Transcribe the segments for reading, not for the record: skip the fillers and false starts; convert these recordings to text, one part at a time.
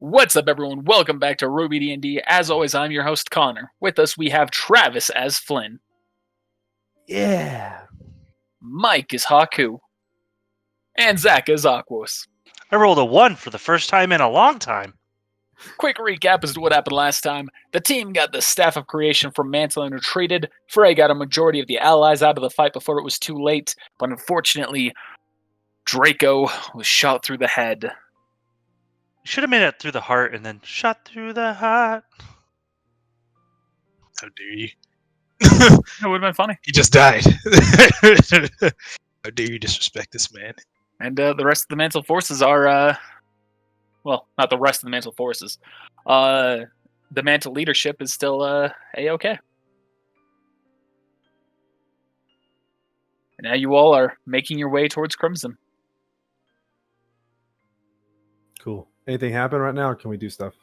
What's up, everyone? Welcome back to RWBY D&D. As always, I'm your host, Connor. With us, we have Travis as Flynn. Yeah. Mike is Haku. And Zach is Aquos. I rolled a 1 for the first time in a long time. Quick recap as to what happened last time. The team got the Staff of Creation from Mantle and retreated. Frey got a majority of the allies out of the fight before it was too late. But unfortunately, Draco was shot through the head. You should have made it through the heart and then shot through the heart. How dare you? That would have been funny. He just died. How dare you disrespect this man? And the rest of the Mantle forces are, well, not the rest of the Mantle forces. The Mantle leadership is still A-OK. And now you all are making your way towards Crimson. Cool. Anything happen right now, or can we do stuff?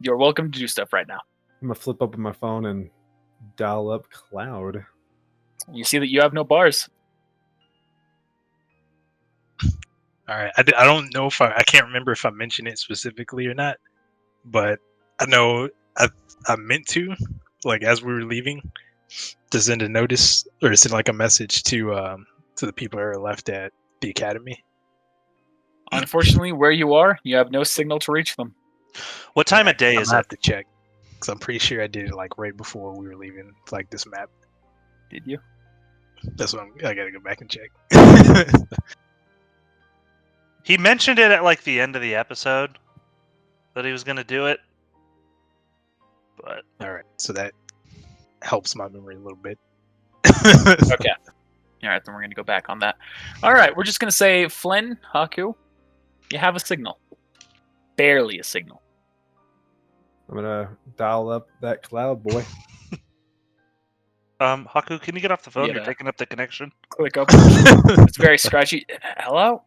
You're welcome to do stuff right now. I'm going to flip open my phone and dial up Cloud. You see that you have no bars. All right. I don't know if I can't remember if I mentioned it specifically or not, but I know I meant to, like, as we were leaving, to send a notice or to send like a message to the people that are left at the academy. Unfortunately, where you are, you have no signal to reach them. What time of day I'm is gonna it? have to check because I'm pretty sure I did it like right before we were leaving, like this map. Did you? That's what I gotta go back and check. He mentioned it at like the end of the episode that he was going to do it. But All right, so that helps my memory a little bit. Okay. All right, then we're going to go back on that. All right, we're just going to say, Flynn, Haku, you have a signal. Barely a signal. I'm going to dial up that Cloud boy. Haku, can you get off the phone? Yeah. You're taking up the connection. Click up. It's very scratchy. Hello?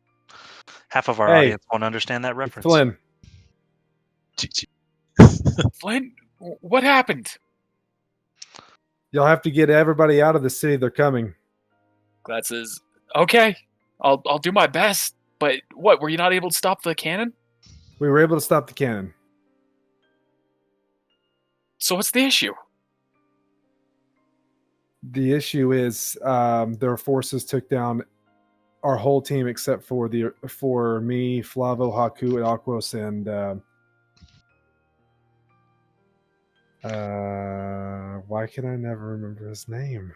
Half of our Hey. audience won't understand that reference. Flynn, Flynn, what happened? you'll have to get everybody out of the city. They're coming. Glad says, okay, I'll do my best. But what, were you not able to stop the cannon? We were able to stop the cannon. So what's the issue? The issue is their forces took down our whole team except for me, Flavo, Haku, and Aquos, and why can I never remember his name?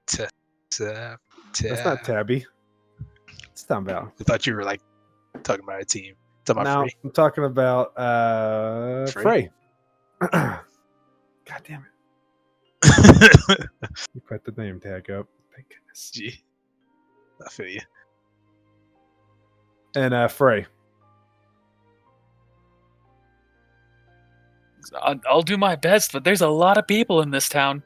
That's not Tabby. What's that about? I thought you were like talking about a team. Talking about No, Free. I'm talking about Frey. God damn it. You put the name tag up. Thank goodness. Gee, I feel you. And Frey. I'll do my best, but there's a lot of people in this town.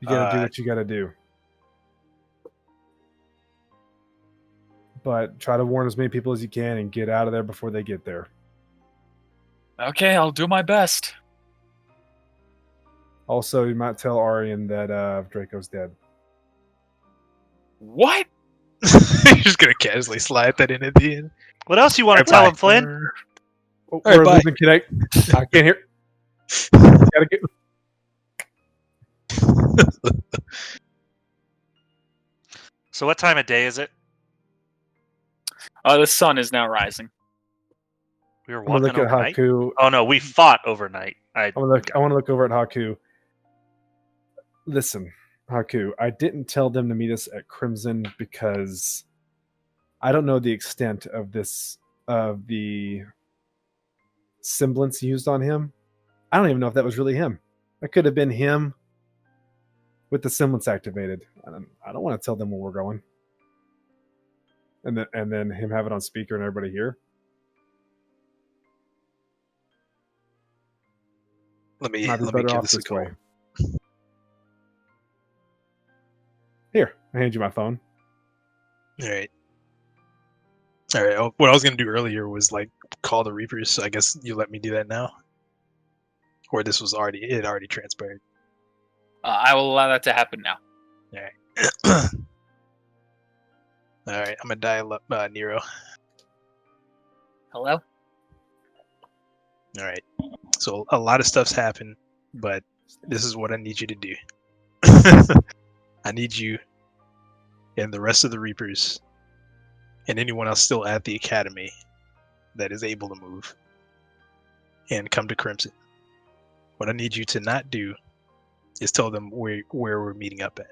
You gotta do what you gotta do. But try to warn as many people as you can and get out of there before they get there. Okay, I'll do my best. Also, you might tell Arian that Draco's dead. What? You're just gonna casually slide that in at the end. What else you want to tell him, Flynn? Oh, All right, we're bye. losing connect. I can't hear. Gotta get. So what time of day is it? The sun is now rising. We were I'm gonna walking look at overnight? Haku. Oh no, we fought overnight. I want to look over at Haku. Listen, Haku, I didn't tell them to meet us at Crimson because I don't know the extent of the semblance used on him. I don't even know if that was really him. That could have been him with the semblance activated. I don't want to tell them where we're going. And then him have it on speaker and everybody hear. Let me Might be let me better give off this a this call. way. Here, I hand you my phone. All right. All right. What I was gonna do earlier was like call the Reapers. So I guess you let me do that now, or this was already transpired. I will allow that to happen now. All right, I'm gonna dial up Nero. Hello? All right. So a lot of stuff's happened, but this is what I need you to do. I need you and the rest of the Reapers and anyone else still at the academy that is able to move and come to Crimson. What I need you to not do is tell them where we're meeting up at.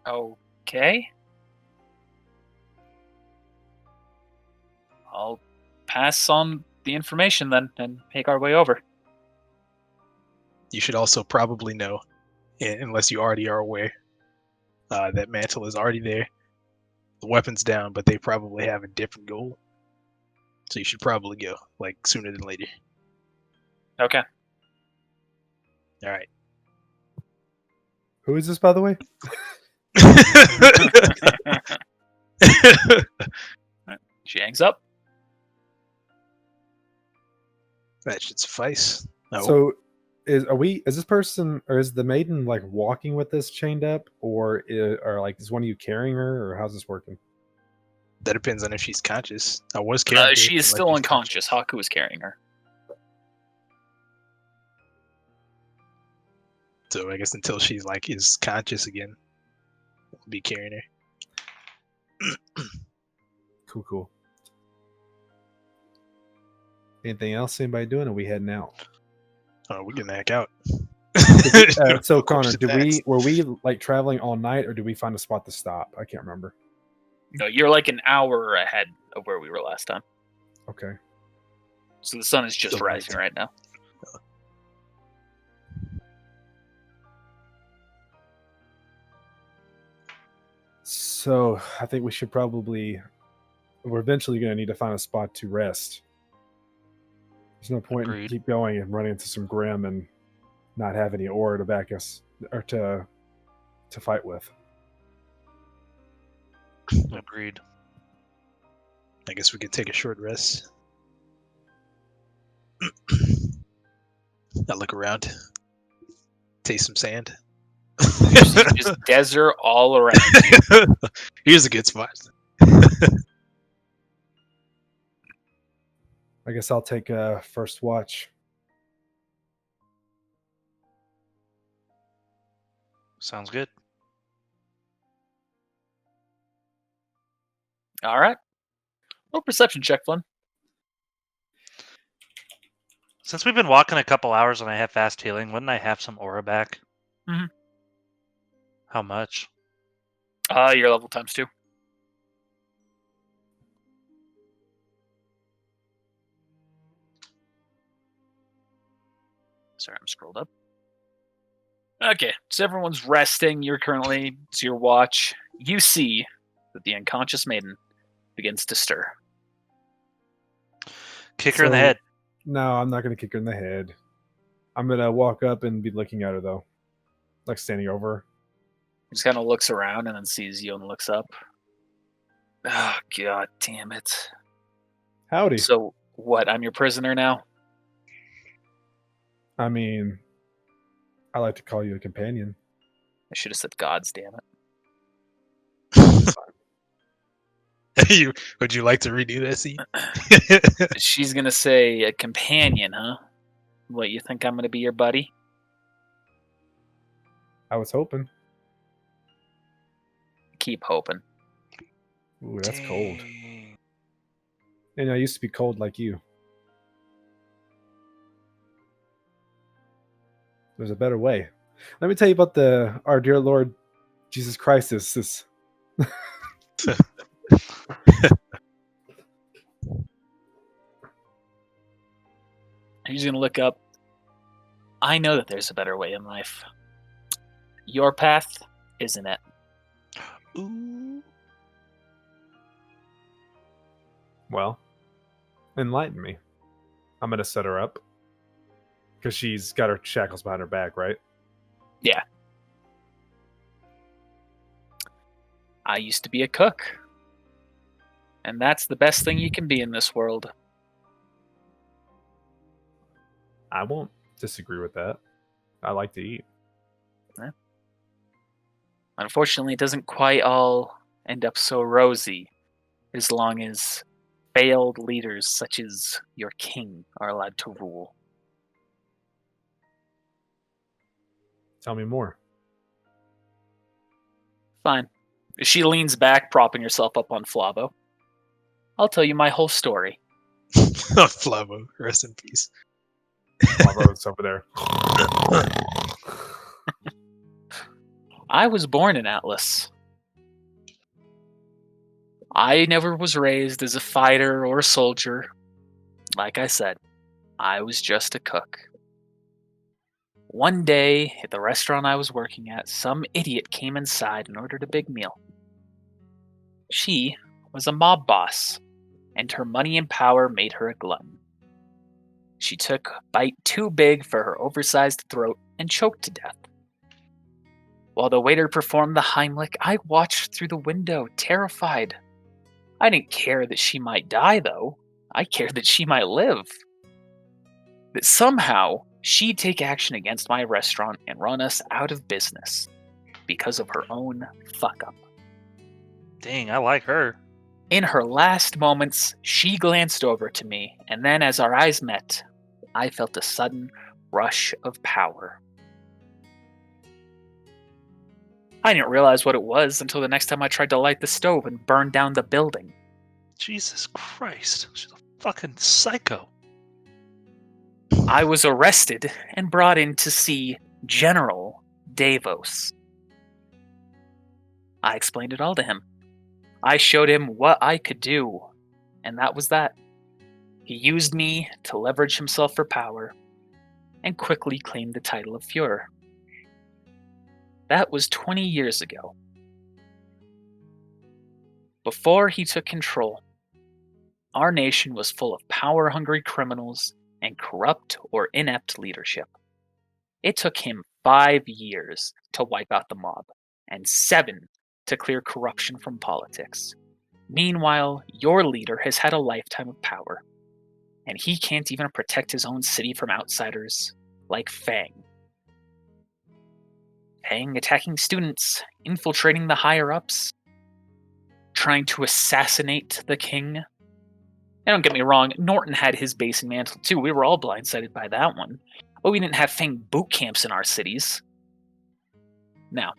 Okay. I'll pass on the information then and make our way over. You should also probably know, unless you already are aware, that Mantle is already there. The weapon's down, but they probably have a different goal. So you should probably go, like, sooner than later. Okay. All right. Who is this, by the way? She hangs up. That should suffice. No. So, is this person or is the maiden like walking with this chained up, or is one of you carrying her, or how's this working? That depends on if she's conscious. I was carrying her. She is unless still she's unconscious. conscious. Haku is carrying her. So I guess until she's is conscious again, we'll be carrying her. Cool. Anything else anybody doing? Or are we heading out? Oh, we're gonna hack out. So Of course Connor, it's were we like traveling all night, or did we find a spot to stop? I can't remember. No, you're like an hour ahead of where we were last time. Okay. So the sun is just Still rising right now. So I think we should we're eventually going to need to find a spot to rest. There's no point in Agreed. keep going and running into some Grim and not have any ore to back us or to fight with. Agreed. I guess we could take a short rest. I look around, taste some sand. Just desert all around. Here's a good spot. I guess I'll take first watch. Sounds good. All right. Roll perception check, Flynn. Since we've been walking a couple hours and I have fast healing, wouldn't I have some aura back? Mhm. How much? Your level times 2. Sorry, I'm scrolled up. Okay, so everyone's resting. It's your watch. You see that the unconscious maiden begins to stir. Kick her in the So- head. No, I'm not going to kick her in the head. I'm going to walk up and be looking at her, though. Like standing over her. Just kind of looks around and then sees you and looks up. Oh, God damn it. Howdy. So, what, I'm your prisoner now? I mean, I like to call you a companion. I should have said gods, damn it. Would you like to redo that scene? She's gonna say a companion, huh? What, you think I'm gonna be your buddy? I was hoping. Keep hoping. Ooh, that's cold. Dang. And I used to be cold like you. There's a better way. Let me tell you about our dear Lord Jesus Christ. This He's gonna look up. I know that there's a better way in life. Your path isn't it. Ooh. Well, enlighten me. I'm gonna set her up because she's got her shackles behind her back, right? I used to be a cook. And that's the best thing you can be in this world. I won't disagree with that. I like to eat. Unfortunately, it doesn't quite all end up so rosy as long as failed leaders such as your king are allowed to rule. Tell me more. Fine. She leans back, propping herself up on Flavo. I'll tell you my whole story. Flavo, rest in peace. Flavo's over there. I was born in Atlas. I never was raised as a fighter or a soldier. Like I said, I was just a cook. One day, at the restaurant I was working at, some idiot came inside and ordered a big meal. She was a mob boss, and her money and power made her a glutton. She took a bite too big for her oversized throat and choked to death. While the waiter performed the Heimlich, I watched through the window, terrified. I didn't care that she might die, though. I cared that she might live. That somehow she'd take action against my restaurant and run us out of business because of her own fuck-up. Dang, I like her. In her last moments, she glanced over to me, and then as our eyes met, I felt a sudden rush of power. I didn't realize what it was until the next time I tried to light the stove and burn down the building. Jesus Christ. She's a fucking psycho. I was arrested and brought in to see General Davos. I explained it all to him. I showed him what I could do, and that was that. He used me to leverage himself for power, and quickly claimed the title of Führer. That was 20 years ago. Before he took control, our nation was full of power-hungry criminals and corrupt or inept leadership. It took him 5 years to wipe out the mob, and 7 to clear corruption from politics. Meanwhile, your leader has had a lifetime of power, and he can't even protect his own city from outsiders like Fang. Fang attacking students, infiltrating the higher-ups, trying to assassinate the king. And don't get me wrong, Norton had his base in Mantle too. We were all blindsided by that one. But we didn't have Fang boot camps in our cities. Now,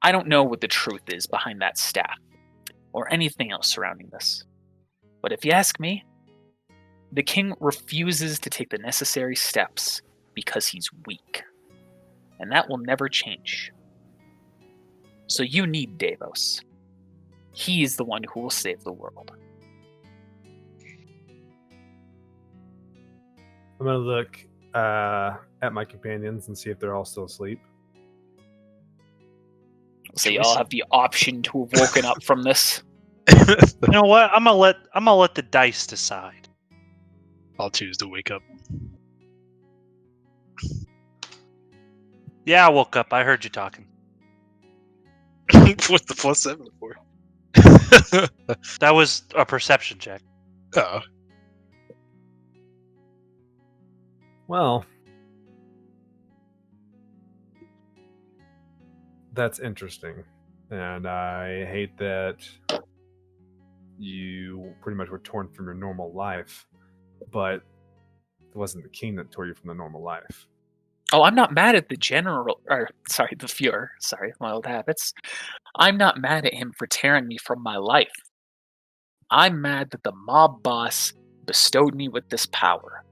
I don't know what the truth is behind that staff, or anything else surrounding this. But if you ask me, the king refuses to take the necessary steps because he's weak. And that will never change. So you need Davos. He is the one who will save the world. I'm going to look at my companions and see if they're all still asleep. So y'all have the option to have woken up from this. You know what? I'm gonna let the dice decide. I'll choose to wake up. Yeah, I woke up. I heard you talking. What's the +7 for? That was a perception check. Oh. Well, that's interesting. And I hate that you pretty much were torn from your normal life, but it wasn't the king that tore you from the normal life. Oh, I'm not mad at the the Führer. Sorry, my old habits. I'm not mad at him for tearing me from my life. I'm mad that the mob boss bestowed me with this power.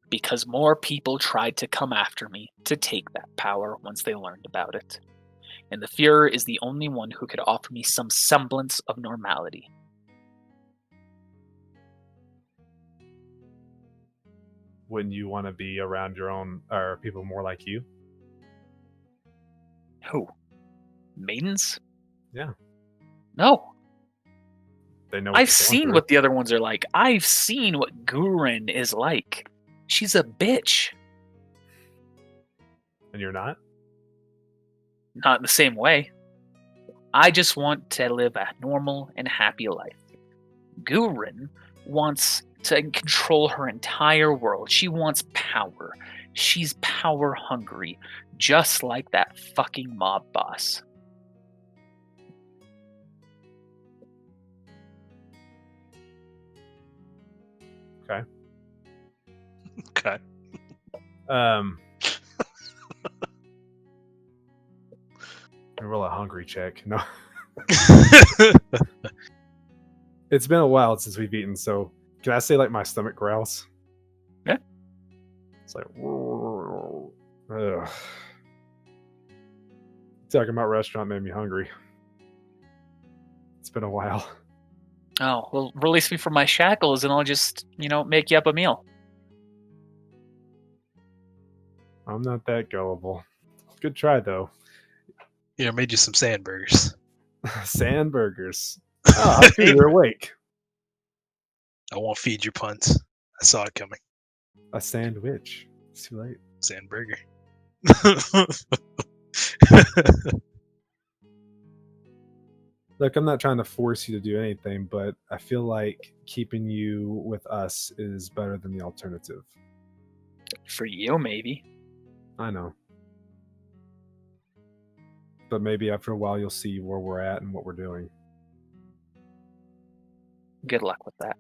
Because more people tried to come after me to take that power once they learned about it. And the Führer is the only one who could offer me some semblance of normality. Wouldn't you want to be around your own, or people more like you? Who? Maidens? Yeah. No. They know. What I've you're going seen through. what the other ones are like. I've seen what Gurren is like. She's a bitch. And you're not? Not in the same way. I just want to live a normal and happy life. Gurren wants to control her entire world. She wants power. She's power hungry, just like that fucking mob boss. Okay. Okay. Roll a hungry check. No. It's been a while since we've eaten, so can I say like my stomach growls? Yeah. It's like ugh. Talking about restaurant made me hungry. It's been a while. Oh, well, release me from my shackles and I'll just, make you up a meal. I'm not that gullible. Good try though. Made you some sand burgers. Sand burgers. Oh, how could you're awake? I won't feed your puns. I saw it coming. A sandwich. It's too late. Sand burger. Look, I'm not trying to force you to do anything, but I feel like keeping you with us is better than the alternative. For you, maybe. I know. But maybe after a while you'll see where we're at and what we're doing. Good luck with that.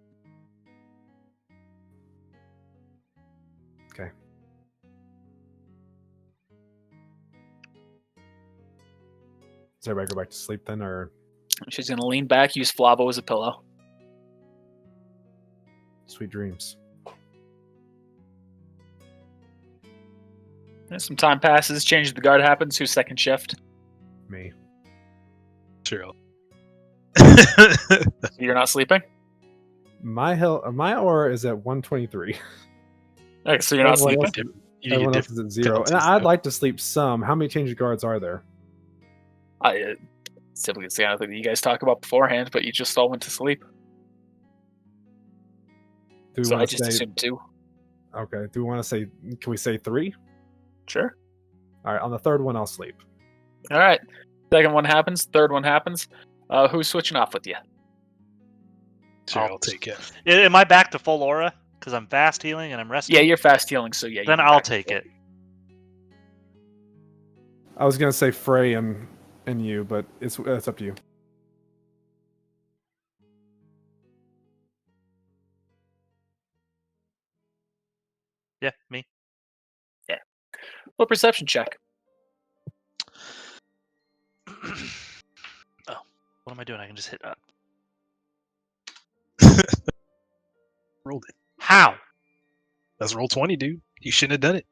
Okay. Does everybody go back to sleep then, or She's going to lean back, use Flavo as a pillow. sweet dreams? And some time passes, change of the guard happens. Who's second shift? Me. Sure. You're not sleeping? My aura is at 123. Okay, so you're not Everyone sleeping? else- Everyone else is at 0. And I'd like to sleep some. How many change of guards are there? Typically, it's the kind of thing that you guys talk about beforehand, but you just all went to sleep. Do we So I want just to say? assumed 2. Okay. Do we want to say? Can we say 3? Sure. All right. On the third one, I'll sleep. All right. Second one happens. Third one happens. Who's switching off with you? Sure, I'll take it. Am I back to full aura? Because I'm fast healing and I'm resting? Yeah, you're fast healing, so yeah. Then I'll take it. I was gonna say Frey and you, but it's up to you. Yeah, me. What perception check? Oh, what am I doing? I can just hit up. Rolled it. How? That's roll 20, dude. You shouldn't have done it.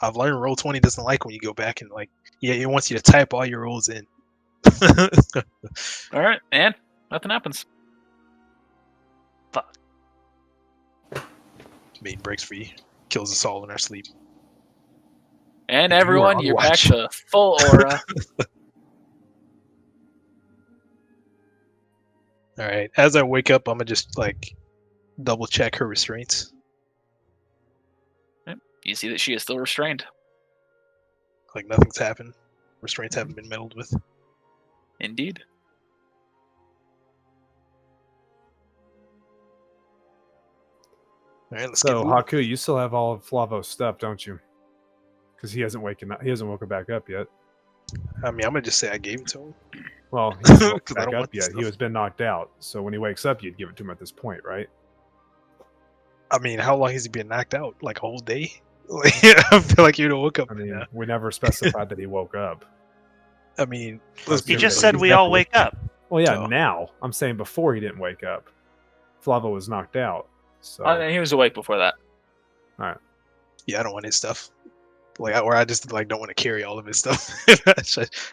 I've learned roll 20 doesn't like when you go back and it wants you to type all your rolls in. All right, and nothing happens. Fuck. Main breaks for you. Kills us all in our sleep. And You are everyone, on you're back watch. to full aura. All right. As I wake up, I'm gonna just double check her restraints. You see that she is still restrained. Like nothing's happened. Restraints haven't been meddled with. Indeed. All right, let's So get moving. Haku, you still have all of Flavo's stuff, don't you? Because he hasn't woken back up yet. I mean, I'm gonna just say I gave it to him. Well, he hasn't woken 'Cause I back don't up want this yet. He stuff. was been knocked out. So when he wakes up, you'd give it to him at this point, right? I mean, how long has he been knocked out? Like a whole day? I feel like you'd have woke up. I mean, we never specified that he woke up. I mean, He He just said he's we all definitely- wake up. Well, yeah, Oh. now. I'm saying before he didn't wake up. Flavo was knocked out. So He was awake before that. yeah, I don't want his stuff. I just don't want to carry all of his stuff.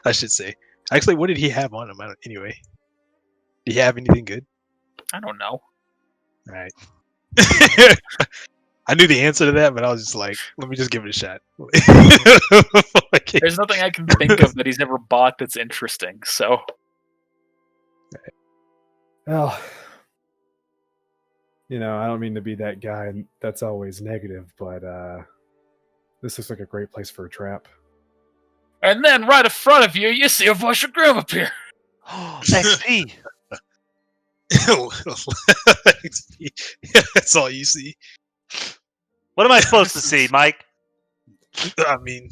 I should say. Actually, what did he have on him? Anyway, did he have anything good? I don't know. All right. I knew the answer to that, but I was just like, let me just give it a shot. There's nothing I can think of that he's ever bought that's interesting, so. well, I don't mean to be that guy, and that's always negative, but this looks like a great place for a trap. And then right in front of you, you see a bush of Grim appear. XP. That's all you see. What am I supposed to see, Mike? I mean,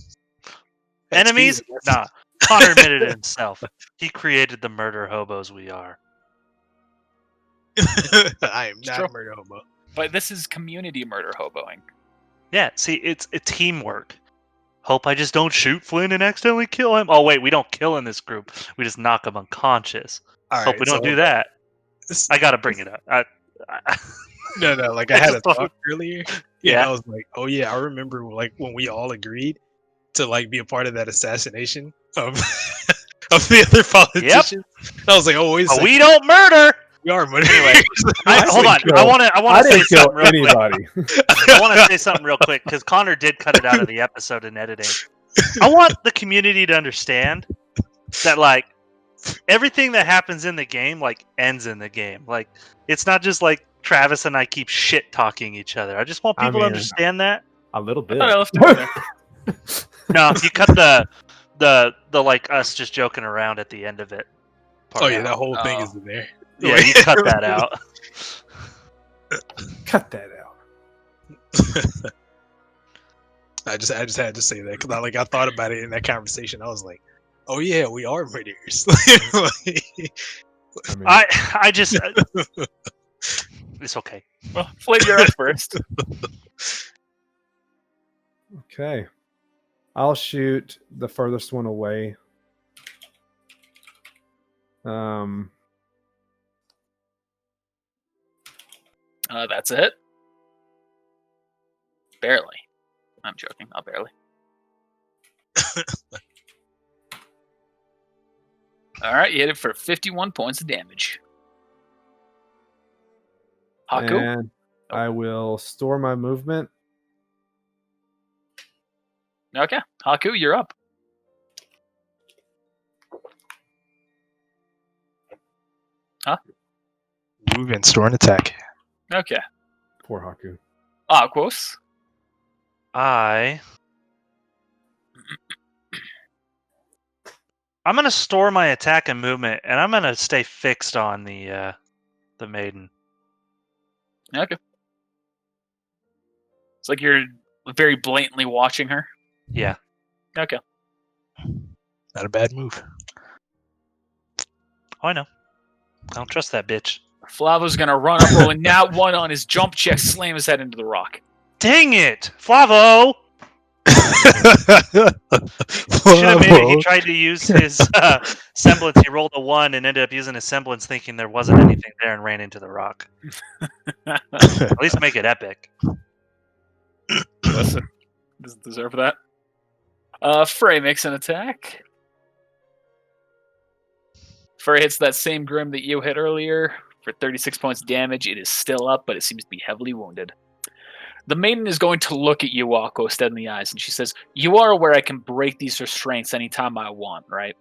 Enemies? Nah. Connor admitted it himself. He created the murder hobos we are. I am It's not true. a murder hobo. But this is community murder hoboing. Yeah, see, it's a teamwork. Hope I just don't shoot Flynn and accidentally kill him. Oh wait, we don't kill in this group. We just knock him unconscious. All Hope we don't do that. I gotta bring it up. No, like I had a just thought- thought earlier. Yeah. I was like, oh yeah, I remember like when we all agreed to like be a part of that assassination of of the other politicians. I was like, oh wait a But second, we don't murder. we are murderers. Anyway, hold on. kill- I want I to say didn't kill something real quick. anybody. I want to say something real quick because Connor did cut it out of the episode in editing. I want the community to understand that like everything that happens in the game like ends in the game. Like it's not just like Travis and I keep shit talking each other. I just want I people mean, to understand that. A little bit. I left it in there. No, you cut the like us just joking around at the end of it. part Oh yeah, out. that whole thing Oh. is in there. Yeah, you cut that out. Cut that out. I just had to say that because I thought about it in that conversation. I was like, oh yeah, we are murderers. I mean, I just it's okay. Well, Flynn, you're up first. okay. I'll shoot the furthest one away. That's it. Barely. I'm joking. Not barely. All right, you hit it for 51 points of damage. Haku? And I will store my movement. Okay. Haku, you're up. Move and store an attack. Okay. Poor Haku. Aquos. I'm gonna store my attack and movement, and I'm gonna stay fixed on the maiden. Okay. It's like you're very blatantly watching her. Yeah. Okay. Not a bad move. Oh, I know. I don't trust that bitch. Flavo's gonna run up, rolling nat 1 on his jump check, slam his head into the rock. Dang it, Flavo! Should have made it. He tried to use his semblance. He rolled a 1 and ended up using his semblance, thinking there wasn't anything there, and ran into the rock. At least make it epic. Listen, doesn't deserve that. Frey makes an attack. Frey hits that same Grim that you hit earlier for 36 points of damage. It is still up, but it seems to be heavily wounded. The maiden is going to look at you, Wako, dead in the eyes, and she says, "You are aware I can break these restraints anytime I want, right?"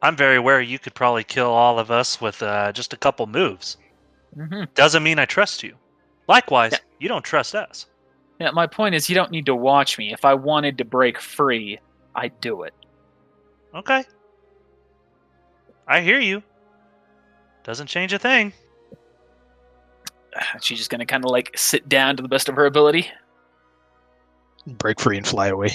I'm very aware you could probably kill all of us with just a couple moves. Mm-hmm. Doesn't mean I trust you. Likewise, Yeah. you don't trust us. Yeah, my point is you don't need to watch me. If I wanted to break free, I'd do it. Okay. I hear you. Doesn't change a thing. She's just going to kind of like sit down to the best of her ability. Break free and fly away.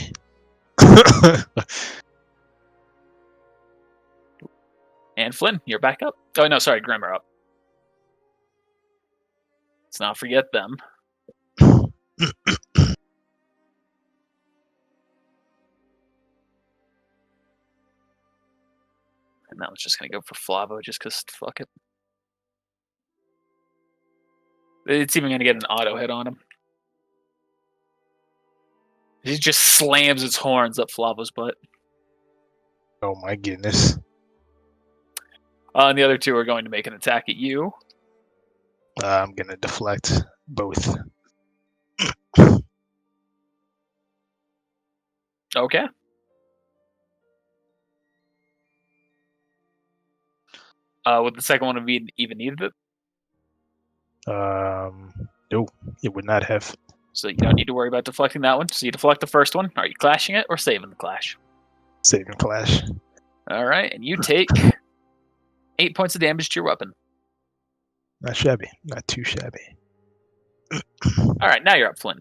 And Flynn, you're back up. Oh, no, sorry, Grim are up. Let's not forget them. And that was just going to go for Flavo just because fuck it. It's even going to get an auto hit on him. He just slams its horns up Flavo's butt. Oh my goodness. And the other two are going to make an attack at you. I'm gonna deflect both. Okay. Would the second one have even needed it? No, it would not have. So you don't need to worry about deflecting that one. So you deflect the first one. Are you clashing it or saving the clash? Saving clash. All right, and you take 8 points of damage to your weapon. Not shabby. Not too shabby. All right, now you're up, Flynn.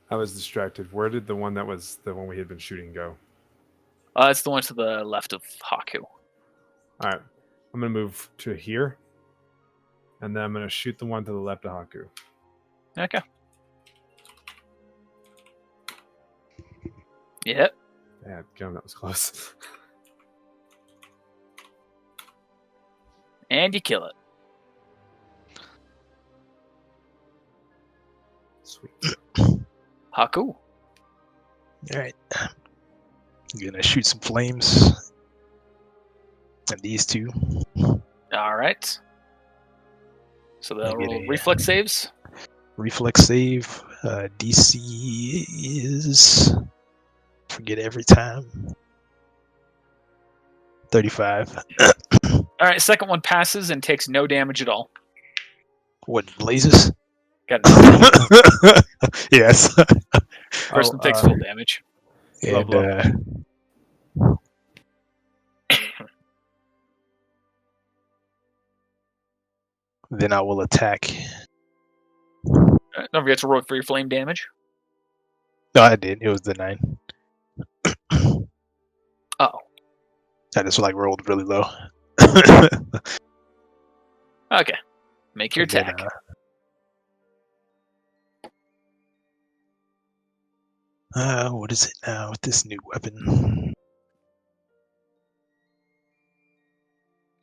I was distracted. Where did the one that was the one we had been shooting go? It's the one to the left of Haku. All right. I'm going to move to here. And then I'm going to shoot the one to the left of Haku. Okay. Yep. Yeah, that was close. And you kill it. Sweet. Haku. All right. I'm gonna shoot some flames at these two. All right. So they'll Get roll a- reflex saves. Reflex save. DC is forget every time. 35. All right. Second one passes and takes no damage at all. What blazes? Got it. Yes. First one takes full damage. And then I will attack. Don't forget to roll for your flame damage. No, I did. It was the 9. Oh. I just like rolled really low. Okay. Make your And then, attack. What is it now with this new weapon?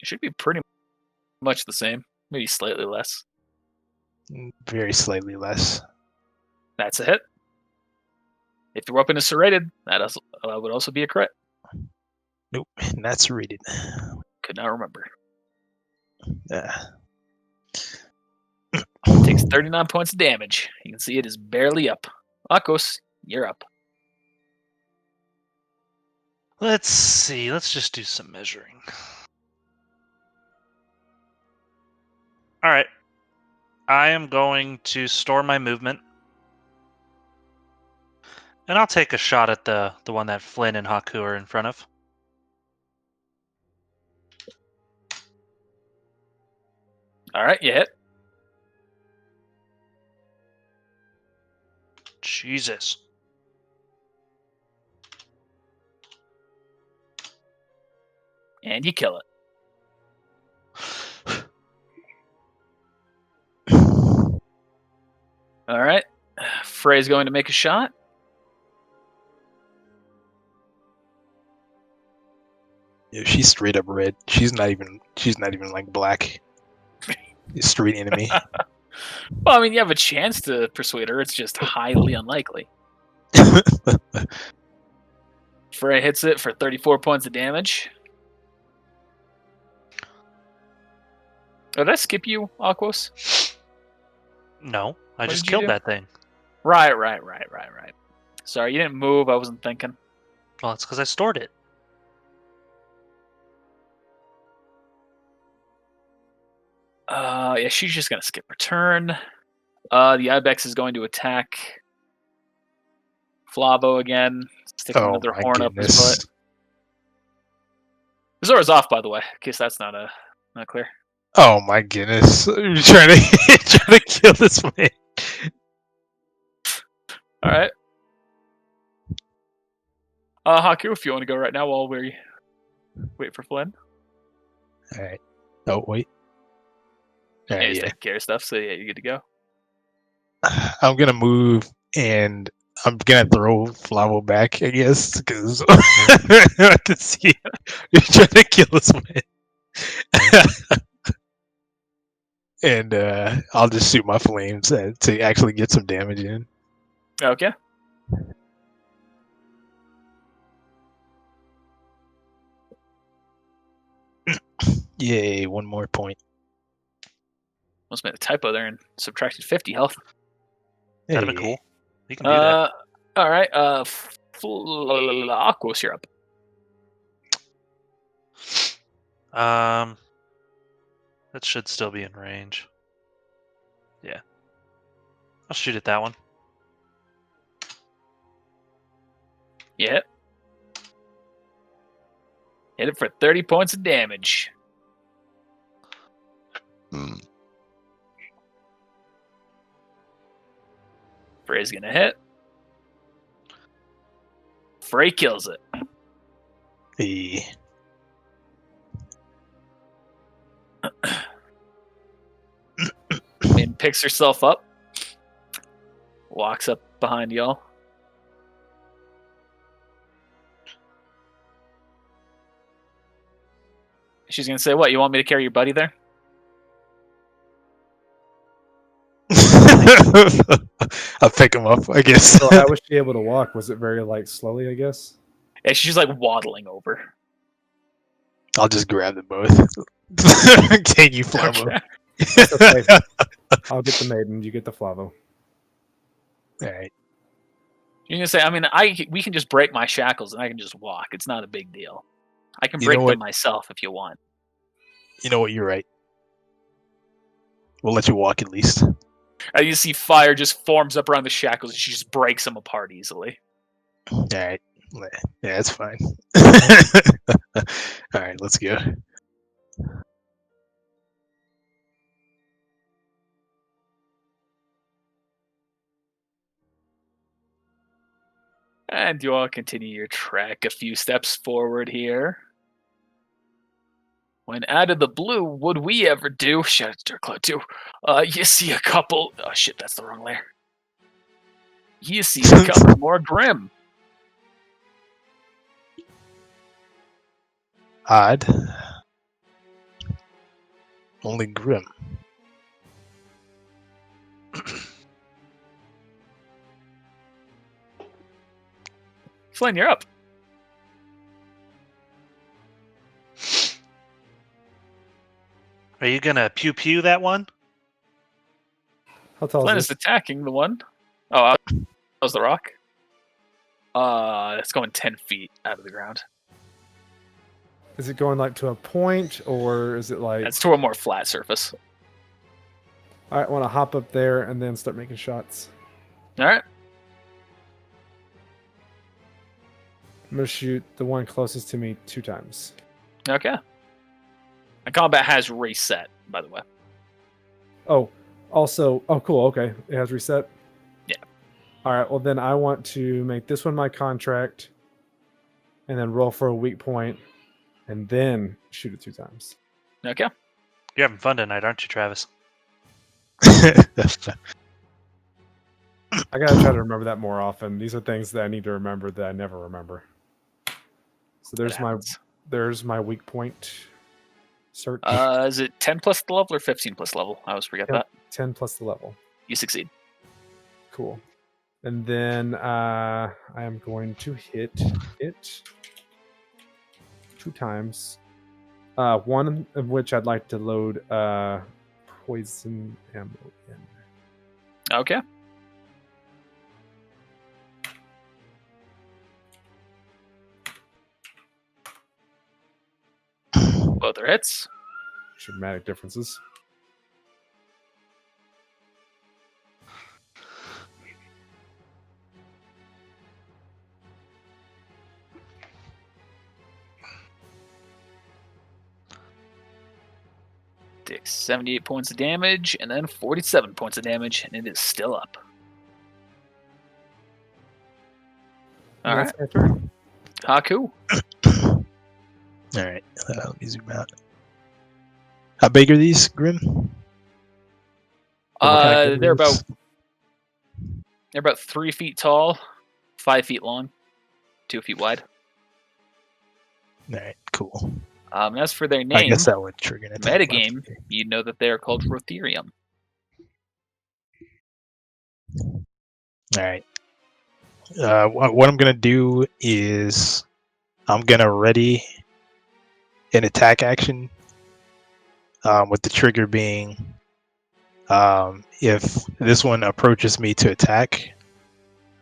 It should be pretty much the same. Maybe slightly less. Very slightly less. That's a hit. If your weapon is serrated, that would also be a crit. Nope, that's rated. Could not remember. Uh, Takes 39 points of damage. You can see it is barely up. Akos, you're up. Let's see. Let's just do some measuring. All right. I am going to store my movement. And I'll take a shot at the one that Flynn and Haku are in front of. All right, you hit. Jesus. And you kill it. All right. Frey's going to make a shot. Yeah, she's straight up red. She's not even like black. It's straight enemy. Well, I mean, you have a chance to persuade her. It's just highly unlikely. Frey hits it for 34 points of damage. Oh, did I skip you, Aquos? No, I What just did you killed do? that thing. Right. Sorry, you didn't move. I wasn't thinking. Well, it's because I stored it. Yeah, she's just gonna skip her turn. The Ibex is going to attack Flavo again, sticking Oh another my horn up his goodness. butt. Zora's off, by the way, in case that's not clear. Oh my goodness. You're trying to kill this man. All right. Haku, if you want to go right now while we wait for Flynn. Alright. Oh wait. Yeah, Alright, he's yeah. taking care of stuff, so yeah, you're good to go. I'm gonna move and I'm gonna throw Flavo back, I guess, because I can see you're trying to kill this man. And I'll just shoot my flames to actually get some damage in. Okay. Yay, one more point. Almost made a typo there and subtracted 50 health. That'd have Hey. been cool. You can do that. All right. Aquos, you're up. That should still be in range. Yeah. I'll shoot at that one. You hit. Hit it for 30 points of damage. Frey's gonna hit. Frey kills it. Hey. picks herself up, walks up behind y'all. She's gonna say, "What? You want me to carry your buddy there?" I'll pick him up, I guess. So how was she able to walk? Was it very like slowly? I guess. Yeah, she's like waddling over. I'll just grab them both. Can you Flavo? That's okay. I'll get the maiden. You get the Flavo. Alright. You're gonna say, I mean, we can just break my shackles and I can just walk. It's not a big deal. I can You break know them what? myself if you want. You know what? You're right. We'll let you walk at least. And you see fire just forms up around the shackles and she just breaks them apart easily. Alright. Yeah, that's fine. Alright, let's go. And you all continue your trek a few steps forward here. When out of the blue, would we ever do? Shout out to Cloud too. You see a couple. Oh shit, that's the wrong layer. You see a couple more Grim. Odd. Only Grim. Flynn, you're up. Are you gonna pew pew that one? How tall Flynn is is this? attacking the one. Oh, that was the rock. It's going 10 feet out of the ground. Is it going like to a point, or is it like? It's to a more flat surface. All right, I want to hop up there and then start making shots. All right. I'm gonna shoot the one closest to me 2 times. Okay. The combat has reset, by the way. Oh, also, oh cool. Okay, it has reset. Yeah. All right. Well, then I want to make this one my contract, and then roll for a weak point, and then shoot it 2 times. Okay. You're having fun tonight, aren't you, Travis? I gotta try to remember that more often. These are things that I need to remember that I never remember. So there's my weak point search. Is it 10 plus the level or 15 plus level? I always forget that. 10 plus the level. You succeed. Cool. And then I am going to hit it 2 times. One of which I'd like to load poison ammo in. Okay. Both are hits. Dramatic differences. Takes 78 points of damage and then 47 points of damage, and it is still up. All right. That's my turn. Haku. Alright, let me zoom out. How big are these, Grim? They're about 3 feet tall, 5 feet long, 2 feet wide. Alright, cool. As for their I name, guess that would trigger an attack. metagame, you know that they are called Rotherium. Alright. What I'm gonna do is I'm gonna ready an attack action, with the trigger being if this one approaches me to attack,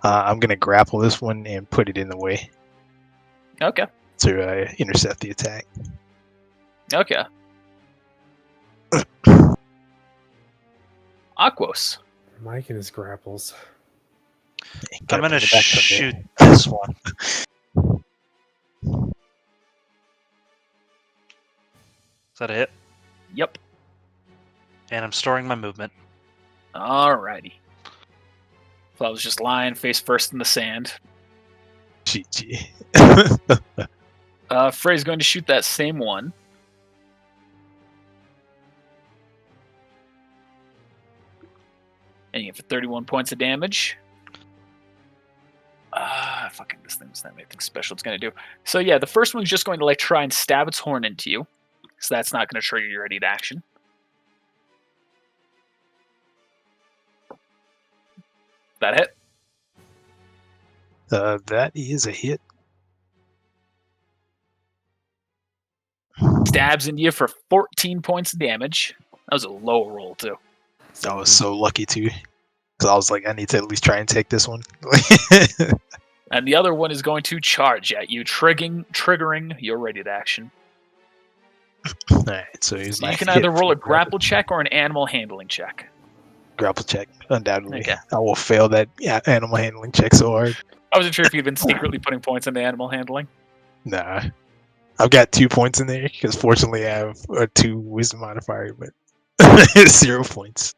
I'm gonna grapple this one and put it in the way Okay. to intercept the attack. Okay. Aquos. Mike and his grapples. I'm gonna Gotta bring it back to shoot the- this one. Is that a hit? Yep. And I'm storing my movement. Alrighty. So I was just lying face first in the sand. GG. Frey's going to shoot that same one. 31 points of damage. Fucking this thing's not anything special it's going to do. So yeah, the first one's just going to like try and stab its horn into you. So that's not going to trigger your ready to action. That hit? That is a hit. Stabs into you for 14 points of damage. That was a low roll too. I was so lucky too. Because I was like, I need to at least try and take this one. And the other one is going to charge at you, triggering your ready to action. Alright, so here's So my you can hit either roll a for grapple check or an animal handling check. grapple check, undoubtedly. Okay. I will fail that animal handling check so hard. I wasn't sure if you'd been secretly putting points into animal handling. Nah. I've got 2 points in there because fortunately I have a 2 wisdom modifier, but 0 points.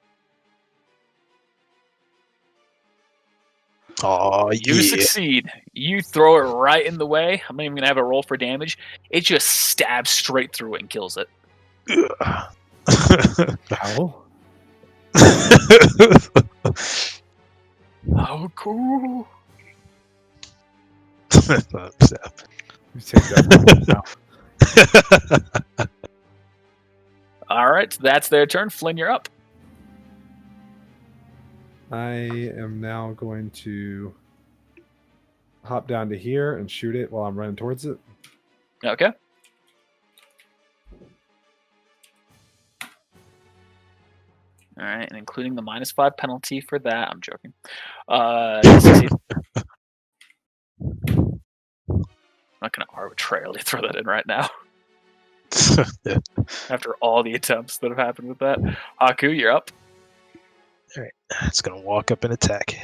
Oh, You yeah. succeed. You throw it right in the way. I'm not even going to have a roll for damage. It just stabs straight through it and kills it. How? Oh, cool. You take that now. All right, that's their turn. Flynn, you're up. I am now going to hop down to here and shoot it while I'm running towards it. Okay. All right, and including the -5 penalty for that. I'm joking. You succeed. I'm not going to arbitrarily throw that in right now after all the attempts that have happened with that. Haku, you're up. It's gonna walk up and attack.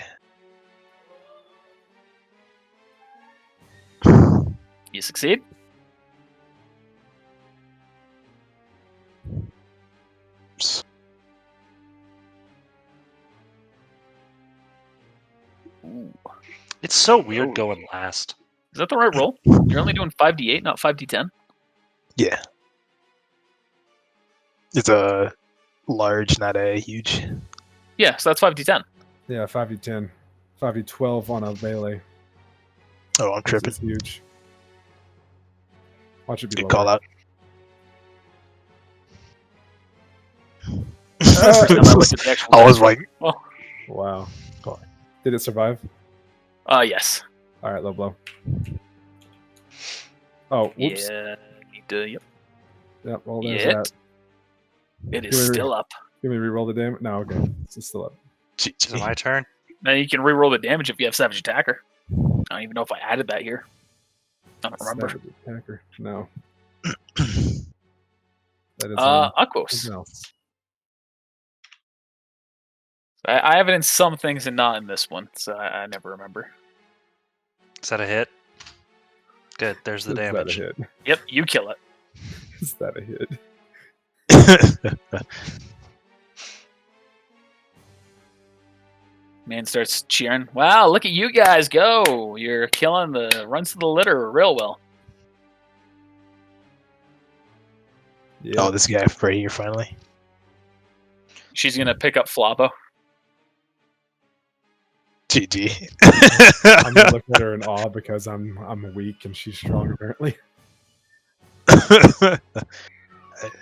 You succeed. Ooh. It's so weird going last. Is that the right roll? You're only doing 5d8, not 5d10? Yeah. It's a large, not a huge. Yeah, so that's 5d10. Yeah, 5d10. 5d12 on a melee. Oh, I'm tripping. It's huge. Watch it be Good lower. call out. First time I looked at the actual I was dice. like, Wow. Did it survive? Yes. All right, low blow. Oh, whoops. Yeah. Need to, yep. Yep, well, there's Hit. that. It is still up. Give me to reroll the damage. No, okay. It's still up. Is it GG. my turn? Now you can reroll the damage if you have Savage Attacker. I don't even know if I added that here. I don't remember. Savage Attacker. No. That is Aquos. something else. I have it in some things and not in this one, so I never remember. Is that a hit? Good. There's the Is that a damage. hit? Yep, you kill it. Is that a hit? Man starts cheering. Wow, look at you guys go! You're killing the runs to the litter real well. Yeah. Oh, this guy right here finally. She's gonna pick up Floppo. GG. I'm gonna look at her in awe because I'm weak and she's strong apparently.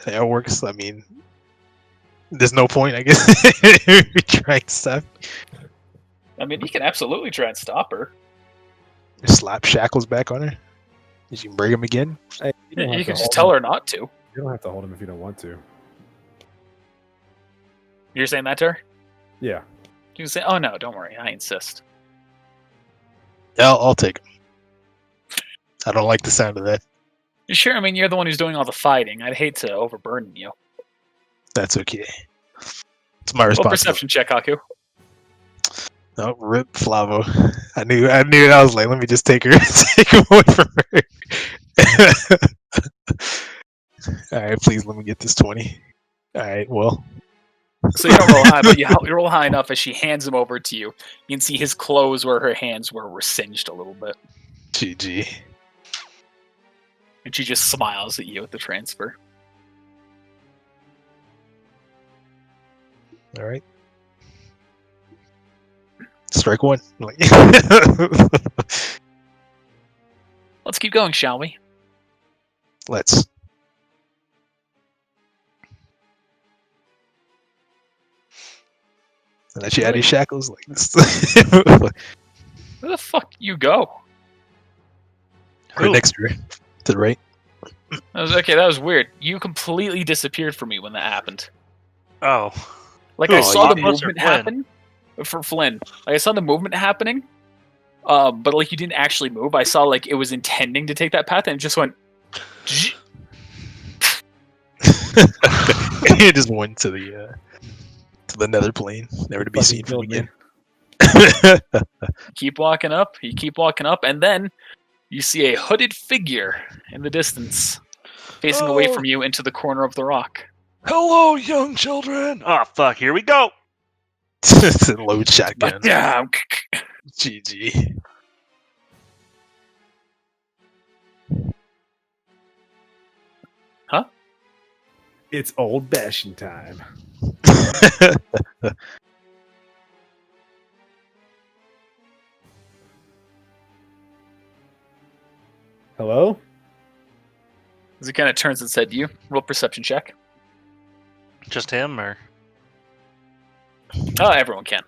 That works. I mean, there's no point, I guess, trying stuff. I mean, you can absolutely try and stop her. Slap shackles back on her. You can break them again. Hey, don't You have can to just hold tell him. her not to. You don't have to hold him if you don't want to. You're saying that to her? Yeah. You can say, "Oh no, don't worry, I insist." Yeah, I'll take them. I don't like the sound of that. You sure? I mean, you're the one who's doing all the fighting. I'd hate to overburden you. That's okay. It's my Well, responsibility. perception check, Haku. Oh, rip Flavo. I knew it. I was like, let me just take him away from her. All right, please let me get this 20. All right, well. So you don't roll high, but you roll high enough as she hands him over to you. You can see his clothes where her hands were singed a little bit. GG. And she just smiles at you at the transfer. All right. strike one. Like, Let's keep going, shall we? let's. And let you out of your shackles like this. Where the fuck you go? Right next to her, to the right. That was weird. You completely disappeared from me when that happened. Oh, Like Oh, I saw the Octopus or movement Flynn? happen for Flynn. Like I saw the movement happening, but like you didn't actually move. I saw like it was intending to take that path and it just went. He just went to the nether plane, never to be Fucking seen from killed me. again. Keep walking up. You keep walking up, and then you see a hooded figure in the distance, facing away from you into the corner of the rock. Hello, young children. oh fuck! Here we go. Load shotgun. Yeah. GG. It's old bashing time. Hello? As he kind of turns and said, "You roll perception check." Just him, or Oh, everyone can.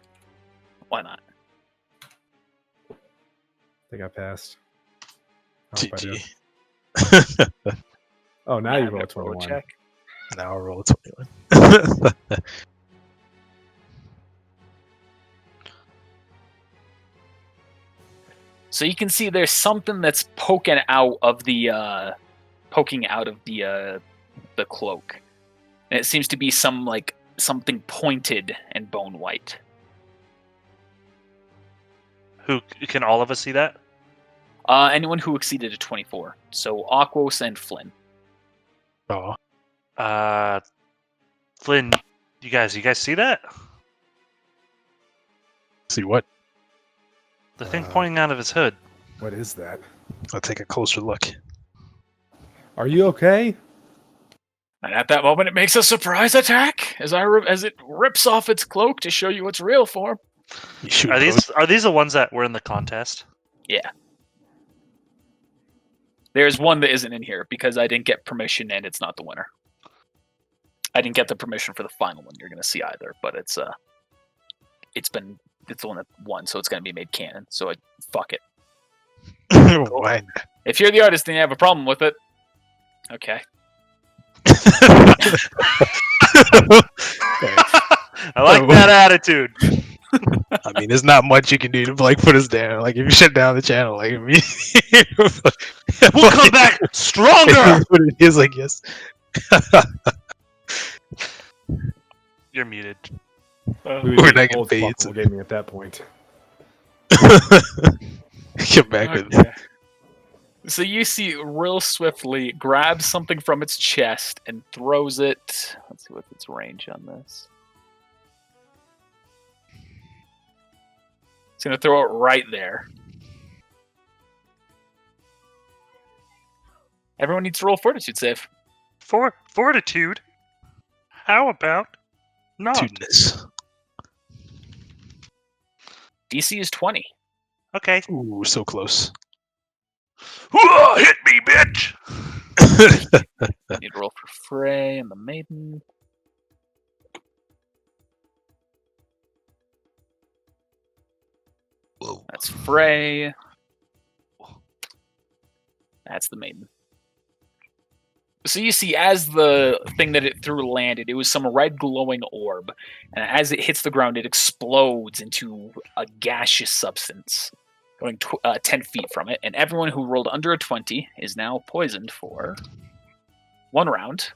Why not? I think I passed. I hope I did. GG. Oh, now Yeah, you roll I'm a gonna roll a 21. check. Now I'll roll a 21. So you can see there's something that's poking out of the cloak, and it seems to be something pointed and bone white. who can all of us see that? Anyone who exceeded a 24. So Aquos and Flynn. Oh, Flynn, you guys see that? see what? The thing pointing out of his hood. What is that? I'll take a closer look. Are you okay? And at that moment, it makes a surprise attack as it rips off its cloak to show you its real form. You shoot Are these the ones that were in the contest? There's one that isn't in here because I didn't get permission, and it's not the winner. I didn't get the permission for the final one you're going to see either, but it's the one that won, so it's going to be made canon. So fuck it. Why? If you're the artist and you have a problem with it, okay. I like that attitude. I mean, there's not much you can do to like put us down. Like if you shut down the channel, like I mean, We'll come back stronger. It's like yes. You're muted. We We're would not be gonna old pay fuck it. gave me at that point. Get back with Okay. So you see real swiftly grabs something from its chest and throws it. Let's see what's its range on this. It's going to throw it right there. Everyone needs to roll a fortitude save. Fortitude. How about not? Tudness. DC is 20. Okay. Ooh, so close. Hit me, bitch. Need to roll for Frey and the Maiden. Whoa. That's Frey. That's the Maiden. So you see, as the thing that it threw landed, it was some red glowing orb. And as it hits the ground, it explodes into a gaseous substance, going 10 feet from it. And everyone who rolled under a 20 is now poisoned for 1 round.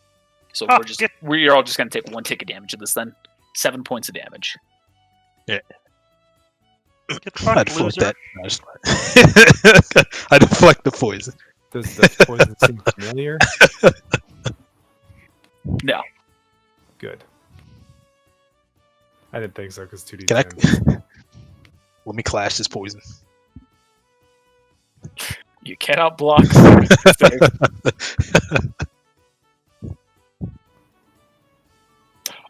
So we're all just going to take 1 tick of damage of this then. 7 points of damage. Get I fucked, deflect loser. that. No, just- I deflect the poison. Does the poison seem familiar? No. Good. I didn't think so because 2D. Can I? Let me clash this poison. You cannot block.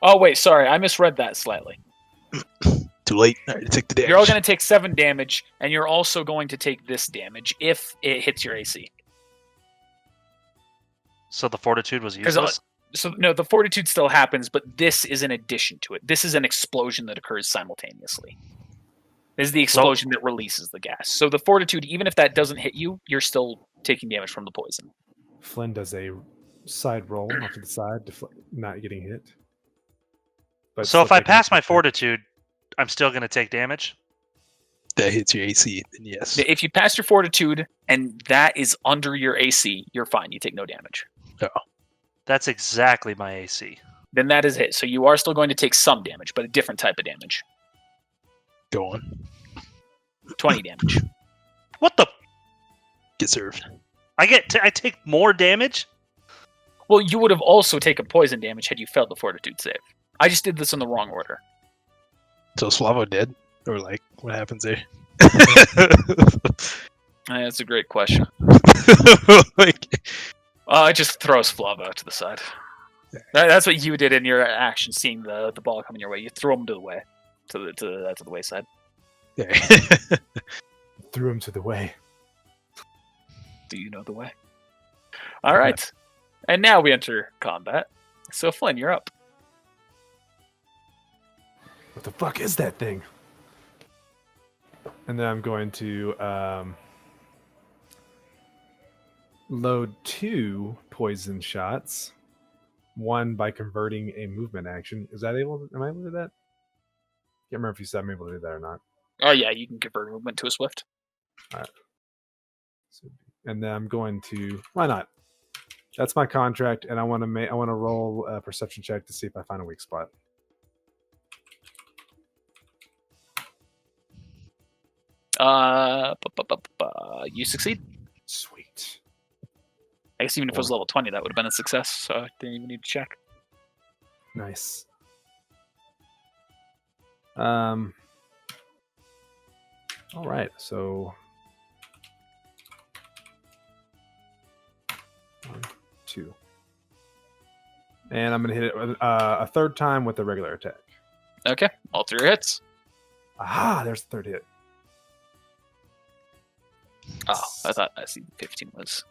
Oh, wait, sorry. I misread that slightly. Too late. I already took the damage. You're all going to take 7 damage, and you're also going to take this damage if it hits your AC. So the fortitude was useless? So no, the fortitude still happens, but this is in addition to it. This is an explosion that occurs simultaneously. This is the explosion that releases the gas. So the fortitude, even if that doesn't hit you, you're still taking damage from the poison. Flynn does a side roll off to the side, not getting hit. But So if still I taking pass my damage. fortitude, I'm still going to take damage? That hits your AC, then yes. If you pass your fortitude and that is under your AC, you're fine. You take no damage. That's exactly my AC. Then that is hit. So you are still going to take some damage, but a different type of damage. Go on. 20 damage. What the? Get served. I take more damage? Well, you would have also taken poison damage had you failed the fortitude save. I just did this in the wrong order. So Slavo dead? Or like, what happens there? That's a great question. Like, It just throws Flavo to the side. That's what you did in your action, seeing the ball coming your way. You threw him to the wayside. yeah. Threw him to the way. Do you know the way? All right. And now we enter combat. So Flynn, you're up. What the fuck is that thing? And then I'm going to load 2 poison shots. 1 by converting a movement action. Am I able to do that? Can't remember if you said I'm able to do that or not. Oh yeah, you can convert movement to a swift. All right. And then I'm going to. Why not? That's my contract, and I want to roll a perception check to see if I find a weak spot. You succeed. Sweet. I guess even if it was level 20, that would have been a success. So I didn't even need to check. Nice. All right. So 1, 2, and I'm gonna hit it a third time with a regular attack. Okay, all 3 hits. Aha! There's the third hit. Oh, I thought I see 15 was.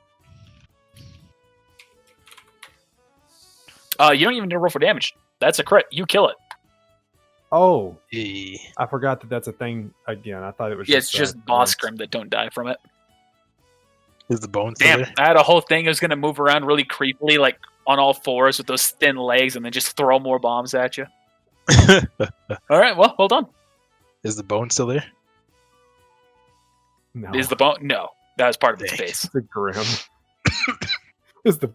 You don't even need to roll for damage. That's a crit. You kill it. Oh, Eh. I forgot that that's a thing again. I thought it was. Yeah, it's just boss turns. scrim that don't die from it. Is the bone still Damn, there? I had a whole thing that was going to move around really creepily, like on all fours with those thin legs, and then just throw more bombs at you. All right, well, hold on. Is the bone still there? No, Is the bone? No, that was part of its Dang. base. the grim? Is the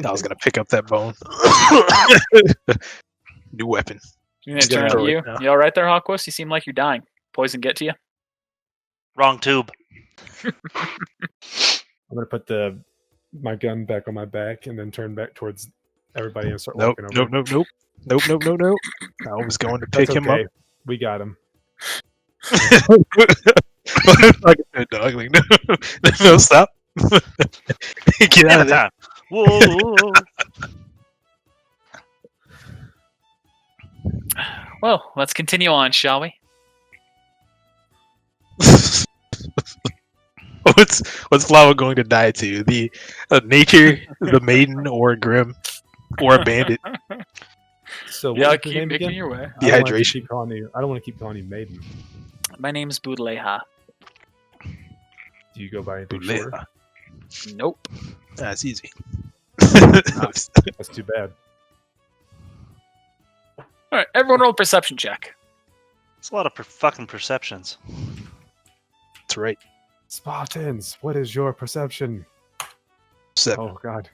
I was gonna pick up that bone. New weapon. You gonna Just gonna turn to throw it you? now. You all right there, Hawkwist? You seem like you're dying. Poison get to you? Wrong tube. I'm gonna put my gun back on my back and then turn back towards everybody and start Nope, walking over. nope. I was going to pick That's him okay. up. We got him. Like I said, dog. Like, no, stop. Get out of there. Whoa. Well, let's continue on, shall we? What's Flava going to die to? The nature, the maiden, or a grim, or a bandit? So Yeah, what was keep your name making again? your way. I don't wanna Dehydration. I don't want to keep calling you Maiden. My name's Budleha. Do you go by anything Bootleg. shorter? Nope. That's easy. That's too bad. All right, everyone roll a perception check. It's a lot of fucking perceptions. That's right. Spartans, what is your perception? 7. Oh God.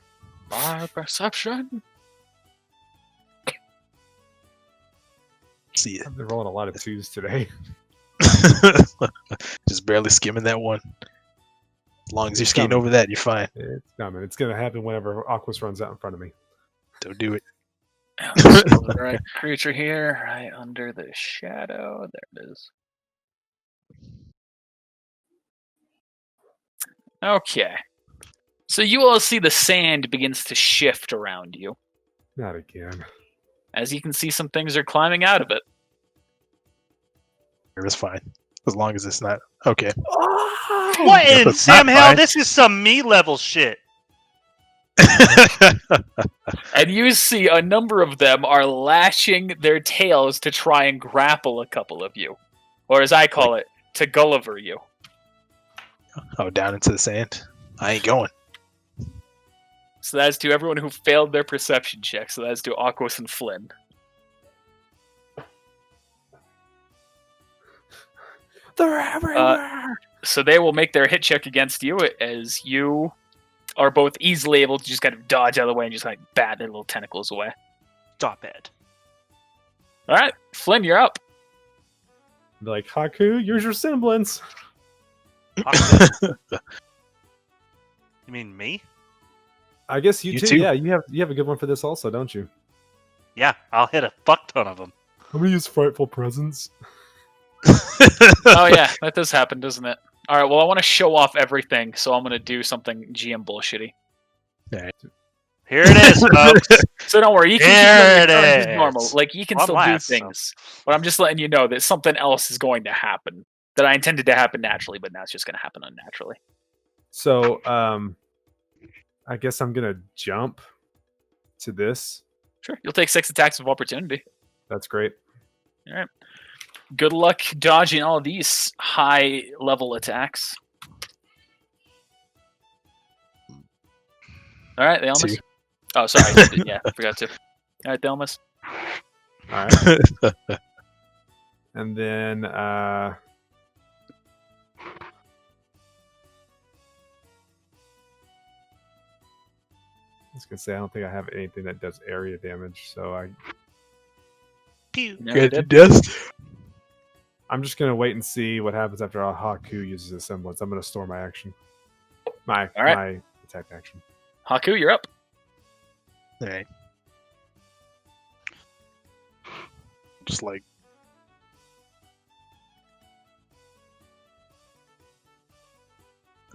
My perception. See I've been rolling a lot of 2s today. it. Just barely skimming that one. As long as you're It's skating coming. over that, you're fine. It's coming. It's gonna happen whenever Aquas runs out in front of me. Don't do it. The right creature here, right under the shadow. There it is. Okay. So you all see the sand begins to shift around you. Not again. As you can see, some things are climbing out of it. It's fine. As long as it's not okay. What If in it's Sam not Hell? fine- This is some me level shit. And you see a number of them are lashing their tails to try and grapple a couple of you. Or as I call it, to Gulliver you. Oh, down into the sand. I ain't going. So that's to everyone who failed their perception check. So that's to Aquos and Flynn. They're everywhere. So they will make their hit check against you as you are both easily able to just kind of dodge out of the way and just like bat their little tentacles away. Stop it. All right, Flynn, you're up. Be like, Haku, use your semblance. You mean me? I guess you You too. too. Yeah, you have a good one for this also, don't you? Yeah, I'll hit a fuck ton of them. I'm gonna use frightful presence. Oh yeah, that does happen, doesn't it? All right, well I want to show off everything, so I'm gonna do something GM bullshitty. Here it is, folks. So don't worry, you can There keep your turns it as normal. is. Like you can One still last, do things, but I'm just letting you know that something else is going to happen that I intended to happen naturally, but now it's just going to happen unnaturally. So, I guess I'm gonna jump to this. Sure, you'll take 6 attacks of opportunity. That's great. All right. Good luck dodging all these high level attacks. All right, they almost. Two. Oh, sorry. Yeah, I forgot to. All right, they almost. All right, and then I was gonna say I don't think I have anything that does area damage, so Pew. No, Good they to did. dust. I'm just gonna wait and see what happens after Haku uses a semblance. I'm gonna store my action, my All right. my attack action. Haku, you're up. Alright. Just like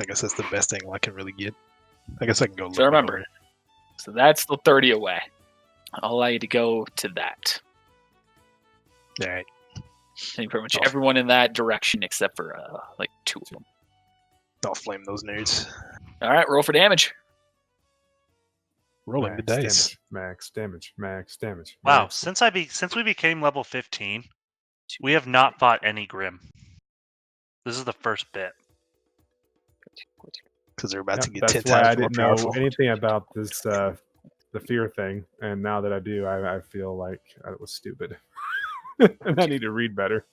I guess that's the best thing I can really get. I guess I can go look. So remember, so that's the 30 away. I'll allow you to go to that. Alright. I think pretty much Oh. everyone in that direction except for like 2 of them. I'll flame those nerds. All right, roll for damage. Rolling the dice. Max damage. Wow, max. since we became level 15, we have not fought any Grim. This is the first bit. Because they're about Yeah, to get that's 10 why times I more didn't know powerful. anything about this the fear thing, and now that I do, I feel like it was stupid, and I need to read better.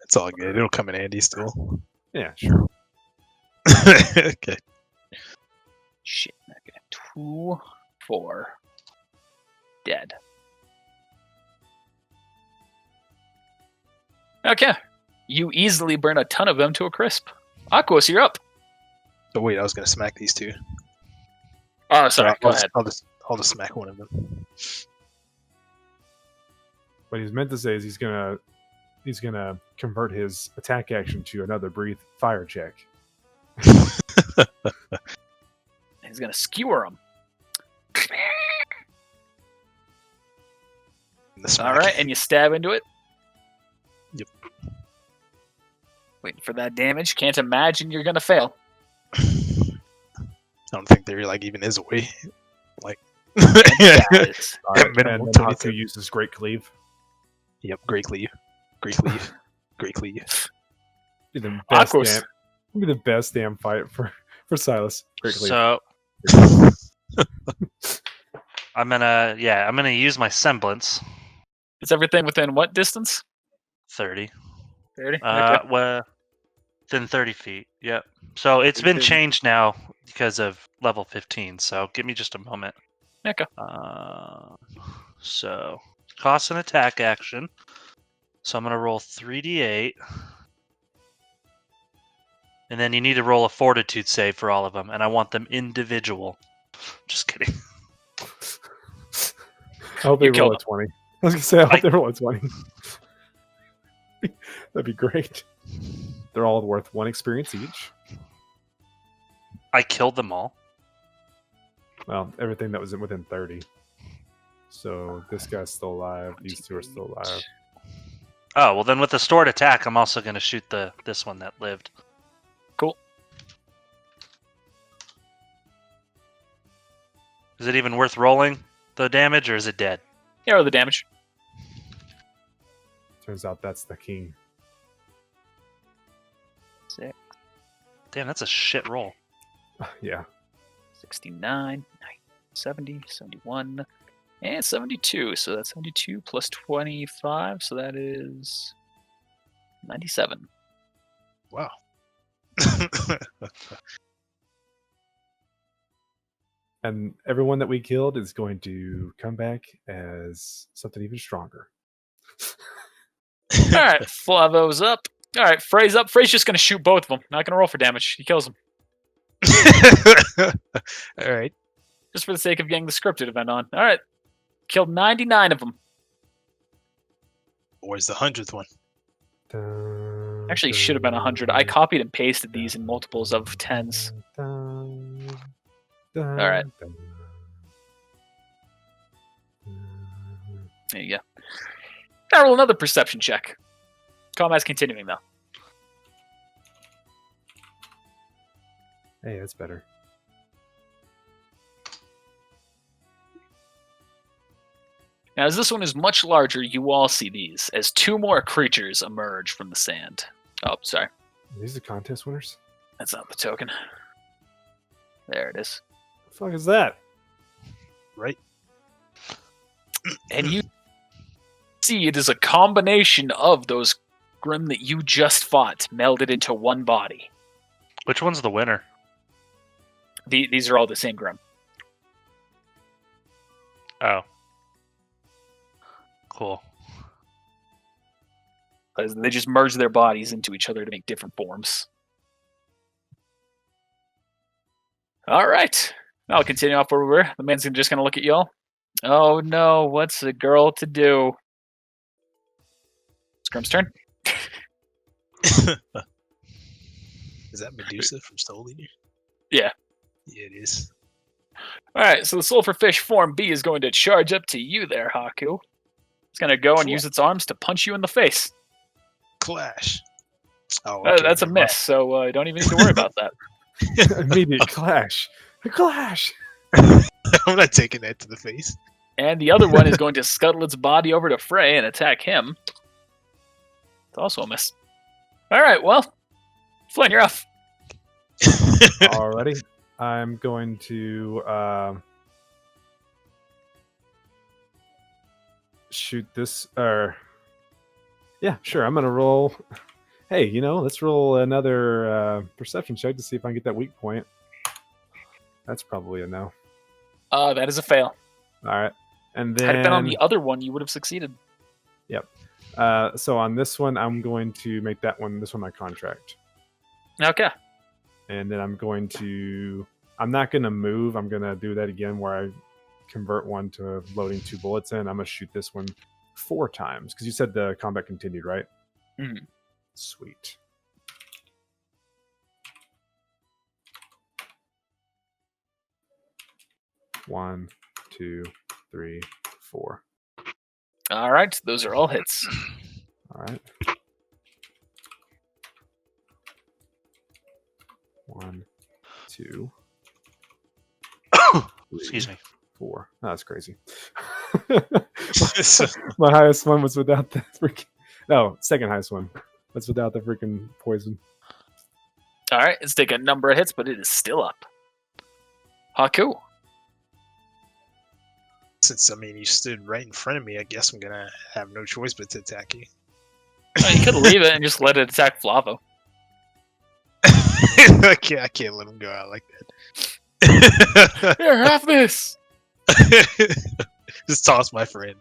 It's all good. It'll come in handy still. Yeah, sure. Okay. Shit. Okay. 2, 4. Dead. Okay. You easily burn a ton of them to a crisp. Aquos, you're up. But wait, I was gonna smack these two. Oh, sorry. I'll Go just- ahead. I'll just smack one of them. What he's meant to say is he's gonna convert his attack action to another breathe fire check. He's going to skewer them. The smack. All right, and you stab into it. Yep. Waiting for that damage. Can't imagine you're going to fail. I don't think there like even is a way. Like. That is- And Minimal then 22. Haku uses Great Cleave. Yep, Great Cleave. Great Cleave. Great Cleave. Be the best Aquos. damn, be the best damn fight for Silas. Great Cleave. So I'm gonna use my semblance. Is everything within what distance? 30. 30? Well, within 30 feet. Yep. So it's been changed now because of level 15. So give me just a moment. Okay. So cost an attack action. So I'm gonna roll 3d8, and then you need to roll a fortitude save for all of them, and I want them individual. Just kidding. I hope they You roll killed a 20. I was gonna say I hope Like- they roll a 20. That'd be great. They're all worth 1 experience each. I killed them all. Well, everything that was within 30. So this guy's still alive. These two are still alive. Oh, well then with the stored attack, I'm also going to shoot this one that lived. Cool. Is it even worth rolling the damage, or is it dead? Yeah, roll the damage. Turns out that's the king. 6, Damn, that's a shit roll. Yeah. 69, 70, 71, and 72. So that's 72 plus 25. So that is 97. Wow. And everyone that we killed is going to come back as something even stronger. All right, Flavo's up. All right, Frey's up. Frey's just going to shoot both of them. Not going to roll for damage. He kills them. All right. Just for the sake of getting the scripted event on. All right. Killed 99 of them. Where's the 100th one? Actually, should have been 100. I copied and pasted these in multiples of 10s. All right. There you go. Now roll another perception check. Combat's continuing, though. Hey, that's better. Now, as this one is much larger, you all see these as two more creatures emerge from the sand. Oh, sorry. These are contest winners? That's not the token. There it is. The fuck is that? Right. And you see it is a combination of those Grim that you just fought melded into one body. Which one's the winner? These are all the same Grim. Oh. Cool. They just merge their bodies into each other to make different forms. All right. I'll continue off where we were. The man's just going to look at y'all. Oh no, what's a girl to do? It's Grim's turn. Is that Medusa from Soul Eater? Yeah. Yeah, it is. All right, so the Sulfurfish form B is going to charge up to you there, Haku. It's going to go and use its arms to punch you in the face. Clash. Oh, okay. That's a miss, so don't even need to worry about that. Immediate clash. A clash. I'm not taking that to the face. And the other one is going to scuttle its body over to Frey and attack him. It's also a miss. All right, well, Flynn, you're off. Alrighty. I'm going to shoot this. Yeah, sure. I'm going to roll. Hey, let's roll another perception check to see if I can get that weak point. That's probably a no. That is a fail. All right. And then Had it been on the other one, you would have succeeded. Yep. So on this one, I'm going to make this one my contract. Okay. And then I'm not going to move. I'm going to do that again where I convert one to loading 2 bullets in. I'm going to shoot this one 4 times because you said the combat continued, right? Mm-hmm. Sweet. One, 2, 3, 4. All right, those are all hits. All right. 1, 2. Excuse me. 4. Oh, that's crazy. My highest one was without the freaking. No, second highest one. That's without the freaking poison. All right, it's taken a number of hits, but it is still up. Haku. Since, you stood right in front of me, I guess I'm going to have no choice but to attack you. You could leave it and just let it attack Flavo. I can't let him go out like that. Here, have this! Just toss my friend.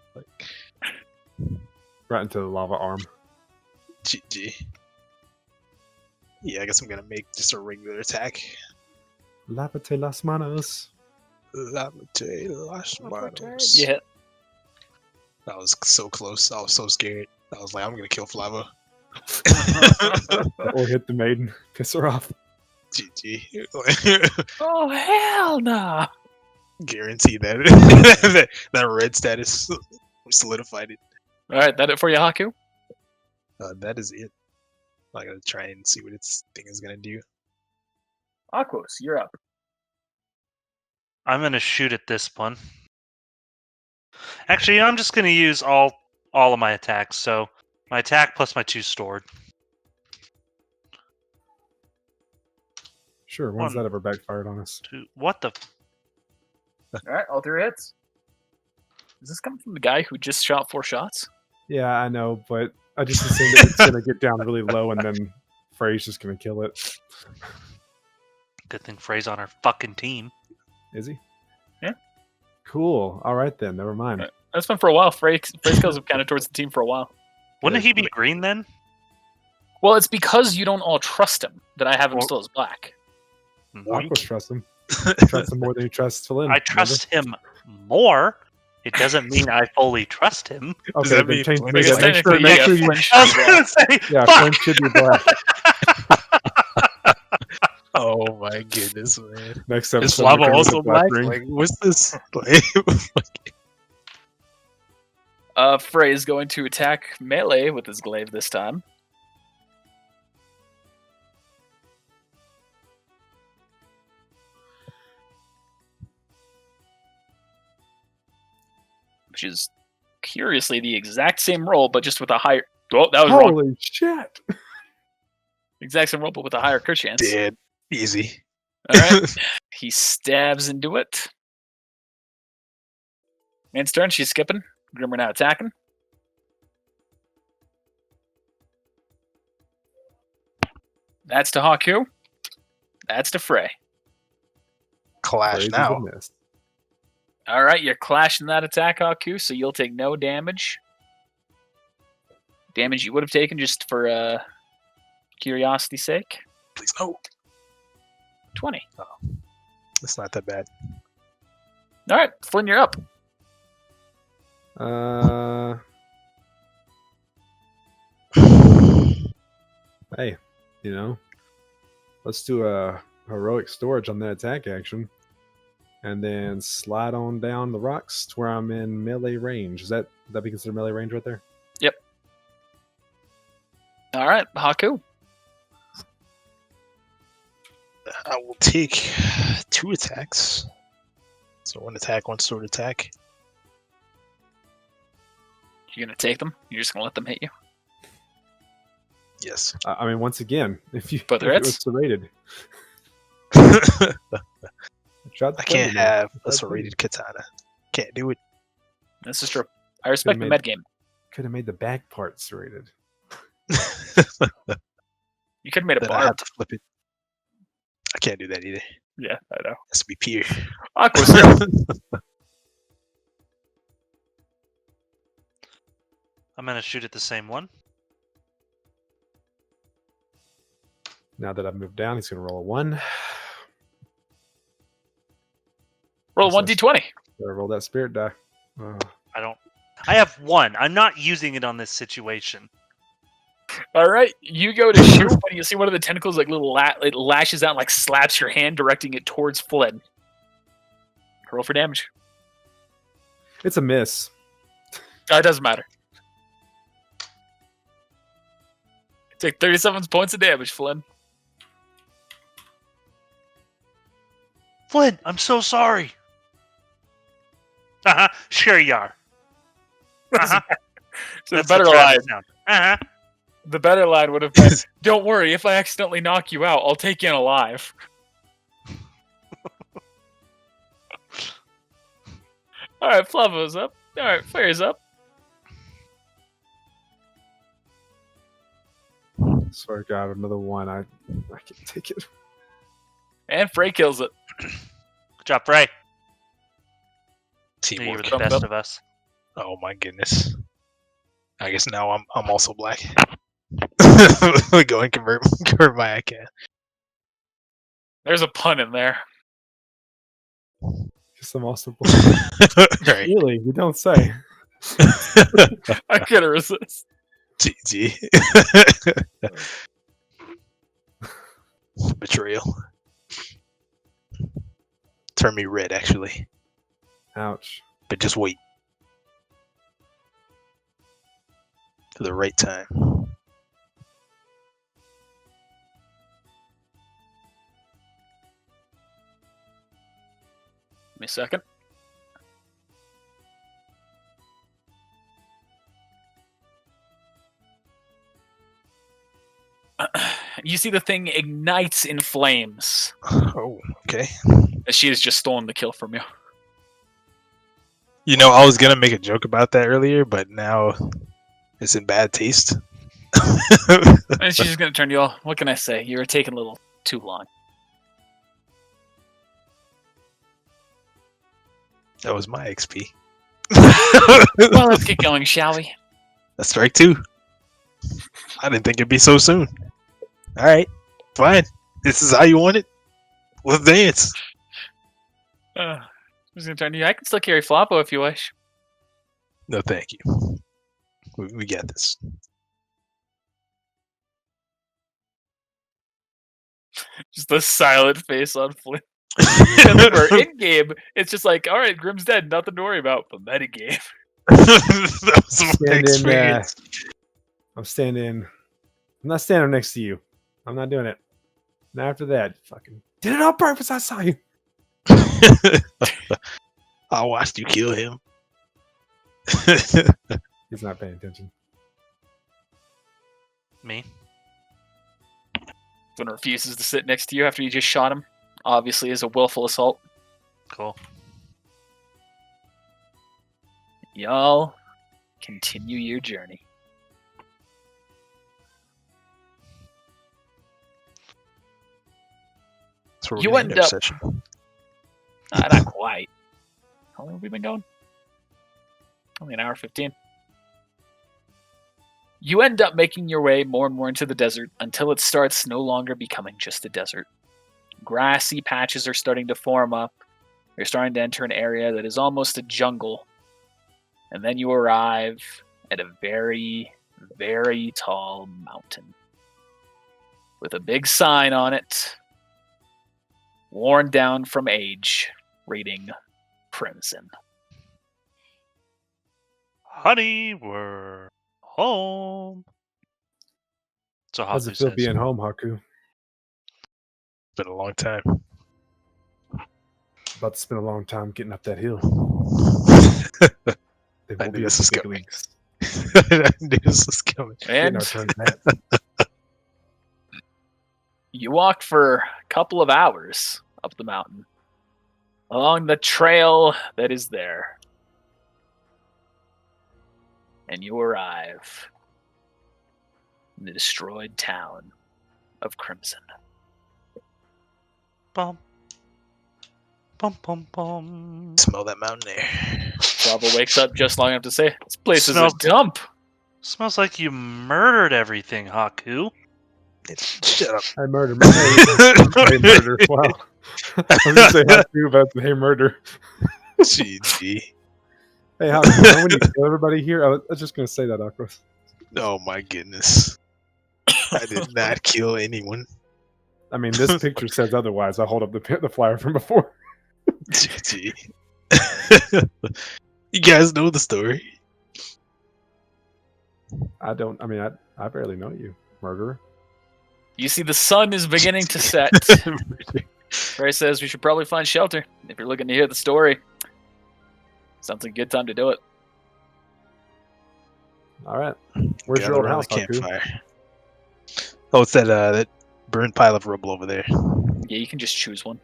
Right into the lava arm. GG. Yeah, I guess I'm going to make just a regular attack. Lávate las manos. Lávate las manos. Yeah. That was so close. I was so scared. I was like, I'm going to kill Flavo. Or hit the maiden. Piss her off. GG. Oh, hell no! Guarantee that red status solidified it. All right, that it for you, Haku? That is it. I'm gonna try and see what its thing is gonna do. Aquos, you're up. I'm gonna shoot at this one. Actually, I'm just gonna use all of my attacks. So my attack plus my 2 stored. Sure, when's One. that ever backfired on us? 2. What the? All right, all 3 hits. Does this come from the guy who just shot 4 shots? Yeah, I know, but I just assume that it's gonna get down really low and then Frey's just gonna kill it. Good thing Frey's on our fucking team. Is he? Yeah. Cool. All right then. Never mind. Right. That's been for a while. Frey's kills have counted towards the team for a while. Wouldn't he be green then? Well, it's because you don't all trust him that I have him Well- still as black. Aquos trust him. Trust him more than he trusts Flynn. I trust him more. It doesn't mean I fully trust him. Okay, that then mean change, Flynn make, Because is make sure, technically, make yeah, sure you. Flynn should I was be black. gonna say, Yeah, fuck! Flynn should be black. Oh my goodness, man! Next Is episode, lava we're gonna also get black black? ring. Like, what's this? Like, Frey is going to attack melee with his glaive this time. Which is curiously the exact same roll, but just with a higher. Oh, that was wrong. Holy shit! Exact same roll, but with a higher crit chance. dead. Easy. All right. He stabs into it. Man's turn. She's skipping. Grimmer now attacking. That's to Haku. That's to Frey. Clash Frey's now. a miss. All right, you're clashing that attack, Haku, so you'll take no damage. Damage you would have taken just for curiosity's sake. Please no. 20. It's not that bad. All right, Flynn, you're up. Hey, let's do a heroic storage on that attack action, and then slide on down the rocks to where I'm in melee range. Is that would that be considered melee range right there? All right, Haku. I will take 2 attacks. So 1 attack, 1 sword attack. You're going to take them? You're just going to let them hit you? Yes. I mean, once again, if But if it that's- was serrated, I tried to can't play it. have a That's serrated katana. Can't do it. This is true. I respect the made- med game. Could have made the back part serrated. You could have made a Then I bar. have to flip it. I can't do that either. Yeah, I know. It has to be pure. Aqua's turn. I'm gonna shoot at the same one. Now that I've moved down, he's going to roll a 1. Roll What's that? 1d20. Gotta roll that spirit die. I have 1. I'm not using it on this situation. All right, you go to shoot, but you see one of the tentacles like it lashes out, like slaps your hand, directing it towards Flynn. Roll for damage. It's a miss. It doesn't matter. Take 37 points of damage, Flynn. Flynn, I'm so sorry. Sure you are. So the That's better the line. Travis sound. The better line would have been, "Don't worry, if I accidentally knock you out, I'll take you in alive." All right, Flavo's up. All right, Fire's up. Swear to God, another 1. I can't take it. And Frey kills it. Good job, Frey. You were Teamwork. the Thumbs best up. of us. Oh my goodness. I guess now I'm also black. Go and convert my account. There's a pun in there. Guess I'm also Right. really. You don't say. I couldn't resist. GG. Betrayal. Turn me red, actually. Ouch. But just wait. For the right time. Give me a second. You see the thing ignites in flames Oh, okay. as she has just stolen the kill from you. You know, I was gonna make a joke about that earlier, but now it's in bad taste. And she's just gonna turn to you all. What can I say? You were taking a little too long. That was my XP. Well, let's get going, shall we? That's strike 2. I didn't think it'd be so soon. All right, fine. This is how you want it. Let's dance. I'm just gonna turn to you. I can still carry Floppo if you wish. No, thank you. We got this. Just the silent face on Flynn. Remember, in game, it's just like, all right, Grim's dead, nothing to worry about. But metagame. That was my Stand in, experience. I'm standing. I'm not standing next to you. I'm not doing it. And after that, fucking did it on purpose. I saw you. I watched you kill him. He's not paying attention. Me. Flynn refuses to sit next to you after you just shot him. Obviously, is a willful assault. Cool. Y'all continue your journey. That's where we're You gonna end end our up- session. Not quite. How long have we been going? Only an hour 15. You end up making your way more and more into the desert until it starts no longer becoming just a desert. Grassy patches are starting to form up. You're starting to enter an area that is almost a jungle. And then you arrive at a very, very tall mountain with a big sign on it, worn down from age, reading Crimson. Honey, we're home. So How's Haku it feel says. being home, Haku? It's been a long time. About to spend a long time getting up that hill. Then I we'll knew be up this to was big coming. leagues. I knew this was coming. Getting And our turn back. you walk for a couple of hours up the mountain along the trail that is there. And you arrive in the destroyed town of Crimson. Bum. Bum, bum, bum. Smell that mountain air. Flava wakes up just long enough to say, "This place is a Smells- dump." Smells like you murdered everything, Haku. Shut up. I murder. Hey, murder. Wow. I was gonna say Haku, but hey, murder. GG. Hey, Haku, you know when you kill everybody here? I was just gonna say that, Aquas. Oh my goodness. I did not kill anyone. I mean, this picture says otherwise. I hold up the flyer from before. GG. You guys know the story. I don't. I mean, I barely know you, murderer. You see the sun is beginning to set. Ray says we should probably find shelter. If you're looking to hear the story, sounds like a good time to do it. All right. Where's Gather your old around house, the Haku? campfire. Oh, it's that burned pile of rubble over there. Yeah, you can just choose one.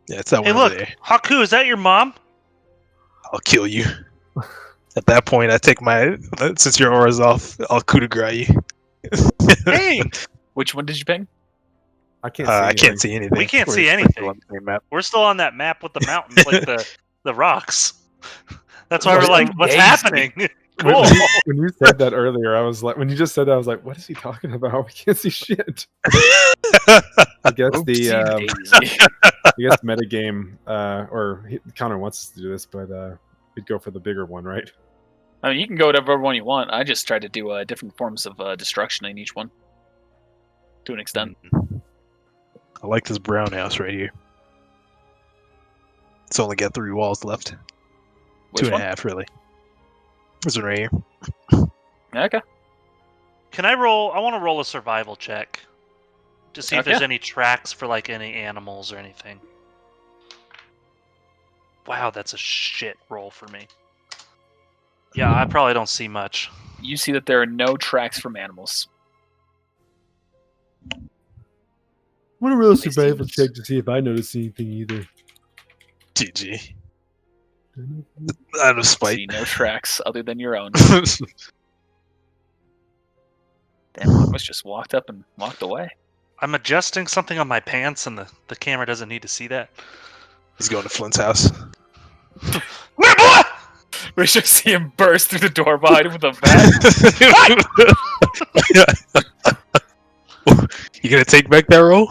Yeah, it's that Hey, one over look, there. Haku, is that your mom? I'll kill you. At that point, I take my since your aura's off, I'll coup de grace you. Hey, Which one did you pick? I can't. See I anything. can't see anything. We can't We're see still anything. on the same map. we're still on that map with the mountains, like the rocks. That's why we're Just like, what's amazing. happening? When, Cool. when you said that earlier, I was like, when you just said that, I was like, what is he talking about? We can't see shit. I guess Oopsie-daisy. I guess metagame, Connor wants us to do this, but we'd go for the bigger one, right? I mean, you can go whatever one you want. I just tried to do different forms of destruction in each one, to an extent. I like this brown house right here. It's only got 3 walls left. Which 2.5, really. This one right here. Okay. Can I roll? I want to roll a survival check. to see if there's any tracks for like any animals or anything. Wow, that's a shit roll for me. Yeah, I probably don't see much. You see that there are no tracks from animals. I want to roll a Makes survival sense. check to see if I notice anything either. GG. Out of spite. See no tracks other than your own. Damn, Aqua's just walked up and walked away. I'm adjusting something on my pants, and the camera doesn't need to see that. He's going to Flint's house. Where, boy? We should see him burst through the door behind him with a bat. You gonna take back that roll?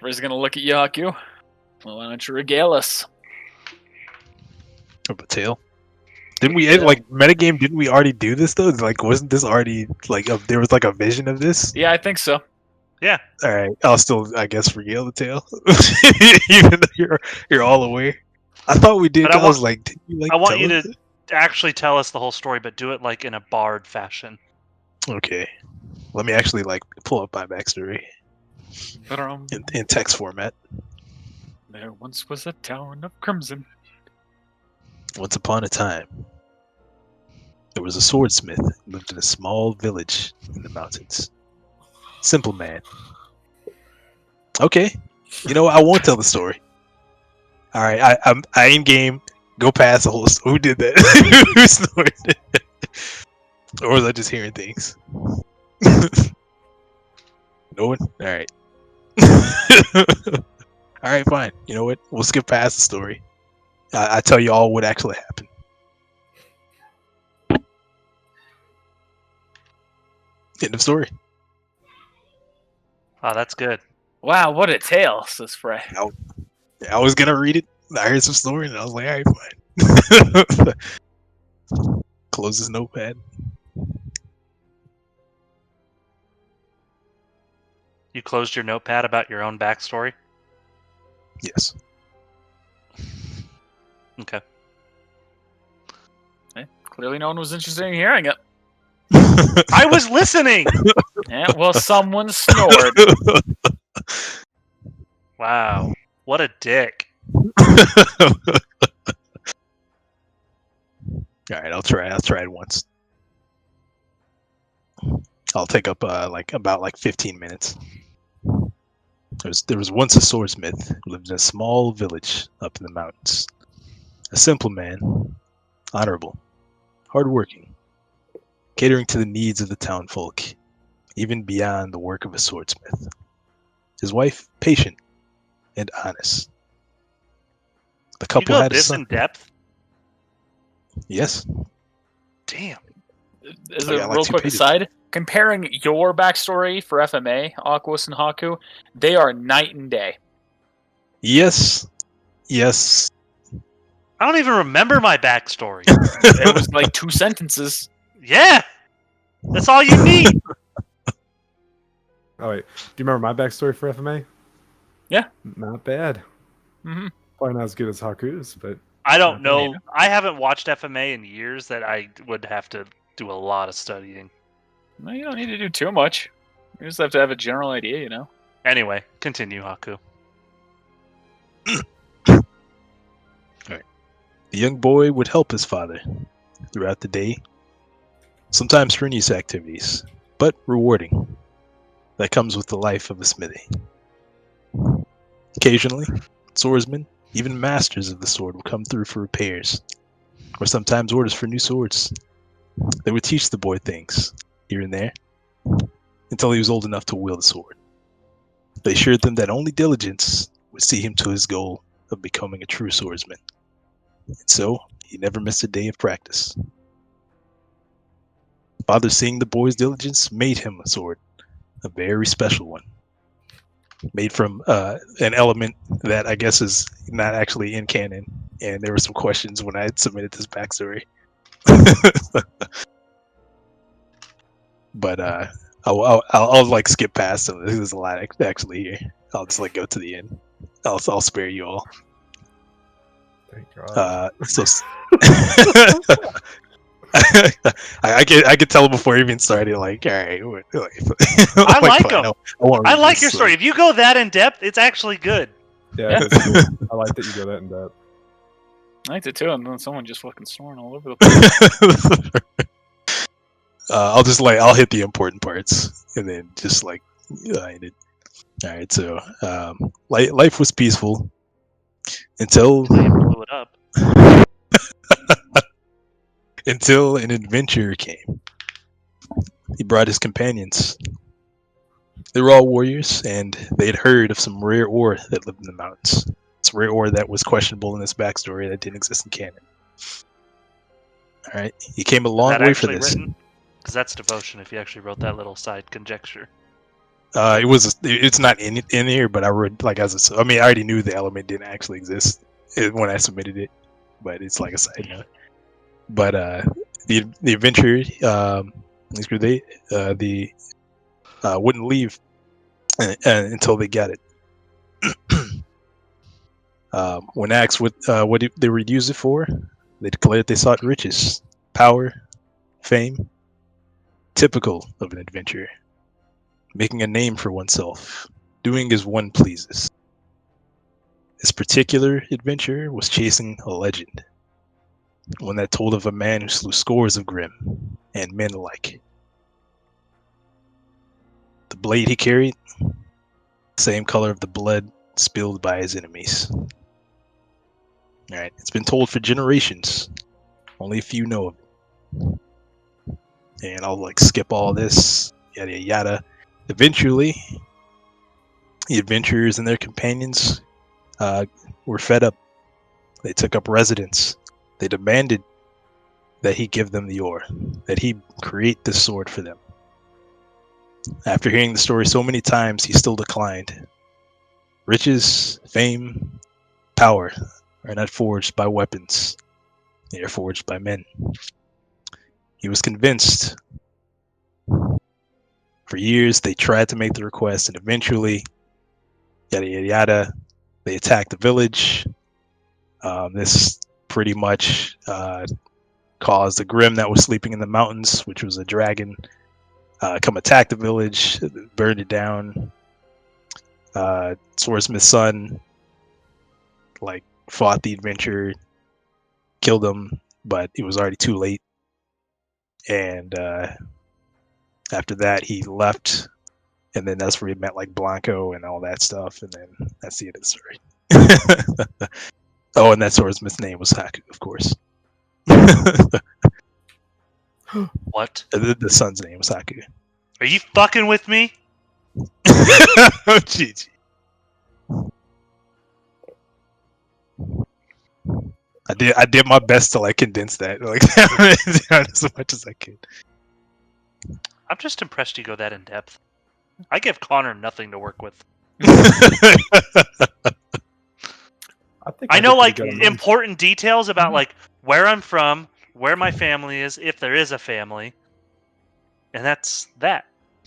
Riz gonna look at you, Haku. Well, why don't you regale us? Of a tail. Didn't we like metagame? Didn't we already do this though? Like, wasn't this already like there was like a vision of this? Yeah, I think so. Yeah. All right, I'll still, I guess, regale the tale, even though you're all aware. I thought we did. But I was like, did you like? I want tell you us to actually tell us the whole story, but do it like in a bard fashion. Okay, let me actually like pull up my backstory in text format. There once was a town of crimson. Once upon a time, there was a swordsmith who lived in a small village in the mountains. Simple man. Okay, you know what? I won't tell the story. All right, I ain't game. Go past the whole story. Who did that? Who snored? Or was I just hearing things? No one? All right. All right, fine. You know what? We'll skip past the story. I tell you all what actually happened. End of story. Oh, that's good. Wow, what a tale, says Frey. I was gonna read it. I heard some story, and I was like, all right, fine. Close this notepad. You closed your notepad about your own backstory? Yes. Okay. Clearly no one was interested in hearing it. I was listening! Yeah, well, someone snored. Wow. What a dick. All right, I'll try it once. I'll take up about 15 minutes. There was once a swordsmith who lived in a small village up in the mountains. A simple man, honorable, hardworking, catering to the needs of the townfolk, even beyond the work of a swordsmith. His wife, patient and honest. The You couple go had a this son. in depth? Yes. Damn. As Oh, yeah, a like real 2 quick pages. aside, comparing your backstory for FMA, Aquas and Haku, they are night and day. Yes. Yes. I don't even remember my backstory. It was like 2 sentences. Yeah! That's all you need! Oh wait, do you remember my backstory for FMA? Yeah. Not bad. Mm-hmm. Probably not as good as Haku's, but I don't Maybe. know. I haven't watched FMA in years that I would have to do a lot of studying. No, you don't need to do too much. You just have to have a general idea, you know? Anyway, continue, Haku. The young boy would help his father throughout the day, sometimes strenuous activities, but rewarding. That comes with the life of a smithy. Occasionally, swordsmen, even masters of the sword, would come through for repairs, or sometimes orders for new swords. They would teach the boy things, here and there, until he was old enough to wield a sword. They assured them that only diligence would see him to his goal of becoming a true swordsman. And so, he never missed a day of practice. Father, seeing the boy's diligence, made him a sword, a very special one, made from an element that I guess is not actually in canon. And there were some questions when I had submitted this backstory. But I'll like skip past some. There's a lot actually here. I'll just like go to the end. I'll spare you all. thank God. So I could tell before he even started. Like, all right, I like him. I I like your story. If you go that in depth, it's actually good. Yeah, that's good. I like that you go that in depth. I liked it too, and then someone just fucking snoring all over the place. I'll hit the important parts and then just like end it. All right, so life was peaceful until You blew it up. until an adventurer came. He brought his companions. They were all warriors, and they had heard of some rare ore that lived in the mountains. It's rare ore that was questionable in this backstory that didn't exist in canon. All right, he came a long way for this. Because that's devotion. If you actually wrote that little side conjecture. It's not in here, but I wrote like I already knew the element didn't actually exist when I submitted it, but it's like a side note. But the adventurer, they wouldn't leave until they got it. When asked what they would use it for, they declared they sought riches, power, fame, typical of an adventurer, making a name for oneself, doing as one pleases. This particular adventurer was chasing a legend, one that told of a man who slew scores of Grimm and men alike. The blade he carried, same color of the blood spilled by his enemies. Alright, it's been told for generations. Only a few know of it. And I'll like skip all this, yada yada. Eventually, the adventurers and their companions were fed up. They took up residence. They demanded that he give them the ore, that he create this sword for them. After hearing the story so many times, he still declined. Riches, fame, power are not forged by weapons. They are forged by men. He was convinced. For years, they tried to make the request, and eventually, yada yada yada, they attacked the village. This pretty much caused the Grimm that was sleeping in the mountains, which was a dragon, come attack the village, burned it down. Swordsmith's son like fought the adventurer, killed him, but it was already too late. And after that, he left, and then that's where he met like Blanco and all that stuff, and then that's the end of the story. Oh, and that swordsmith's name was Haku, of course. What? The son's name was Haku. Are you fucking with me? Oh, GG. I did my best to like condense that like as much as I could. I'm just impressed you go that in depth. I give Connor nothing to work with. I know like important details about like where I'm from, where my family is, if there is a family, and that's that.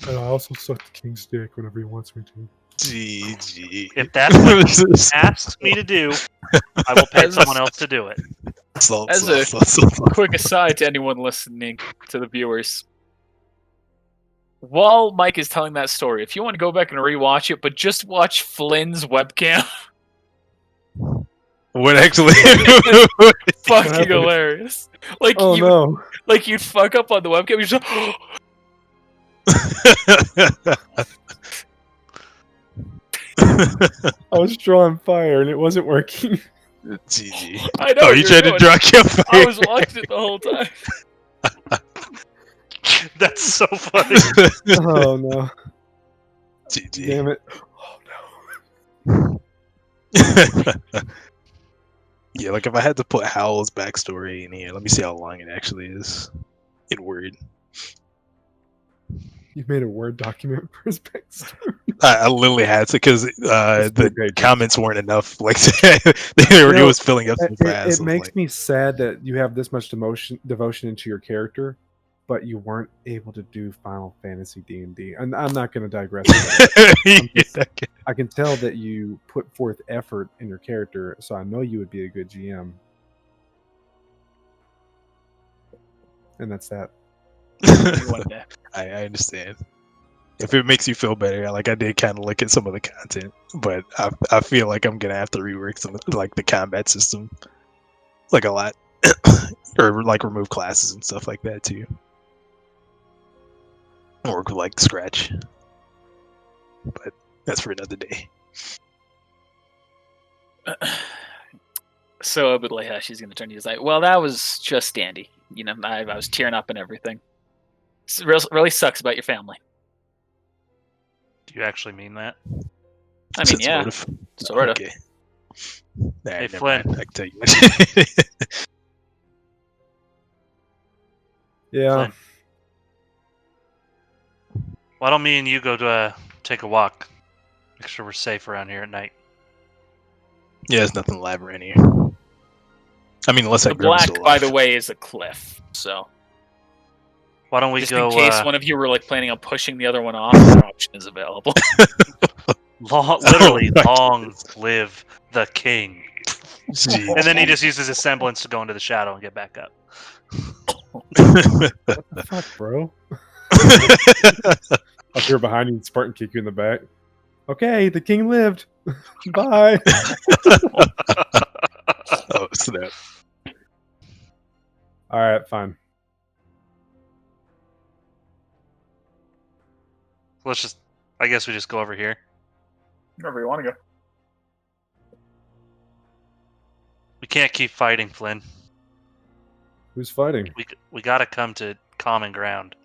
And I also suck the king's dick whenever he wants me to. GG. If that's what he asks me to do, I will pay someone else to do it. As a quick aside to anyone listening, to the viewers, while Mike is telling that story, if you want to go back and rewatch it, but just watch Flynn's webcam. What actually? Fucking hilarious. Like like you'd fuck up on the webcam. You're just I was drawing fire and it wasn't working. GG. I know. Oh, you tried to draw campfire. I was watching it the whole time. That's so funny. Oh no. GG. Damn it. Oh no. Yeah, like if I had to put Howl's backstory in here, let me see how long it actually is in Word. You made a Word document for his backstory. I literally had to because the comments weren't enough. Like it was filling up so fast. It makes me sad that you have this much devotion into your character, but you weren't able to do Final Fantasy D&D. And I'm not going to digress. I can tell that you put forth effort in your character, so I know you would be a good GM. and that's that. One day. I understand. If it makes you feel better, I did kind of look at some of the content, but I feel like I'm gonna have to rework some like the combat system, like a lot, or like remove classes and stuff like that too, or like Scratch. But that's for another day. So she's going to turn to you. He's like, well, that was just dandy. You know, I was tearing up and everything. It really sucks about your family. Do you actually mean that? I mean, yeah, sort of. Okay. Hey, Flynn. Mind. I can tell you. Yeah. Flynn. Why don't me and you go to take a walk? Make sure we're safe around here at night. Yeah, there's nothing alive around here. I mean, unless The that Grim's black, by the way, is a cliff. So Why don't we just go? in case one of you were like planning on pushing the other one off, that option is available. Literally, Oh, long live the king. Jeez. And then he just uses his semblance to go into the shadow and get back up. What the fuck, bro? I'll hear behind you and Spartan kick you in the back. Okay, the king lived. Bye. Oh, snap. All right, fine. I guess we just go over here. Wherever you want to go. We can't keep fighting, Flynn. Who's fighting? We gotta come to common ground.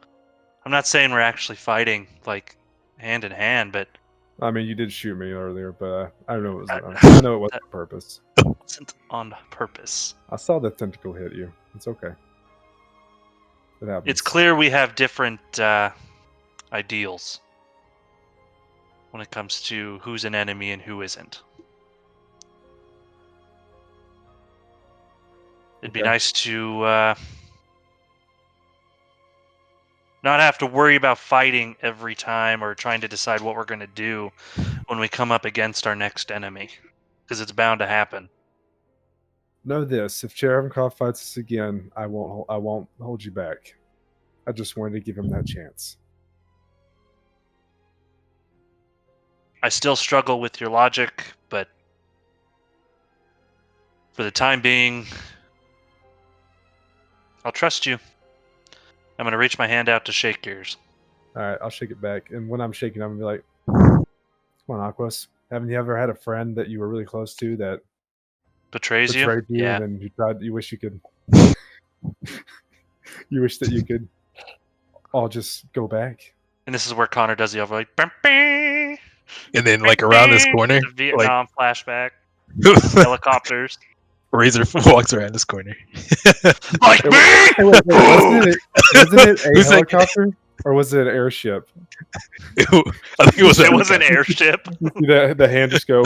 I'm not saying we're actually fighting, like, hand in hand, but... I mean, you did shoot me earlier, but I don't know. I know it wasn't on purpose. It wasn't on purpose. I saw the tentacle hit you. It's okay. It happens. It's clear we have different ideals when it comes to who's an enemy and who isn't. It'd be Okay. nice to not have to worry about fighting every time or trying to decide what we're going to do when we come up against our next enemy, because it's bound to happen. Know this: if Cherenkov fights us again, I won't hold you back. I just wanted to give him that chance. I still struggle with your logic, but for the time being, I'll trust you. I'm going to reach my hand out to shake yours. All right, I'll shake it back, and when I'm shaking, I'm gonna be like, "Come on, Aquas. Haven't you ever had a friend that you were really close to that Betrays you? betrayed you, Yeah. and then you wish you could, you wish that you could all just go back?" And this is where Connor does the over like, "Bam, bam." And then, like, around this corner, The Vietnam flashback, like, helicopters. Razor walks around this corner. Like me! Hey, wait, wasn't it a Who's like- helicopter or was it an airship? I think it was. It was an airship. You see the hand just go.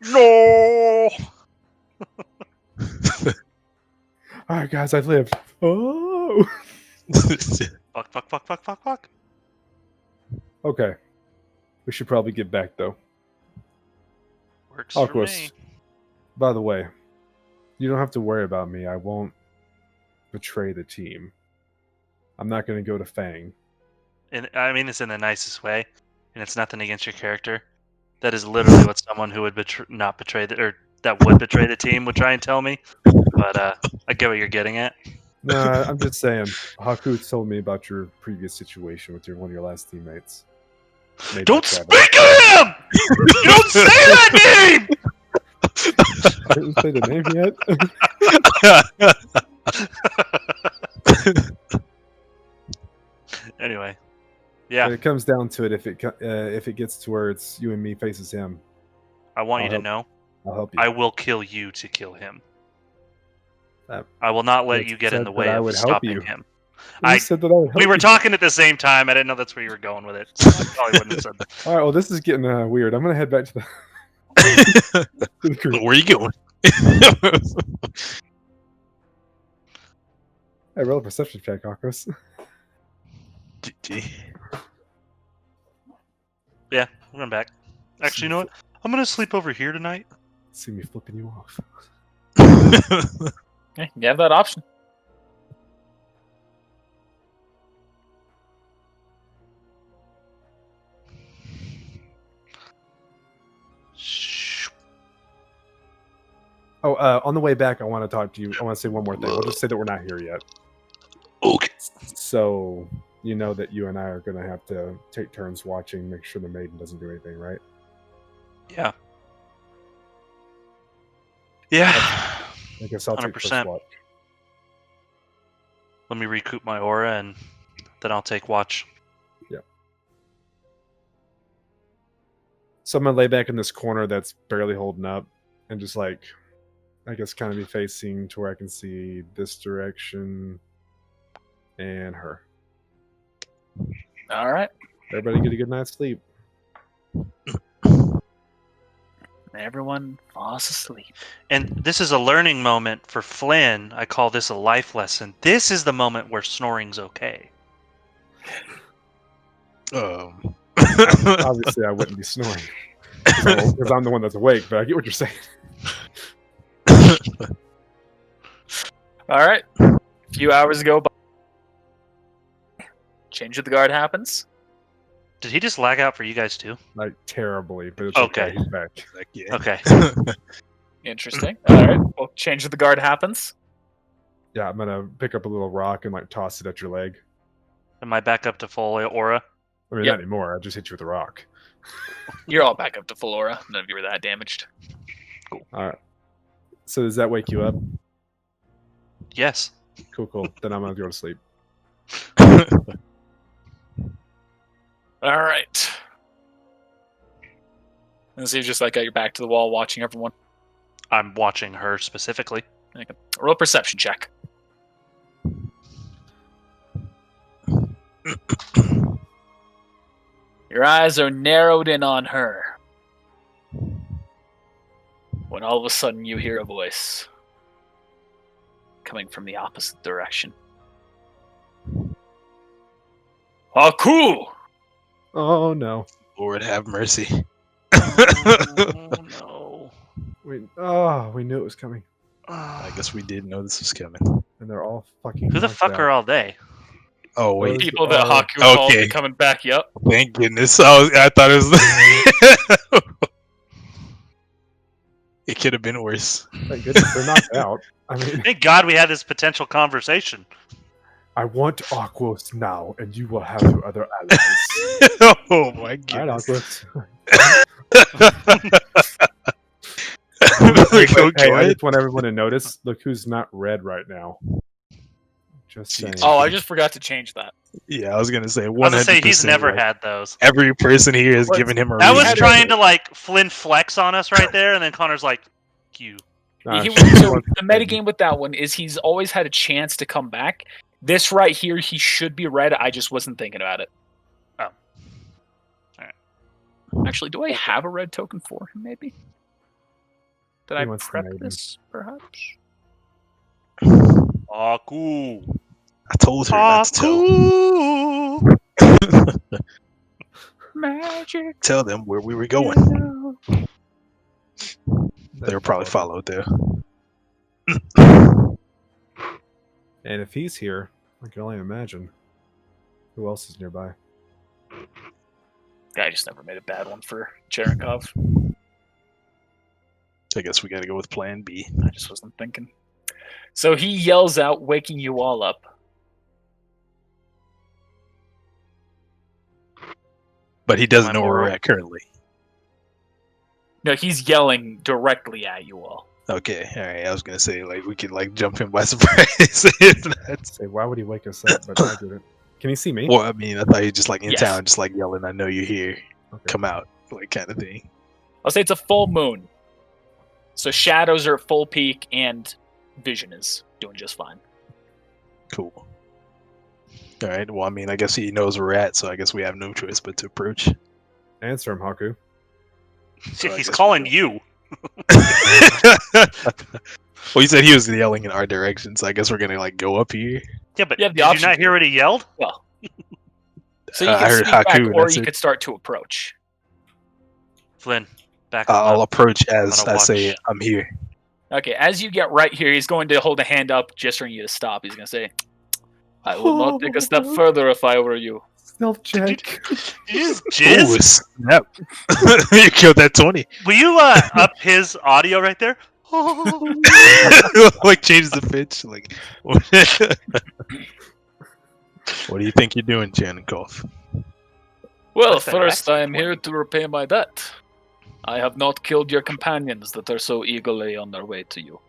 No! All right, guys, I lived. Oh. Fuck. Okay. We should probably get back though. Works for Aquas. me. By the way, you don't have to worry about me. I won't betray the team. I'm not going to go to Fang. And I mean this in the nicest way, and it's nothing against your character. That is literally what someone who would not betray that would betray the team would try and tell me. But I get what you're getting at. No, I'm just saying. Haku told me about your previous situation with one of your last teammates. Made Don't that speak of him! You don't say that name! I didn't say the name yet. Anyway, yeah, When it comes down to it, if it gets to where it's you and me faces him, I want you to help- know I'll help you. I will kill you to kill him. That- I will not let you you get in said the that way I of would help stopping you. him. You said that I would help We were you. talking at the same time. I didn't know that's where you were going with it. So I probably wouldn't have said that. All right, well, this is getting weird. I'm gonna head back to the, to the crew. Where are you going? Hey, roll a perception check, Akros. Yeah, we're going back. Actually, you know what? I'm going to sleep over here tonight. See me flipping you off. Yeah, you have that option. Oh, on the way back, I want to talk to you. I want to say one more thing. We'll just say that we're not here yet. Okay. So you know that you and I are going to have to take turns watching, make sure the maiden doesn't do anything, right? Yeah. Yeah. I guess I'll take first 100%. watch. Let me recoup my aura, and then I'll take watch. So I'm going to lay back in this corner that's barely holding up and just like, I guess kind of be facing to where I can see this direction and her. All right. Everybody get a good night's sleep. Everyone falls asleep. And this is a learning moment for Flynn. I call this a life lesson. This is the moment where snoring's okay. Obviously, I wouldn't be snoring because I'm the one that's awake, but I get what you're saying. All right. A few hours go by. Change of the guard happens. Did he just lag out for you guys too? Like, terribly, but it's Okay. okay. He's back. Like, yeah. Okay. Interesting. All right. Well, change of the guard happens. Yeah, I'm going to pick up a little rock and like toss it at your leg. Am I back up to full aura? I mean, Yep. not anymore. I just hit you with a rock. You're all back up to full aura. None of you were that damaged. All right. So does that wake you up? Yes. Cool. Then I'm going to go to sleep. All right. And so you're just like got your back to the wall watching everyone. I'm watching her specifically. Okay. Roll a perception check. Your eyes are narrowed in on her. When all of a sudden you hear a voice coming from the opposite direction. Haku! Oh, no. Lord have mercy. Oh, no. We knew it was coming. I guess we did know this was coming. And they're all fucking Who the knocked fuck out. are all they? Oh wait, Those People that are- Haku called Okay. me coming back you up. thank goodness. I thought it was. It could have been worse. Thank goodness they're knocked out. I mean, Thank God we had this potential conversation. I want Aquos now, and you will have your other allies. Oh my All right, goodness. Aquos. Like, Hey, okay. I just want everyone to notice. Look who's not red right now. Just saying. Jeez. Oh, I just forgot to change that. Yeah, I was gonna say I was gonna say he's 100%, never like, had those. Every person here has What? given him a I was reason. trying to like Flynn flex on us right there, and then Connor's like, "You." Nah, He- she so wants the to- metagame with that one is he's always had a chance to come back. This right here, he should be red. I just wasn't thinking about it. Oh. Alright. Actually, do I have a red token for him, maybe? Did He I wants the prep maiden. this, perhaps? Aku. I told her not to Aku. Magic. tell them where we were going. They were probably followed there. And if he's here, I can only imagine who else is nearby. I just never made a bad one for Cherenkov. I guess we got to go with Plan B. I just wasn't thinking. So he yells out, waking you all up. But he doesn't My know where we're moral. at currently. No, he's yelling directly at you all. Okay, all right. I was gonna say like we could like jump him by surprise. If that's Say, why would he wake us up? But I didn't. Can he see me? well, I mean, I thought he was just like in Yes. town, just like yelling, "I know you're here, Okay. come out," like kind of thing. I'll say it's a full moon. So shadows are at full peak and vision is doing just fine. Cool. All right. Well, I mean, I guess he knows where we're at, so I guess we have no choice but to approach. Answer him, Haku. So I He's guess calling we you. Well, you said he was yelling in our direction, so I guess we're gonna like go up here. Yeah, but You have the did you option not to. hear what he yelled? Well, so you I can heard speak back, Haku, or that's you it. could start to approach. Flynn, Back him I'll up. approach as gonna I say, watch. I'm here. Okay, as you get right here, he's going to hold a hand up, gesturing you to stop. He's going to say, I would not take a step further if I were you. Stealth check. Did you just Ooh, jizz? snap. You killed that 20. Will you up his audio right there? Like, change the pitch. Like, what do you think you're doing, Cherenkov? Well, What's that first accent I am here point? to repay my debt. I have not killed your companions that are so eagerly on their way to you.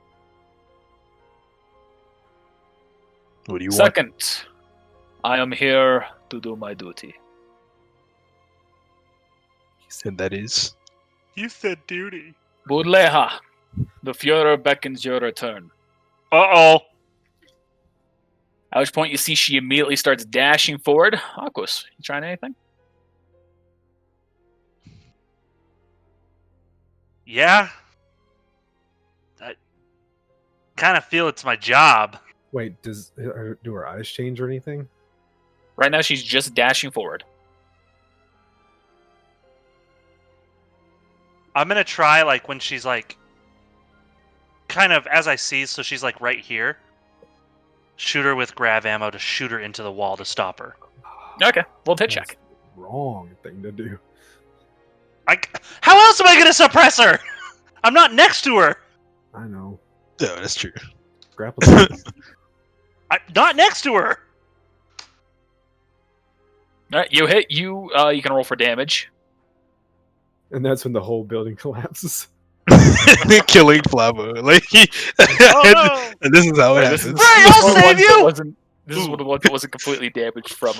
What do you want? Second, I am here to do my duty. He said that is. You said duty. Budleha, the Führer beckons your return. Uh-oh. At which point you see she immediately starts dashing forward. Aquas, you trying anything? Yeah. I kind of feel it's my job. Wait, do her eyes change or anything? Right now she's just dashing forward. I'm gonna try, like, when she's, like, kind of as I see, so she's, like, right here. Shoot her with grav ammo to shoot her into the wall to stop her. Okay, we'll hit That's check. the wrong thing to do. How else am I gonna suppress her? I'm not next to her. I know. No, that's true. Grapple. I'm not next to her. Alright, you hit, you can roll for damage. And that's when the whole building collapses. Killing Flavo. Like, Oh, and this is how it This is- happens. Right, this I'll is one save of the ones you! that wasn't- This is one of the ones that wasn't completely damaged from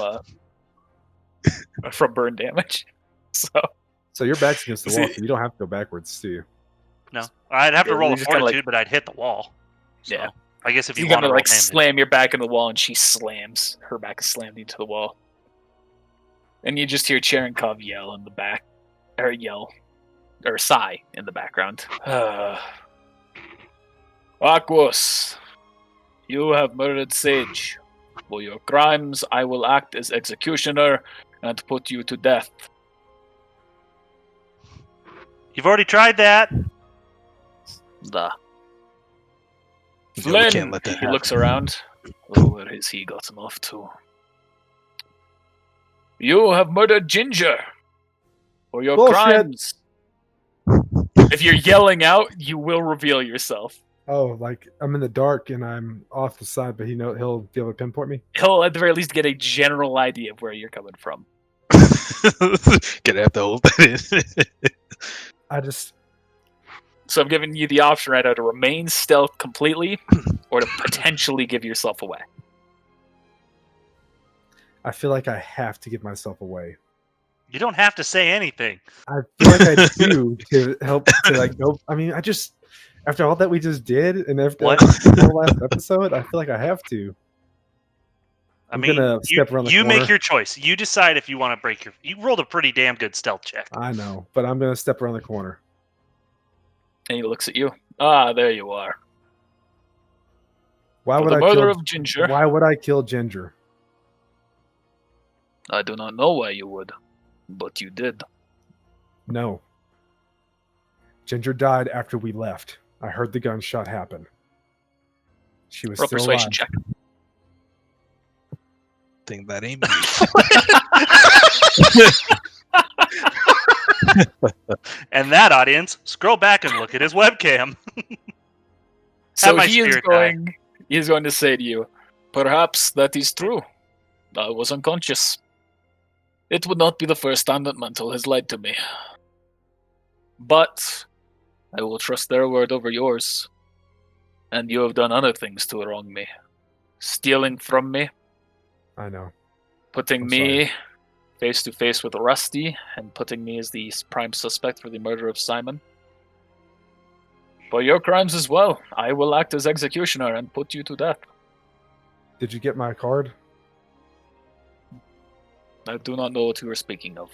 burn damage. So Your back's against the See- wall, so you don't have to go backwards, do you? No, I'd have to Yeah, roll you a just kinda, fortitude, but I'd hit the wall. So, Yeah. I guess if you you're want gonna to like damage. slam your back into the wall, and she slams. Her back is slammed into the wall, and you just hear Cherenkov yell in the back, or sigh in the background. Aquos, you have murdered Sage. For your crimes, I will act as executioner and put you to death. You've already tried that. The No, we Flynn, can't let that he happen. looks around. Oh, where has he gotten off to? You have murdered Ginger for your Bullshit. crimes. If you're yelling out, you will reveal yourself. Oh, like I'm in the dark and I'm off the side, but he'll be able to pinpoint me. He'll at the very least get a general idea of where you're coming from. Gonna have to hold that in. I just So I'm giving you the option right now to remain stealth completely, or to potentially give yourself away. I feel like I have to give myself away. You don't have to say anything. I feel like I do to help to like go. I mean, after all that we just did and after What? the whole last episode, I feel like I have to. I'm gonna step around the you corner. make your choice. You decide if you want to break your. You rolled a pretty damn good stealth check. I know, but I'm gonna step around the corner. And he looks at you. Ah, there you are. Why For would the I murder kill? of Ginger. Why would I kill Ginger? I do not know why you would, but you did. No. Ginger died after we left. I heard the gunshot happen. She was Roll still persuasion alive. check. Think that ain't me. And that audience, scroll back and look at his webcam. So my he is spirit die. going to say to you, perhaps that is true. I was unconscious. It would not be the first time that Mantle has lied to me. But I will trust their word over yours. And you have done other things to wrong me. Stealing from me, I know. putting I'm me face to face with Rusty, and putting me as the prime suspect for the murder of Simon. For your crimes as well, I will act as executioner and put you to death. Did you get my card? I do not know what you are speaking of.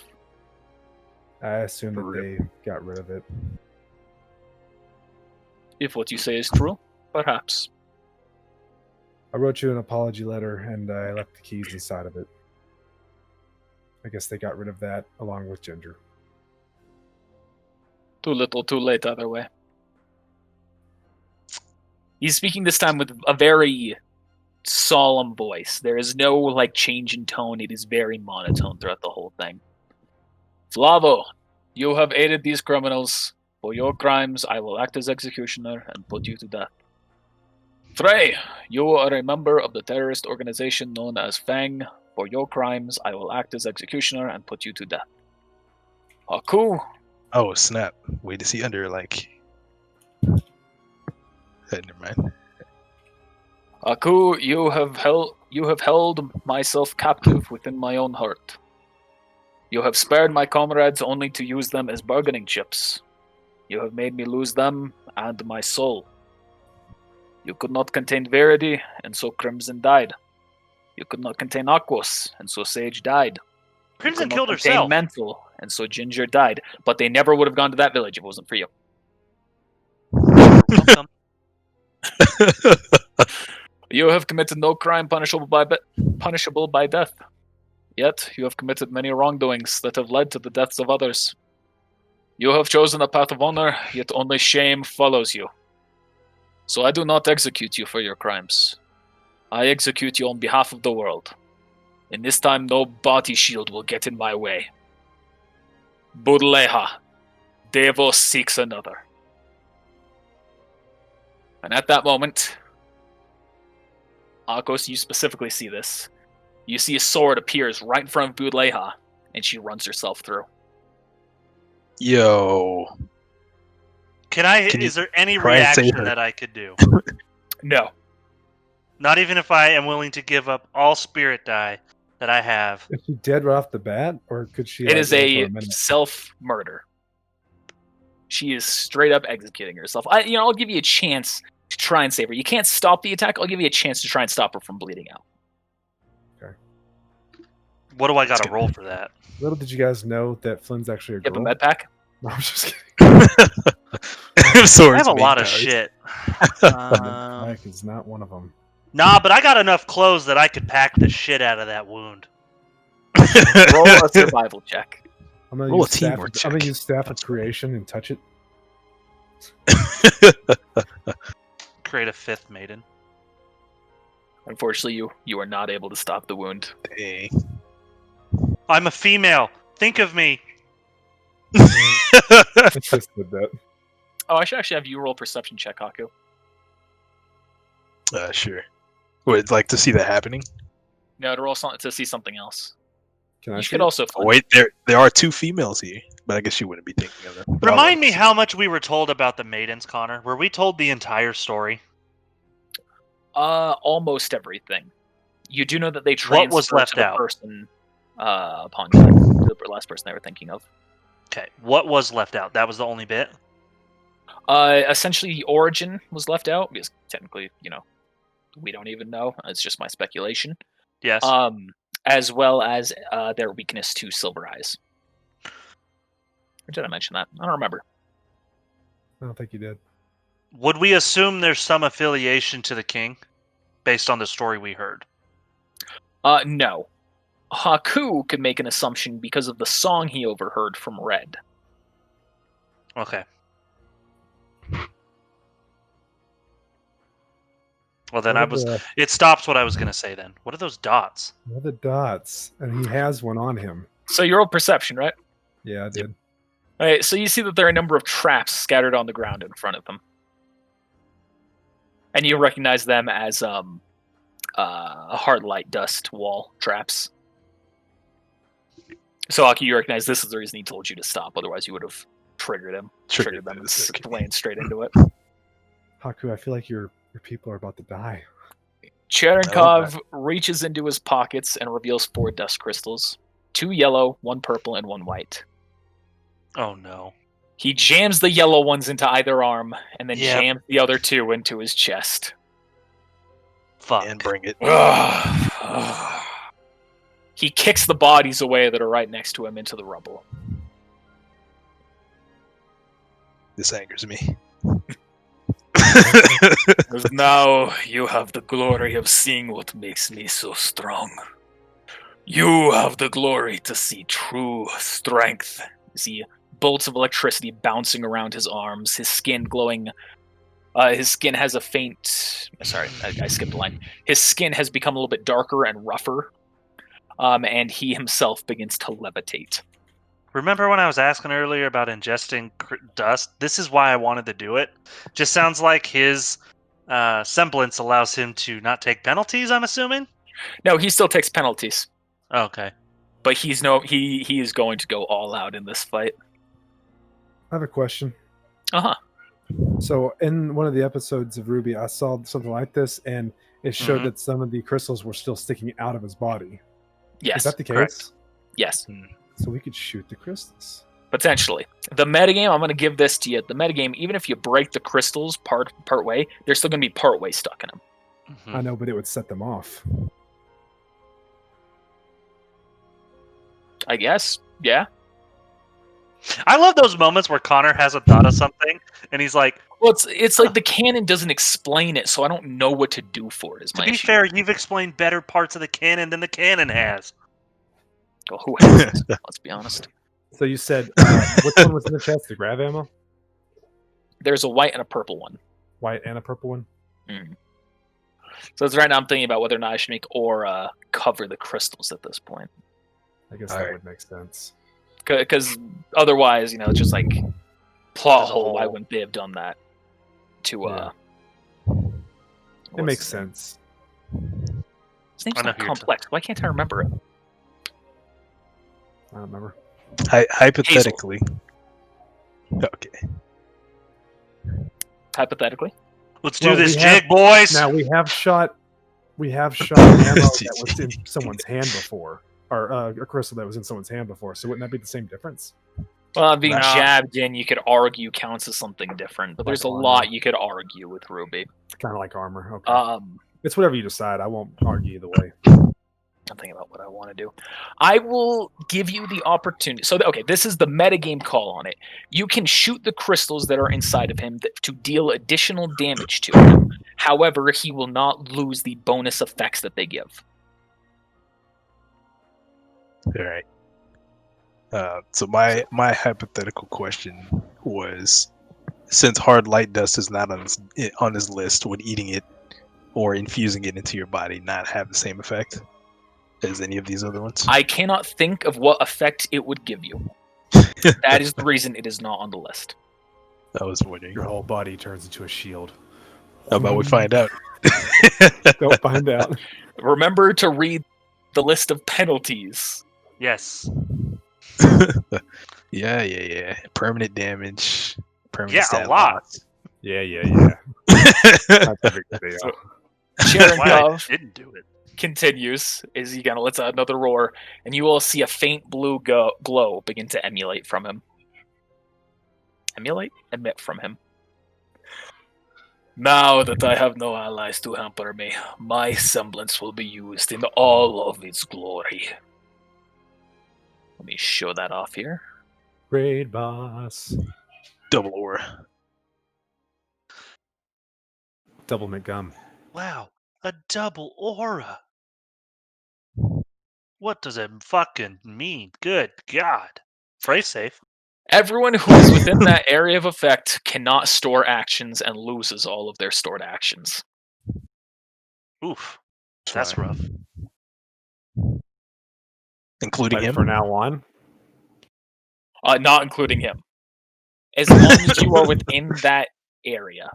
I assume that they got rid of it. If what you say is true, perhaps. I wrote you an apology letter and I left the keys inside of it. I guess they got rid of that along with Ginger. Too little, too late, either way. He's speaking this time with a very solemn voice. There is no change in tone. It is very monotone throughout the whole thing. Flavo, you have aided these criminals. For your crimes, I will act as executioner and put you to death. Frey, you are a member of the terrorist organization known as Fang. For your crimes, I will act as executioner and put you to death. Haku. Oh snap! Wait, is he under Never mind. Haku, you have held myself captive within my own heart. You have spared my comrades only to use them as bargaining chips. You have made me lose them and my soul. You could not contain Verity, and so Crimson died. You could not contain Aquos, and so Sage died. Crimson You could killed not contain herself. Mental, and so Ginger died. But they never would have gone to that village if it wasn't for you. Welcome. You have committed no crime punishable by death. Yet you have committed many wrongdoings that have led to the deaths of others. You have chosen a path of honor, yet only shame follows you. So I do not execute you for your crimes. I execute you on behalf of the world. And this time no body shield will get in my way. Budleha, Devos seeks another. And at that moment, Akos, you specifically see this. You see a sword appears right in front of Budleha, and she runs herself through. Yo. Is there any try and save reaction her? that I could do? No. Not even if I am willing to give up all spirit die that I have. Is she dead right off the bat, or could she? It is live for a minute? self-murder. She is straight up executing herself. I'll give you a chance to try and save her. You can't stop the attack. I'll give you a chance to try and stop her from bleeding out. What do I got to roll for that? Little did you guys know that Flynn's actually a You have a girl. med pack? No, I'm just kidding. I have a lot of shit. Pack is not one of them. Nah, but I got enough clothes that I could pack the shit out of that wound. Roll a survival check. I'm gonna Roll use a teamwork I'm gonna check. use staff of creation and touch it. Create a fifth maiden. Unfortunately, you are not able to stop the wound. Dang. I'm a female. Think of me. I just did that. Oh, I should actually have you roll perception check, Haku. Sure. Would like to see that happening. No, to roll to see something else. Can I You see could it? also Oh, wait, there are two females here, but I guess you wouldn't be thinking of them. But I'll Remind look. me how much we were told about the maidens, Connor. Were we told the entire story? almost everything. You do know that they What transfer was left to the out? person upon death, the last person they were thinking of. Okay, what was left out? That was the only bit? Essentially, the origin was left out because technically, we don't even know. It's just my speculation. Yes. As well as their weakness to Silver Eyes. Or did I mention that? I don't remember. I don't think you did. Would we assume there's some affiliation to the king based on the story we heard? No. Haku could make an assumption because of the song he overheard from Red. Okay. Well, then it stops what I was going to say then. What are those dots? What are the dots? And he has one on him. So you rolled perception, right? Yeah, I did. All right, so you see that there are a number of traps scattered on the ground in front of them. And you recognize them as hard light dust wall traps. So, Aki, you recognize this is the reason he told you to stop. Otherwise, you would have triggered them and this. Okay. ran straight into it. Haku, I feel like your people are about to die. Cherenkov reaches into his pockets and reveals 4 dust crystals. 2 yellow, 1 purple, and 1 white. Oh, no. He jams the yellow ones into either arm, and then Yep. jams the other 2 into his chest. Fuck. And bring it. He kicks the bodies away that are right next to him into the rubble. This angers me. Because now you have the glory of seeing what makes me so strong. You have the glory to see true strength. You see bolts of electricity bouncing around his arms, his skin glowing. His skin has a faint. Sorry, I skipped a line. His skin has become a little bit darker and rougher, and he himself begins to levitate. Remember when I was asking earlier about ingesting dust? This is why I wanted to do it. Just sounds like his semblance allows him to not take penalties, I'm assuming? No, he still takes penalties, Okay. but he is going to go all out in this fight. I have a question. Uh-huh. So in one of the episodes of RWBY, I saw something like this, and it showed that some of the crystals were still sticking out of his body. Yes. Is that the case? correct. Yes. So we could shoot the crystals. Potentially. The metagame, I'm going to give this to you. The metagame, even if you break the crystals part way, they're still going to be part way stuck in them. Mm-hmm. I know, but it would set them off. I guess. Yeah. I love those moments where Connor has a thought of something, and he's like, Well, it's like the canon doesn't explain it, so I don't know what to do for it. Is to my be issue. fair, you've explained better parts of the canon than the canon has. Well, who hasn't? Let's be honest. So you said which one was in the chest? The grav ammo, There's a white and a purple one. white and a purple one. So it's right now I'm thinking about whether or not I should make or cover the crystals at this point. I guess All that right. would make sense. Because otherwise, it's just like plot There's a hole. Why hole. wouldn't they have done that? Yeah. What's It makes his name? sense. His name's I know not who you're complex. Why can't I remember it? I don't remember. Hypothetically. Okay. Hypothetically. Let's do Well, this we have- jig, boys! Now we have shot ammo that was in someone's hand before, or a crystal that was in someone's hand before. So wouldn't that be the same difference? Well, being No. jabbed in, you could argue counts as something different, but Like there's a armor. lot you could argue with RWBY. Kind of like armor. Okay, it's whatever you decide. I won't argue either way. I'm thinking about what I want to do. I will give you the opportunity. So, okay, this is the metagame call on it. You can shoot the crystals that are inside of him to deal additional damage to him. However, he will not lose the bonus effects that they give. All right. So my hypothetical question was, since hard light dust is not on his list, would eating it or infusing it into your body not have the same effect as any of these other ones? I cannot think of what effect it would give you. That is the reason it is not on the list. I was wondering. Your whole body turns into a shield. How about we find out? Don't find out. Remember to read the list of penalties. Yes. Yeah. Permanent damage. Permanent Yeah, stat a lot. loss. Yeah. That's a big deal. So- Why I Cherenkov didn't do it. continues as he kind of lets out another roar, and you will see a faint blue glow begin to emit from him. Emit from him. Now that I have no allies to hamper me, my semblance will be used in all of its glory. Let me show that off here. Raid boss. Double aura. Double McGum. Wow, a double aura. What does it fucking mean? Good God. Phrase safe. Everyone who is within that area of effect cannot store actions and loses all of their stored actions. Oof. That's Fine. rough. Including Like him? for now on. Not including him. As long as you are within that area.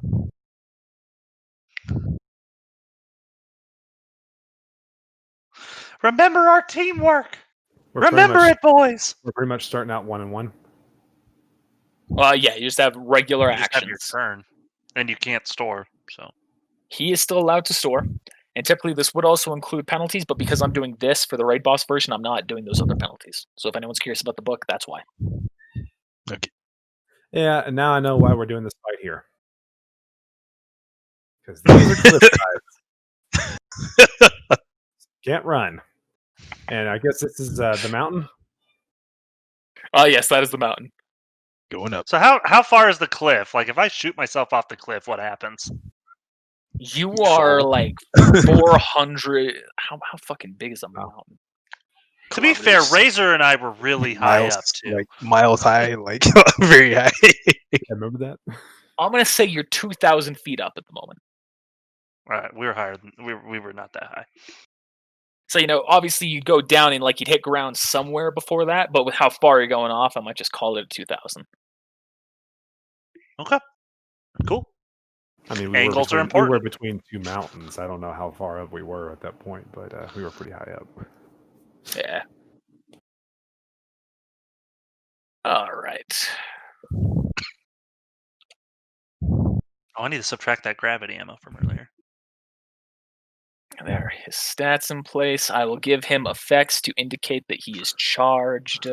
Remember our teamwork. We're pretty Remember much- it, boys. We're pretty much starting out 1-1. Yeah, you just have regular You just have your actions. turn, and you can't store. So He is still allowed to store. And typically this would also include penalties, but because I'm doing this for the raid boss version, I'm not doing those other penalties. So if anyone's curious about the book, that's why. Yeah, and now I know why we're doing this fight here. Because these are cliff guys. Can't run. And I guess this is the mountain. Yes, that is the mountain. Going up. So how far is the cliff? Like if I shoot myself off the cliff, what happens? You are like 400. How fucking big is a mountain? To be fair, kilometers. Razor and I were really high Miles, up too. like miles high, like very high. I remember that. I'm gonna say you're 2,000 feet up at the moment. All right, we were higher. We were not that high. So, obviously you'd go down and you'd hit ground somewhere before that, but with how far you're going off, I might just call it a 2,000. Okay, cool. I mean, Angles are we important. were between two mountains. I don't know how far up we were at that point, but we were pretty high up. Yeah. All right. Oh, I need to subtract that gravity ammo from earlier. There, his stats in place. I will give him effects to indicate that he is charged.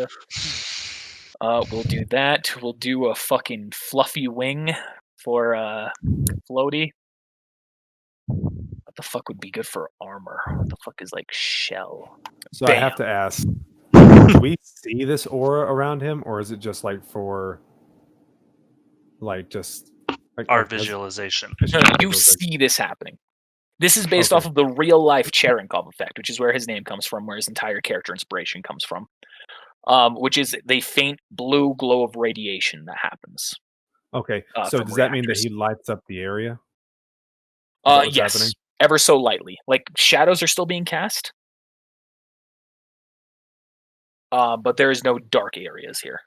We'll do that. We'll do a fucking fluffy wing for floaty. What the fuck would be good for armor? What the fuck is shell? So Bam. I have to ask: do we see this aura around him, or is it just for just Our visualization. No, you see this happening. This is based off of the real life Cherenkov effect, which is where his name comes from, where his entire character inspiration comes from. Which is the faint blue glow of radiation that happens. Okay, so from does that mean that reactors. he lights up the area? Is that what's Yes, happening? ever so lightly. Shadows are still being cast, but there is no dark areas here.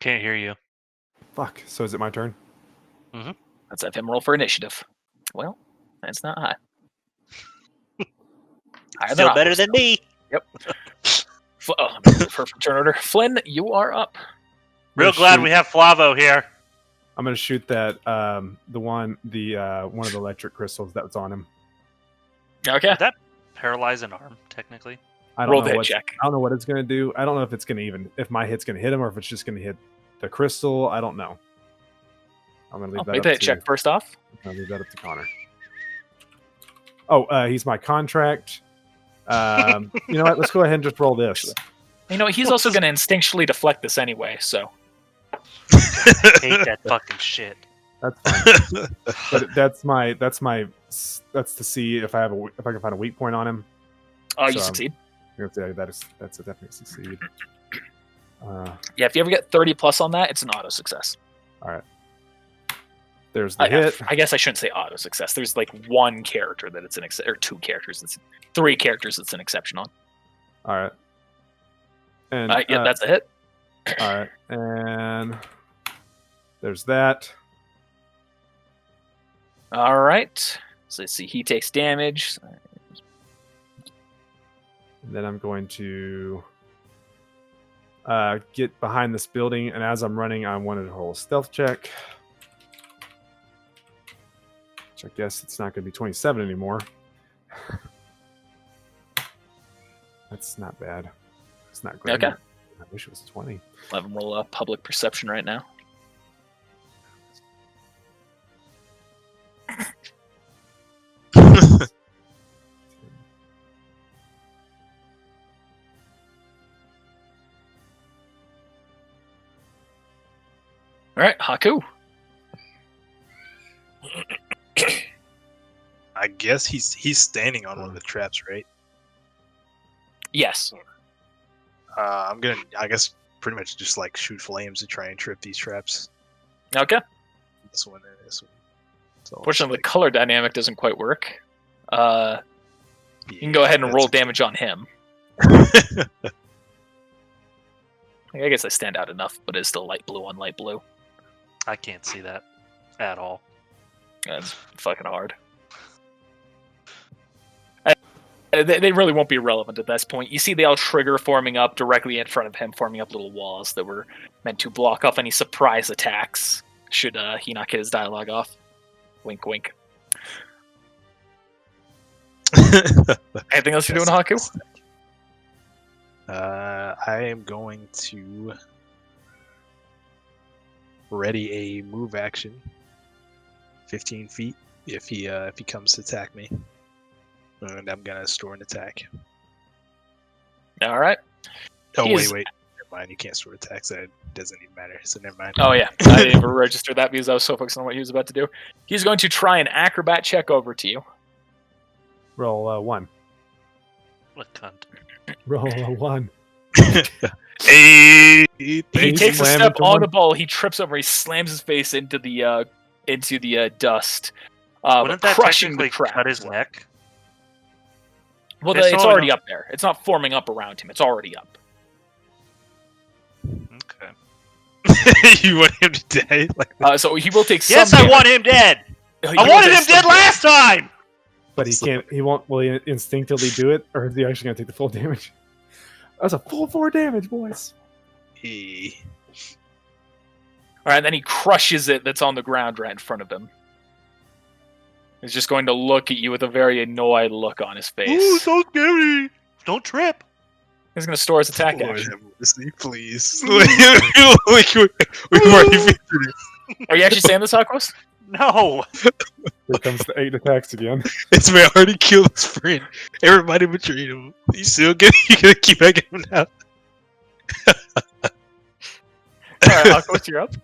Can't hear you. Fuck. So is it my turn? Let's have him roll for initiative. Well, that's not high. Higher Still than better Otto's, than though. me. Yep. I'm gonna move her from turn order. Flynn, you are up. Real glad we have Flavo here. I'm gonna shoot that one of the electric crystals that was on him. Okay. Would that paralyze an arm, technically? I Roll don't know that check. I don't know what it's gonna do. I don't know if it's gonna if my hit's gonna hit him or if it's just gonna hit the crystal. I don't know. I'm gonna leave that Make up that to check first off. I'll leave that up to Connor. Oh, he's my contract. You know what? Let's go ahead and just roll this. He's also going to instinctually deflect this anyway. So I hate that fucking shit. That's fine. But that's to see if I can find a weak point on him. you So, succeed. I'm gonna say that's a definite succeed. Yeah, if you ever get 30 plus on that, it's an auto success. All right. There's the hit. I guess I shouldn't say auto success. There's one character that it's an or two characters. It's 3 characters it's an exception on. All right. And yeah, that's a hit. all right. And there's that. All right. So let's see. He takes damage. And then I'm going to get behind this building, and as I'm running, I wanted to roll a stealth check. Which I guess it's not going to be 27 anymore. That's not bad. It's not great. Okay. I wish it was 20. I'll have him roll a public perception right now. All right, Haku. I guess he's standing on one of the traps, right? Yes. I'm gonna, I guess, pretty much just shoot flames to try and trip these traps. Okay. This one and this one. So Fortunately, the color dynamic doesn't quite work. You can go ahead and roll damage on him. I guess I stand out enough, but it's still light blue on light blue. I can't see that at all. That's fucking hard. They really won't be relevant at this point. You see the trigger forming up directly in front of him, forming up little walls that were meant to block off any surprise attacks should he not get his dialogue off. Wink, wink. Anything else you're doing, Haku? I am going to ready a move action, 15 feet if he comes to attack me, and I'm gonna store an attack. All right. Oh He is- wait, mind. You can't store attacks. That doesn't even matter. So never mind. Oh yeah, I didn't even register that because I was so focused on what he was about to do. He's going to try an acrobat check over to you. Roll 1. What cunt? Roll 1. Hey, He thanks. takes a slam step into on one. the ball. He trips over. He slams his face into the dust, Wouldn't that crushing the technically crowd. cut his neck? Well, It's it's all already enough- up there. It's not forming up around him. It's already up. Okay. You want him to die? Like, So he will take some Yes, I damage. want him dead. He I will wanted take him some dead damage. last time. But he can't. He won't. Will he instinctively do it, or is he actually going to take the full damage? That's a full 4 damage, boys. hey. All right, then he crushes it that's on the ground right in front of him. He's just going to look at you with a very annoyed look on his face. Ooh, so scary. Don't trip. He's going to store his attack Lord action. have mercy, please. Like, we've already been through this. Are you actually saying this, Aquos? No. Here comes the 8 attacks again. This man already killed his friend. Everybody betrayed him. You still good? You gonna keep at him now? All right, Aquos, you're up.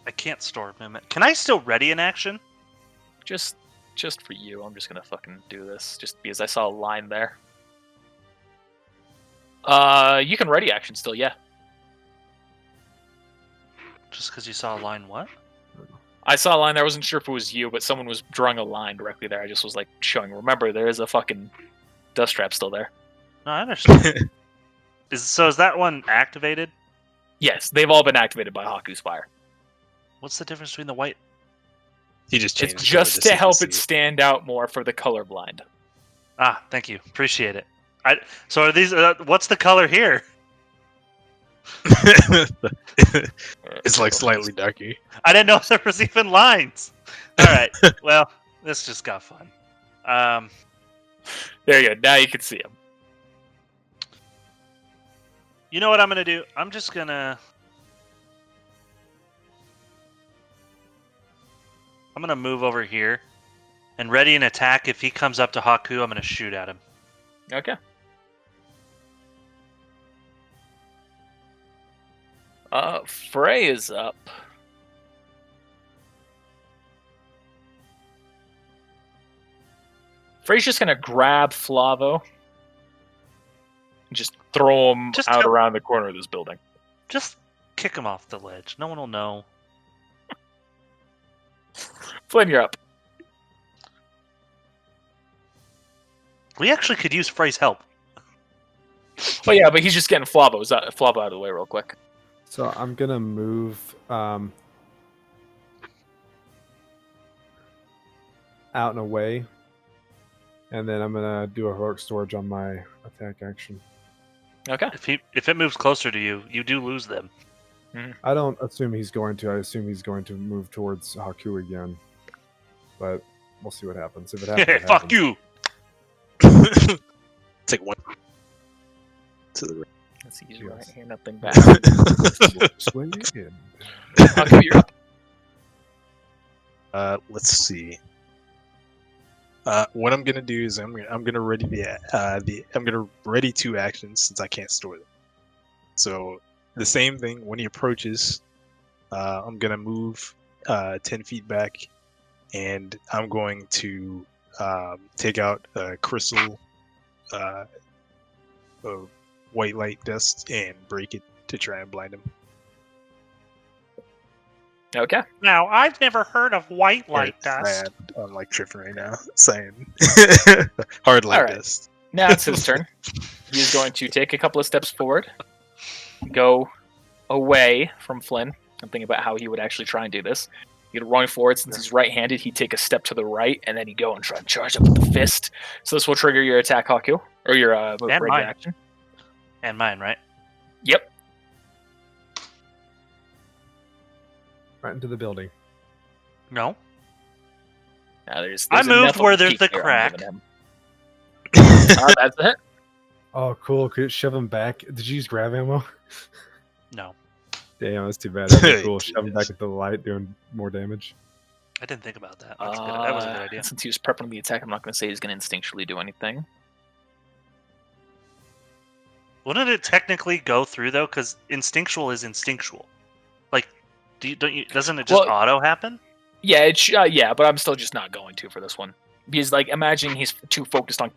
I can't store movement. Can I still ready an action? Just for you, I'm just going to fucking do this, just because I saw a line there. You can ready action still, yeah. Just because you saw a line, what? I saw a line there. I wasn't sure if it was you, but someone was drawing a line directly there. I just was like showing. Remember, there is a fucking dust trap still there. No, I understand. Is that one activated? Yes, they've all been activated by Haku's fire. What's the difference between the white? He just changed It's the color just so to you can help see it stand out more for the colorblind. Ah, thank you. Appreciate it. So are these? What's the color here? It's like slightly darker. I didn't know there was even lines. All right. Well, this just got fun. There you go. Now you can see him. You know what I'm gonna do? I'm just gonna move over here and ready an attack. If he comes up to Haku, I'm gonna shoot at him. Okay. Frey is up. Frey's just gonna grab Flavo and just throw him Just out tell- around the corner of this building. Just kick him off the ledge. No one will know. Flynn, you're up. We actually could use Frey's help. But yeah, but he's just getting Flavo out of the way real quick. So I'm gonna move out and away, and then I'm gonna do a heroic storage on my attack action. Okay. If it moves closer to you, you do lose them. I don't assume he's going to. I assume he's going to move towards Haku again, but we'll see what happens. If it happens, it Fuck happens. you. Take one to the Let's use Yes. right hand, nothing back. Swing in. Haku, you're up. Let's see. What I'm gonna do is I'm gonna ready I'm gonna ready 2 actions since I can't store them. So the same thing when he approaches, I'm gonna move 10 feet back, and I'm going to take out a crystal, white light dust and break it to try and blind him. Okay. Now, I've never heard of white light Or dust. I'm like tripping right now, saying hard light Alright. dust. Now it's his turn. He's going to take a couple of steps forward, go away from Flynn. I'm thinking about how he would actually try and do this. He'd run forward since he's right-handed. He'd take a step to the right, and then he'd go and try and charge up with the fist. So this will trigger your attack, Haku, or your regular mine. action. And mine, right? Yep. Right into the building. No. Now there's I a moved Nephilim where there's peak the there I'm crack. giving him. That's a hit. Oh, cool. Could it shove him back? Did you use grab ammo? No. Damn, that's too bad. That'd be cool. Shove him back into the light, doing more damage. I didn't think about that. That's good. That was a good idea. Since he was prepping the attack, I'm not going to say he's going to instinctually do anything. Wouldn't it technically go through though? Because instinctual is instinctual. Like, doesn't it just auto happen? Yeah, yeah, but I'm still just not going to for this one because, like, imagining he's too focused on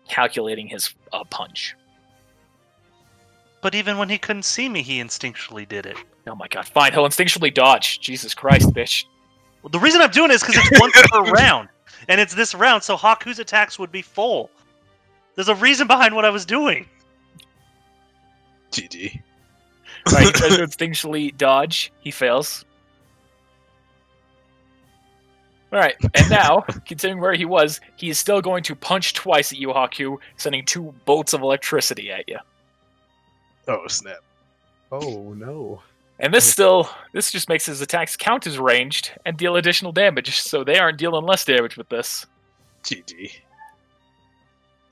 calculating his punch. But even when he couldn't see me, he instinctually did it. Oh my god! Fine, he'll instinctually dodge. Jesus Christ, bitch! Well, the reason I'm doing it is because it's once per round, and it's this round, so Haku's attacks would be full. There's a reason behind what I was doing. GG. Right, he tries to instinctually dodge. He fails. Alright, and now, considering where he was, he is still going to punch twice at you, Haku, sending 2 bolts of electricity at you. Oh, snap. Oh, no. And this just makes his attacks count as ranged and deal additional damage, so they aren't dealing less damage with this. GG.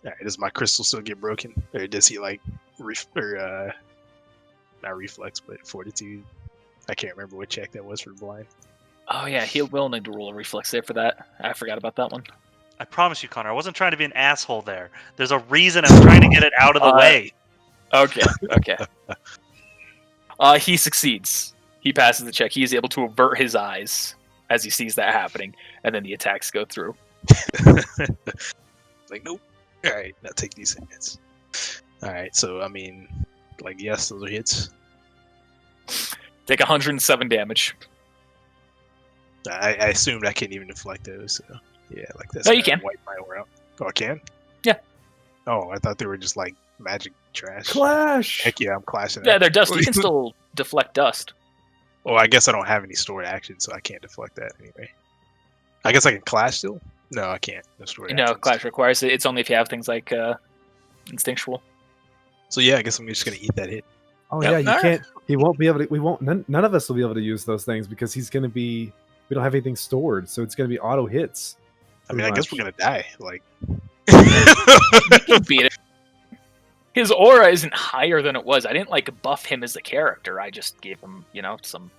Alright, does my crystal still get broken? Or does he, like, not reflex, but fortitude? I can't remember what check that was for blind. Oh yeah, he will need to roll a reflex save for that. I forgot about that one. I promise you, Connor, I wasn't trying to be an asshole there. There's a reason I'm trying to get it out of the way. Okay. He succeeds. He passes the check. He is able to avert his eyes as he sees that happening, and then the attacks go through. Like, nope. Alright, now take these hits. Alright, so, I mean, like, yes, those are hits. Take 107 damage. I assumed I can't even deflect those, so yeah, like that's. No, you can. Wipe my aura out. Oh, I can? Yeah. Oh, I thought they were just like magic trash. Clash! Heck yeah, I'm clashing. Yeah, they're dust. You can still deflect dust. Well, I guess I don't have any stored action, so I can't deflect that anyway. I guess I can clash still? No, I can't. No stored No, actions. clash requires it. It's only if you have things like instinctual. So yeah, I guess I'm just gonna eat that hit. Oh Yep. yeah, you Alright. can't. He won't be able to. We won't. None of us will be able to use those things because he's going to be. We don't have anything stored, so it's going to be auto hits. I mean, I guess we're gonna die. Like, You can beat it. His aura isn't higher than it was. I didn't like buff him as a character. I just gave him, some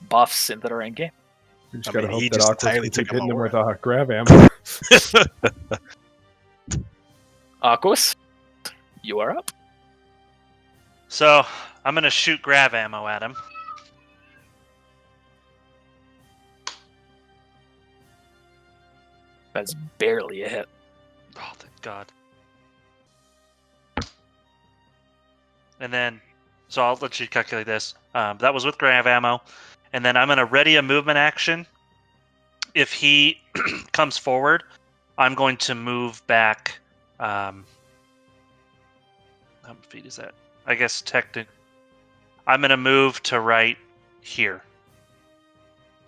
buffs that are in game. We just I gotta mean, hope he that just Aqua's entirely keep took hitting him him with aura. grab ammo. Aquas, you are up. So, I'm going to shoot grav ammo at him. That's barely a hit. Oh, thank God. And then, so I'll let you calculate this. That was with grav ammo. And then I'm going to ready a movement action. If he comes forward, I'm going to move back. How many feet is that? I guess I'm going to move to right here.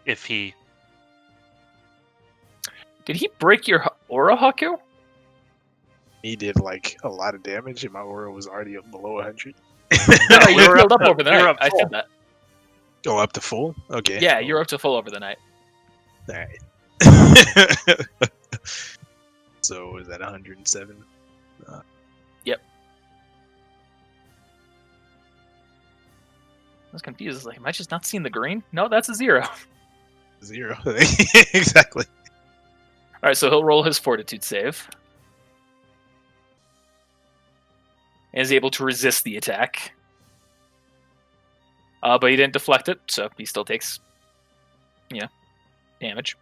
If he... Did he break your aura, Haku? he did like a lot of damage, and my aura was already up below 100. No, we you're were filled up up to- over the we were night. up I full. said that. Oh, up to full? Okay. Yeah, you're up to full over the night. Alright. So is that 107? Yep. I was confused. I was like, am I just not seeing the green? No, that's a 0. 0. Exactly. All right, so he'll roll his fortitude save. And is able to resist the attack. But he didn't deflect it, so he still takes, damage.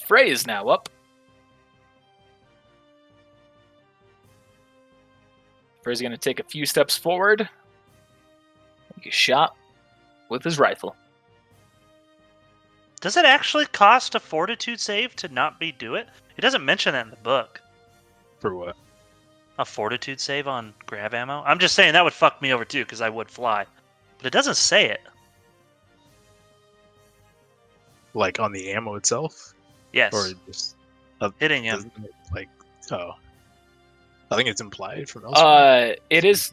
Frey is now up. Frey's going to take a few steps forward. Take a shot with his rifle. Does it actually cost a fortitude save to not do it? It doesn't mention that in the book. For what? A fortitude save on grav ammo? I'm just saying that would fuck me over too, because I would fly. But it doesn't say it. Like on the ammo itself? Yes. Or just Hitting him. doesn't it, like, oh. I think it's implied from elsewhere. It is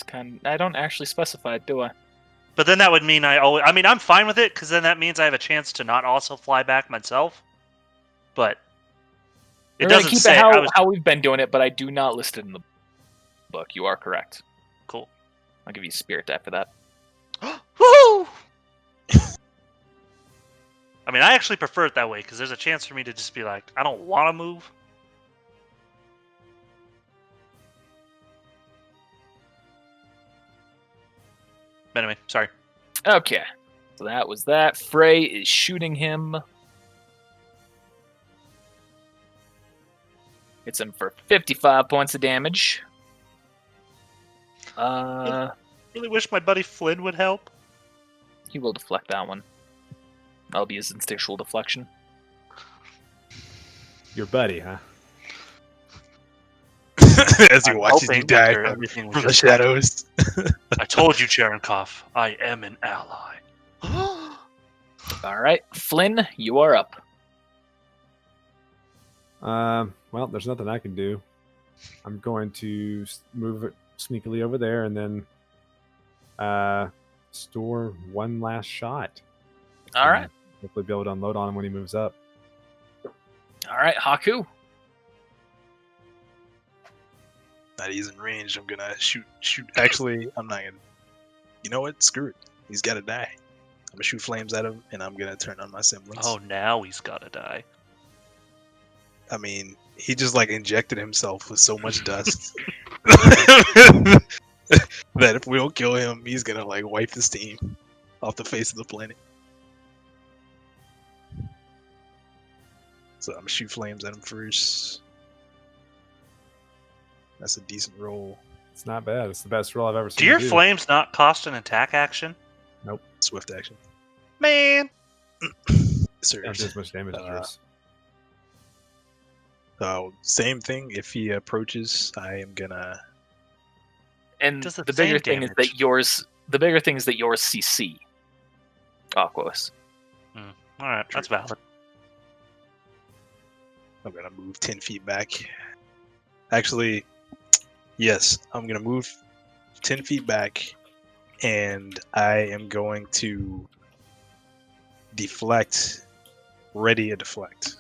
kind of... I don't actually specify it, do I? But then that would mean I'm fine with it, because then that means I have a chance to not also fly back myself. But It We're gonna doesn't keep say. it I was how we've been doing it, but I do not list it in the book. You are correct. cool. I'll give you a spirit die for that. Woo! I mean, I actually prefer it that way because there's a chance for me to just be like, I don't want to move. But anyway, sorry. Okay. So that was that. Frey is shooting him. Hits him for 55 points of damage. Really wish my buddy Flynn would help. He will deflect that one. That'll be his instinctual deflection. Your buddy, huh? As he I'm watches you hoping die after from, everything we from the just shadows. I told you, Cherenkov, I am an ally. All right, Flynn, you are up. Well, there's nothing I can do. I'm going to move it sneakily over there and then store one last shot. All right. Hopefully be able to unload on him when he moves up. All right, Haku. That he's in range, I'm gonna shoot. Actually, I'm not gonna. You know what? Screw it. He's gotta die. I'm gonna shoot flames at him, and I'm gonna turn on my semblance. Oh, now he's gotta die. I mean, he just like injected himself with so much dust that if we don't kill him, he's gonna like wipe the steam off the face of the planet. So I'm gonna shoot flames at him first. That's a decent roll. It's not bad. It's the best roll I've ever seen. Do your you do. flames not cost an attack action? Swift action. Man! Sir. Don't do as much damage as yours. So same thing. If he approaches, I am gonna. And Does the the bigger same thing is damage. that yours. The bigger thing is that yours CC. Aquos. Alright, that's valid. I'm gonna move 10 feet back. Actually, yes, I'm gonna move 10 feet back, and I am going to deflect. Ready a deflect.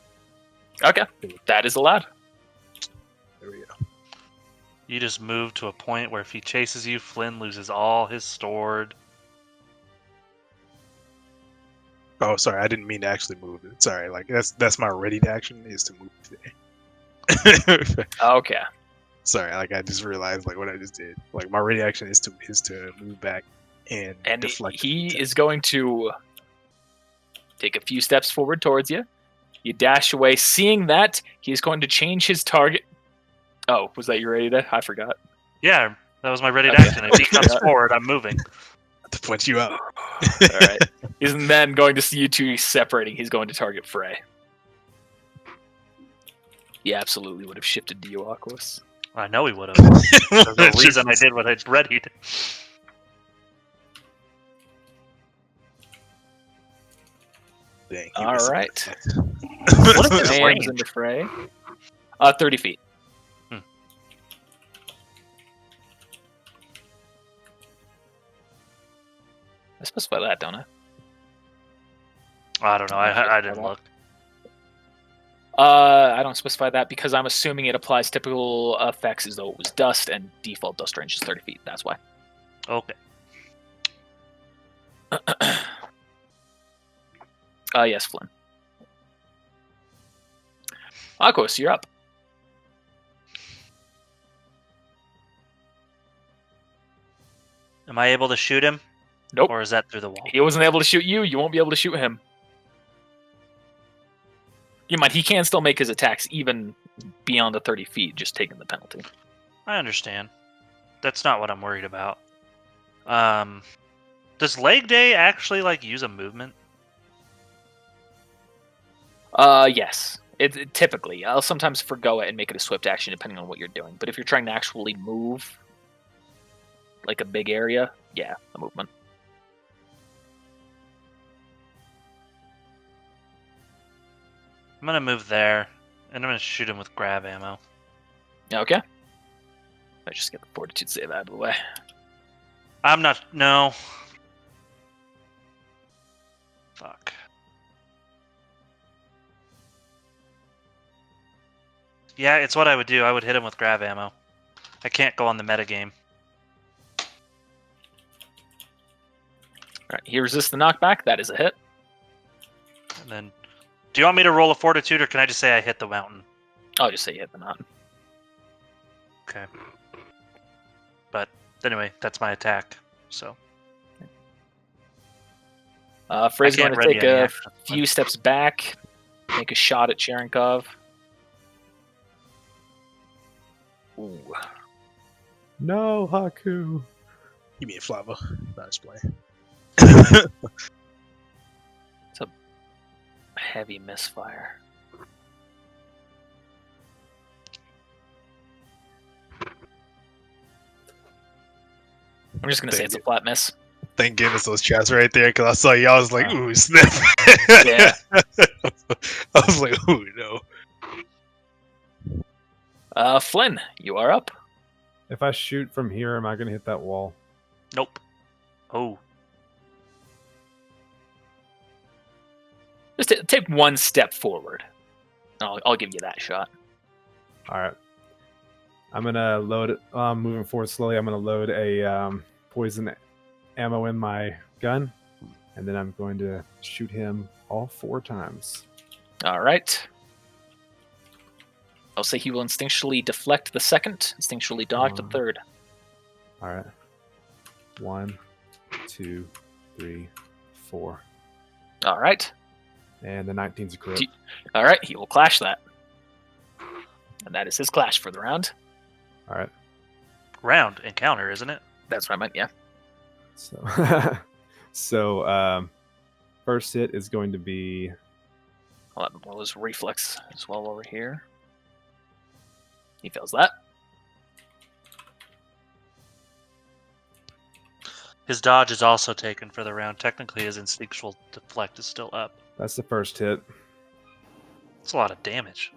Okay, that is allowed. There we go. You just move to a point where if he chases you, Flynn loses all his stored. Oh, sorry, I didn't mean to actually move it. Sorry, like that's my ready to action is to move there. Okay. Sorry, like I just realized like what I just did. Like my ready action is to move back and deflect. he attack. is going to take a few steps forward towards you. You dash away. Seeing that, he is going to change his target. Oh, was that your ready to? I forgot. Yeah, that was my ready to Okay. action. If he comes forward, I'm moving. To punch you out. All right. He's then going to see you two separating. He's going to target Frey. He absolutely would have shifted to you, Aquos. I know he would have. There's no reason I did what I readied. Dang, he All missed it. right. What is his Slams range? into Frey. 30 feet. I specify that, don't I? I don't know. I didn't look. I don't specify that because I'm assuming it applies typical effects as though it was dust, and default dust range is 30 feet. That's why. Okay. Yes, Flynn. Aquos, you're up. Am I able to shoot him? Nope. Or is that through the wall? He wasn't able to shoot you. You won't be able to shoot him. You mind, he can still make his attacks even beyond the 30 feet, just taking the penalty. I understand. That's not what I'm worried about. Does Leg Day actually use a movement? Yes. It typically. I'll sometimes forgo it and make it a swift action depending on what you're doing. But if you're trying to actually move, like a big area, yeah, a movement. I'm gonna move there, and I'm gonna shoot him with grab ammo. Okay. I just get the fortitude save out of the way. I'm not. No. Fuck. Yeah, it's what I would do. I would hit him with grav ammo. I can't go on the metagame. All right, he resists the knockback. That is a hit. And then, do you want me to roll a fortitude, or can I just say I hit the mountain? I'll just say you hit the mountain. Okay. But anyway, that's my attack. So. Frey's I going can't to ready take any a action. few steps back, make a shot at Cherenkov. Ooh. No, Haku. You mean Flava? Not just play. Heavy misfire. I'm just going to say it's a flat miss. Thank goodness those chats right there, because I saw y'all. I was like, ooh, snap. Yeah. I was like, ooh, no. Flynn, you are up. If I shoot from here, am I going to hit that wall? Nope. Oh. Just take one step forward. I'll give you that shot. All right. I'm going to load it. Moving forward slowly, I'm going to load a poison ammo in my gun. And then I'm going to shoot him all 4 times. All right. I'll say he will instinctually deflect the second, instinctually dodge the third. All right. 1, 2, 3, 4. All right. And the 19's a crit. All right, he will clash that. And that is his clash for the round. All right. Round encounter, isn't it? That's what I meant, yeah. So, first hit is going to be... I'll have one of those reflex as well over here. He fails that. His dodge is also taken for the round. Technically, his instinctual deflect is still up. That's the first hit. It's a lot of damage.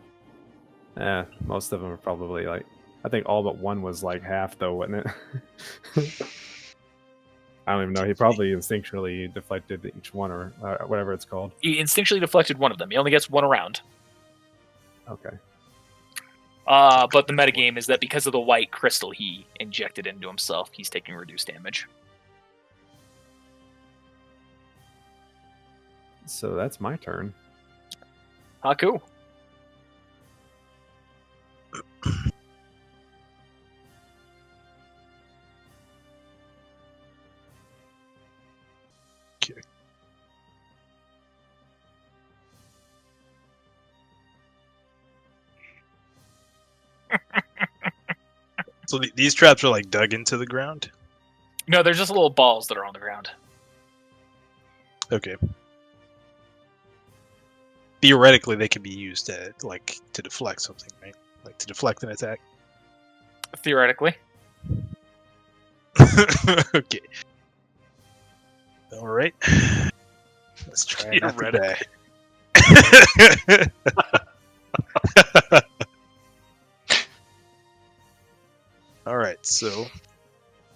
Most of them are probably like... I think all but one was like half, though, wasn't it? I don't even know. He probably instinctually deflected each one, or whatever it's called. He instinctually deflected one of them. He only gets one around. Okay. But the metagame is that because of the white crystal he injected into himself, he's taking reduced damage. So that's my turn. Haku. Okay. So these traps are like dug into the ground? No, they're just little balls that are on the ground. Okay. Theoretically, they could be used to deflect something, right? Like to deflect an attack. Theoretically. Okay. All right. Let's try not to die. All right, so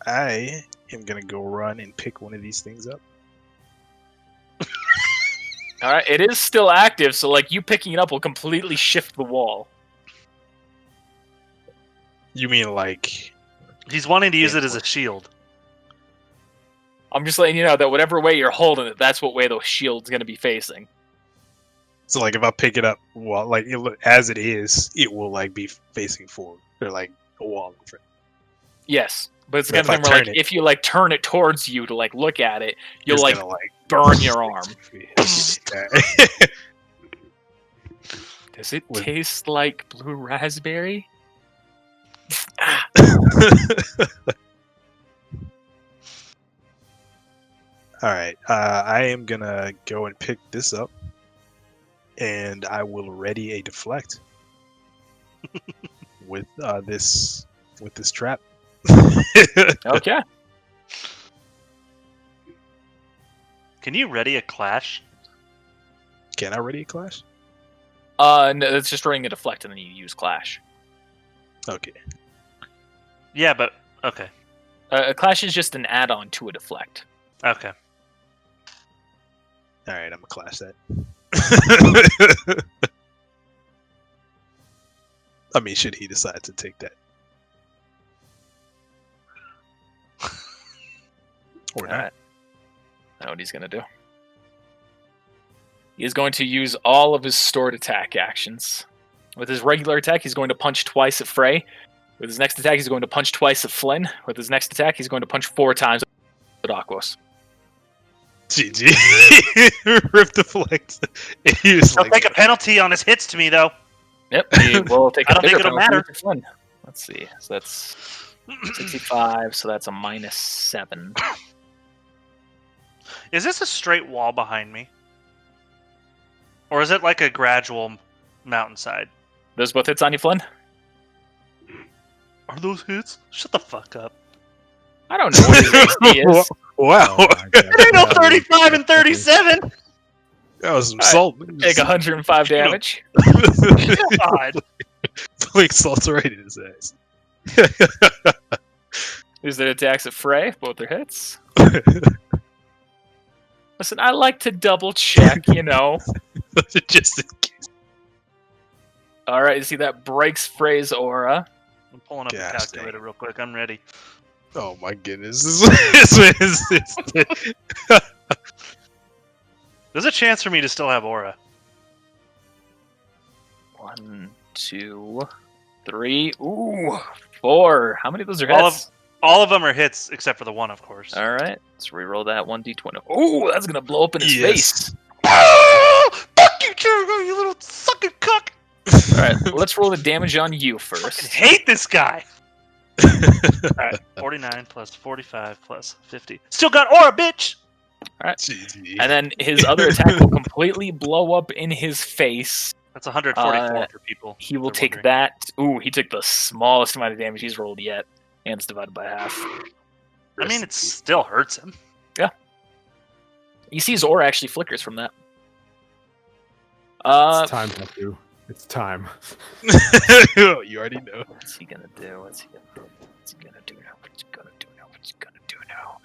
I am gonna go run and pick one of these things up. All right, it is still active, so like you picking it up will completely shift the wall. You mean like? He's wanting to use it as a shield. I'm just letting you know that whatever way you're holding it, that's what way the shield's going to be facing. So like if I pick it up, well, like as it is, it will like be facing forward, or like a wall in front. Yes, but it's But kind of if thing I where like turn it- if you like turn it towards you to like look at it, you'll It's like gonna, burn your arm. Does it With- taste like blue raspberry? All right, I am gonna go and pick this up, and I will ready a deflect with this trap. Okay. Can you ready a clash? Can I ready a clash? No, it's just running a deflect and then you use clash. Okay. Yeah, but okay. A clash is just an add-on to a deflect. Okay. All right, I'm gonna clash that. I mean, should he decide to take that? Or not? Alright. I know what he's going to do. He is going to use all of his stored attack actions. With his regular attack, he's going to punch twice at Frey. With his next attack, he's going to punch twice at Flynn. With his next attack, he's going to punch 4 times at Aquos. GG. Rip the flex. He was He'll like, take a penalty on his hits to me, though. Yep, he will take I a don't think bigger it'll penalty matter. for Flynn. Let's see. So that's 65, so that's a -7. Is this a straight wall behind me? Or is it like a gradual mountainside? Those both hits on you, Flynn? Are those hits? Shut the fuck up. I don't know what his AC is. wow. Oh my God. There ain't no 35 and 37! That was some Alright, salt. Take 105 damage. God. Like salt's right in his ass. Here's their attacks at Frey. Both their hits. Listen, I like to double check, you know. Just in case. Alright, you see that breaks Frey's aura. I'm pulling up the Gosh, calculator real quick. I'm ready. Oh my goodness. There's a chance for me to still have aura. 1, 2, 3. Ooh, 4. How many of those are All hits? All of them are hits, except for the one, of course. Alright, let's reroll that 1d20. Ooh, that's gonna blow up in his Yes. face. Oh, fuck you, Cherenkov, you little sucking cuck! Alright, let's roll the damage on you I first. hate this guy! Alright, 49 plus 45 plus 50. Still got aura, bitch! GG. And then his other attack will completely blow up in his face. That's 144 Uh, for people. He will if they're take wondering. that. Ooh, he took the smallest amount of damage he's rolled yet. And it's divided by half. I mean, it still hurts him. You see his aura actually flickers from that. It's time, Haku. It's time. You already know. What's he gonna do? What's he gonna do? What's he gonna do now? What's he gonna do now? What's he gonna do now?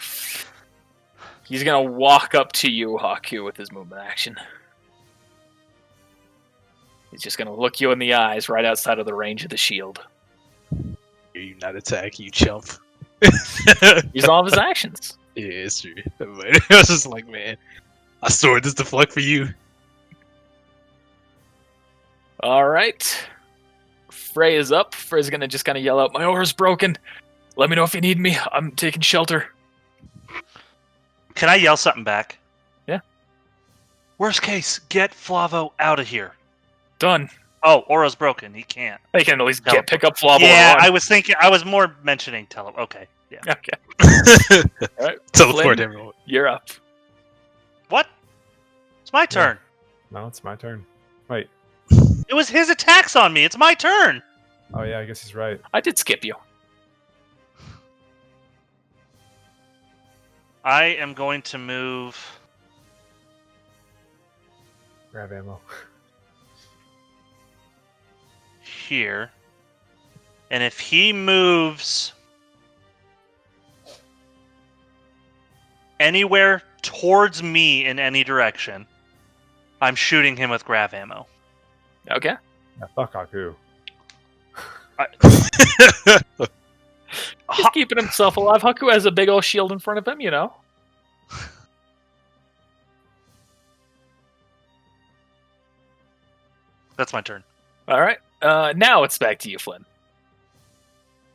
He's gonna walk up to you, Haku, with his movement action. He's just gonna look you in the eyes right outside of the range of the shield. You not attack, you chump. Use all of his actions. Yeah, it's true. But I was just like, man, I stored this to fluck for you. Alright. Frey is up. Frey's gonna just kind of yell out, "My aura's broken. Let me know if you need me. I'm taking shelter." Can I yell something back? Yeah. Worst case, get Flavo out of here. Done. Oh, aura's broken. He can't. They can at least Teleport. pick up Flavo. Yeah, and I was thinking. I was more mentioning tele. Okay. Yeah. run. Okay. Alright. Teleport Flynn, everyone. you're up. What? It's my turn. No, it's my turn. Wait. It was his attacks on me. It's my turn. Oh yeah, I guess he's right. I did skip you. I am going to move. Grab ammo. Here. And if he moves anywhere towards me in any direction, I'm shooting him with grav ammo. Okay. Yeah, fuck Haku. He's keeping himself alive. Haku has a big old shield in front of him, you know. That's my turn. Alright. Now it's back to you, Flynn.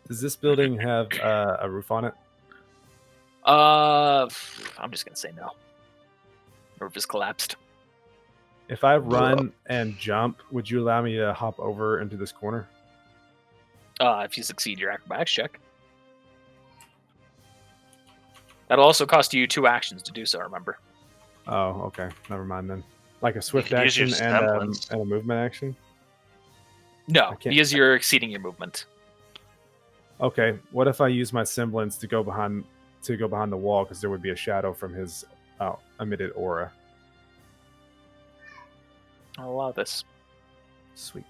Does this building have a roof on it? I'm just gonna say no. Roof is collapsed. If I run and jump, would you allow me to hop over into this corner? If you succeed your acrobatics check. That'll also cost you 2 actions to do so, remember. Oh, okay. Never mind then. Like a swift could use your action semblance. and a movement action? No, I can't- because you're exceeding your movement. Okay. What if I use my semblance to go behind the wall because there would be a shadow from his emitted aura? I'll allow this. Sweet.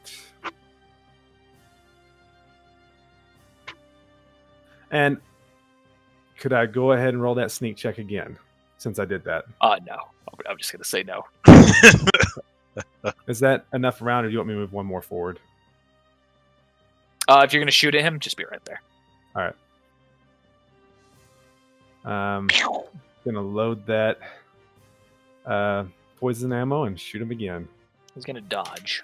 And could I go ahead and roll that sneak check again since I did that? No. I'm just gonna say no. Is that enough round, or do you want me to move one more forward? If you're gonna shoot at him, just be right there. Gonna load that poison ammo and shoot him again. He's gonna dodge.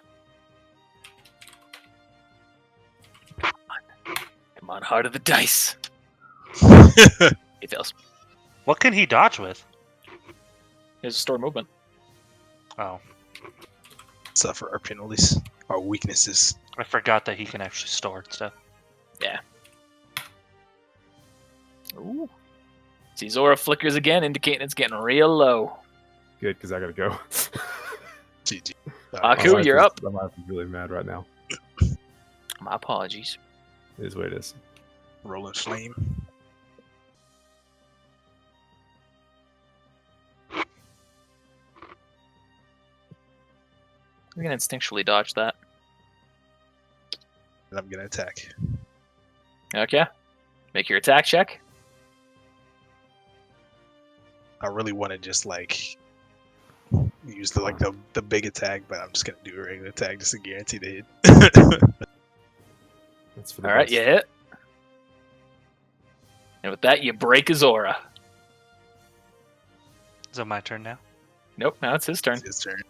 Come on, heart of the dice. He fails. What can he dodge with? He has a store movement. Oh, Suffer our penalties, our weaknesses. I forgot that he can actually store stuff. Ooh. See, Zora flickers again, indicating it's getting real low. Good, because I gotta go. GG. Haku, My wife you're is- up. My wife is really mad right now. My apologies. It is what it is. Rolling flame. I'm gonna instinctually dodge that. And I'm gonna attack. Okay. Make your attack check. I really want to just like use the big attack, but I'm just gonna do a regular attack just to guarantee the hit. That's for the All right, best. you hit. And with that, you break his aura. Is it my turn now? Nope, now it's his turn. It's his turn.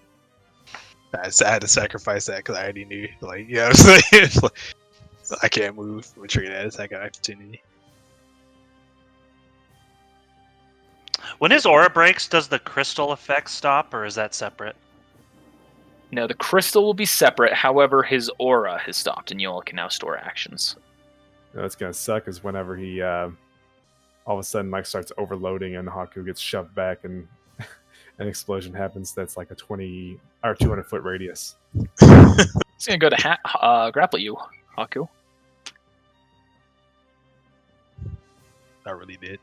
I had to sacrifice that because I already knew, like, yeah, I was like, it's like, I can't move. I'm trigger that attack of opportunity. When his aura breaks, does the crystal effect stop, or is that separate? No, the crystal will be separate. However, his aura has stopped, and you all can now store actions. You know, what's gonna suck is whenever he all of a sudden Mike starts overloading and Haku gets shoved back and an explosion happens that's like a 20 or 200 foot radius. He's gonna go to grapple you, Haku. I really did.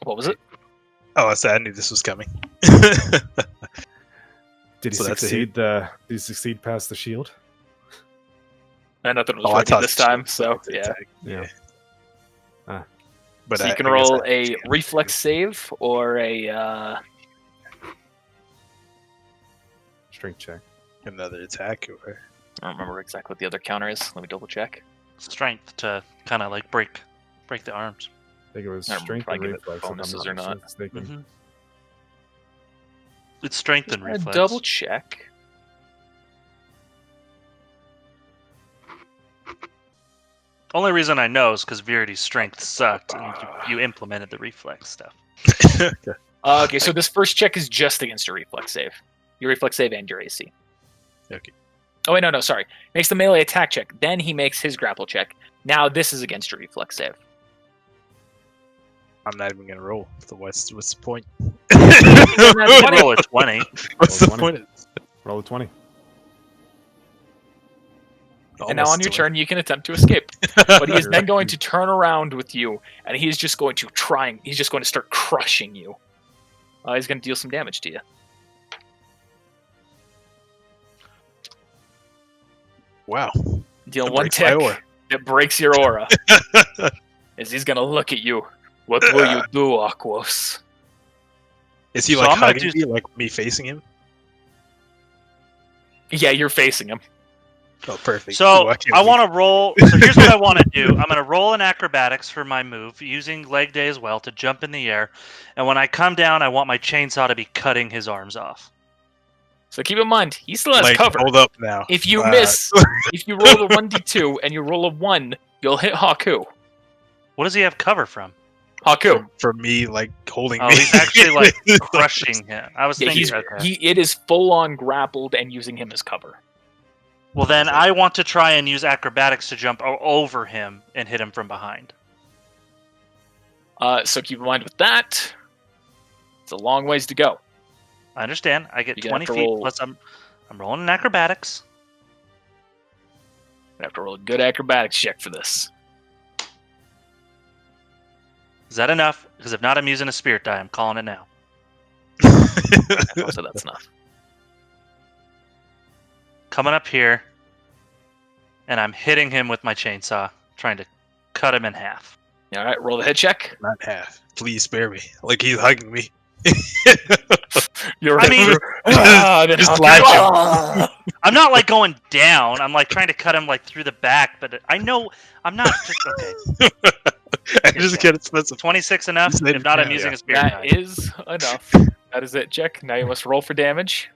What was it? Oh, I said I knew this was coming. Did he So that's a succeed? Did he succeed past the shield? And nothing was Oh, I ready thought this the time, shield so was the yeah. attack. Yeah. But So you I can guess roll I a understand. reflex save or a Strength check. Another attack, or I don't remember exactly what the other counter is. Let me double check. Strength to kind of like break the arms. I think it was I don't remember strength if I and give it reflex. if I'm bonuses or not. mistaken. Mm-hmm. It's strength and reflex. Double check. Only reason I know is because Viridi's strength sucked, and you implemented the reflex stuff. Okay, so this first check is just against your reflex save. Your reflex save and your AC. Okay. Oh, wait, no, sorry. Makes the melee attack check. Then he makes his grapple check. Now this is against your reflex save. I'm not even gonna roll. So what's the point? You can roll a 20. What's the Roll 20. point? Roll a 20. And now on Almost your 20. turn, you can attempt to escape. But he is then going to turn around with you, and he's just going to he's just going to start crushing you. He's going to deal some damage to you. Wow. Deal That one breaks my tick. aura. It breaks your aura. As he's going to look at you. What will you do, Aquos? Is he So like I'm gonna hugging do- me, like me facing him? Yeah, you're facing him. Oh, perfect. So Ooh, can't I believe- want to roll. So here's what I want to do. I'm going to roll an acrobatics for my move, using leg day as well to jump in the air. And when I come down, I want my chainsaw to be cutting his arms off. So keep in mind, he still has like, cover. hold up now. If you miss, if you roll a 1d2 and you roll a 1, you'll hit Haku. What does he have cover from? Haku. For me, like holding Oh, me. he's actually like crushing him. I was Yeah, thinking. it is full on grappled and using him as cover. Well, then I want to try and use acrobatics to jump over him and hit him from behind. So keep in mind with that, it's a long ways to go. I understand. I get You're gonna 20 have to feet roll- plus I'm rolling an acrobatics. I have to roll a good acrobatics check for this. Is that enough? Because if not, I'm using a spirit die. I'm calling it now. So that's enough. Coming up here, and I'm hitting him with my chainsaw, trying to cut him in half. All right, roll the hit check. Not half. Please spare me. Like he's hugging me. You're I mean- Just launch him. I'm not like going down. I'm like trying to cut him like through the back, but I know I'm not. Okay, I just get expensive. 26 enough. Just let If it not, I'm down, using yeah. a spirit That die. is enough. That is it, Jack. Now you must roll for damage.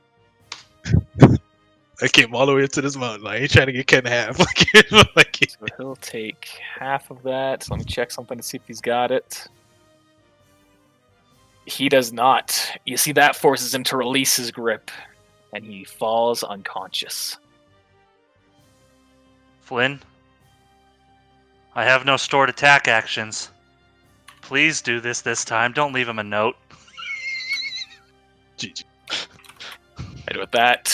I came all the way up to this mountain. I ain't trying to get cut in half. Like, So he'll take half of that. So let me check something to see if he's got it. He does not. You see, that forces him to release his grip, and he falls unconscious. Flynn, I have no stored attack actions. Please do this time. Don't leave him a note. GG. And with that,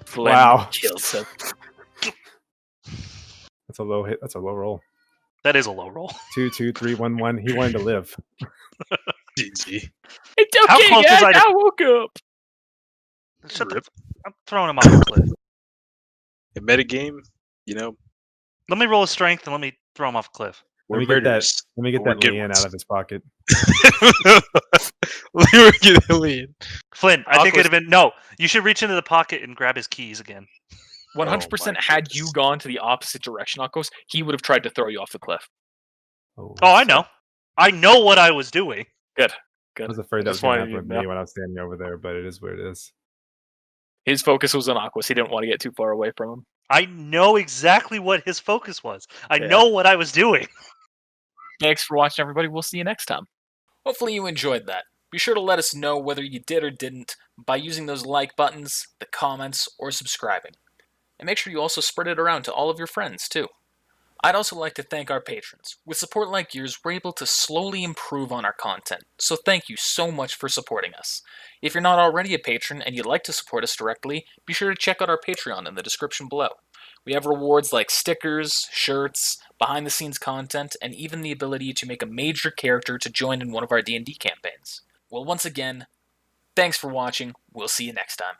Flynn Wow. kills him. That's a low hit. That's a low roll. That is a low roll. 2, 2, 3, 1, 1. He wanted to live. GG. It's How okay, close was guys. I to- I woke up. Shut the Rip. I'm throwing him off the cliff. In metagame, you know, Let me roll a strength and let me throw him off a cliff. we're me get that- murderers. Let me get We're that good Leanne ones. out of his pocket. We were getting lean. Flynn, I think Aqua's- it'd have been no. You should reach into the pocket and grab his keys again. 100% my had goodness. you gone to the opposite direction, Akos, he would have tried to throw you off the cliff. Oh, I that's know. I know what I was doing. Good. I was afraid that was Just going to wanted happen you with to know. me when I was standing over there, but it is what it is. His focus was on Aquas. He didn't want to get too far away from him. I know exactly what his focus was. I Yeah. know what I was doing. Thanks for watching, everybody. We'll see you next time. Hopefully you enjoyed that. Be sure to let us know whether you did or didn't by using those like buttons, the comments, or subscribing. And make sure you also spread it around to all of your friends, too. I'd also like to thank our patrons. With support like yours, we're able to slowly improve on our content, so thank you so much for supporting us. If you're not already a patron and you'd like to support us directly, be sure to check out our Patreon in the description below. We have rewards like stickers, shirts, behind-the-scenes content, and even the ability to make a major character to join in one of our D&D campaigns. Well, once again, thanks for watching. We'll see you next time.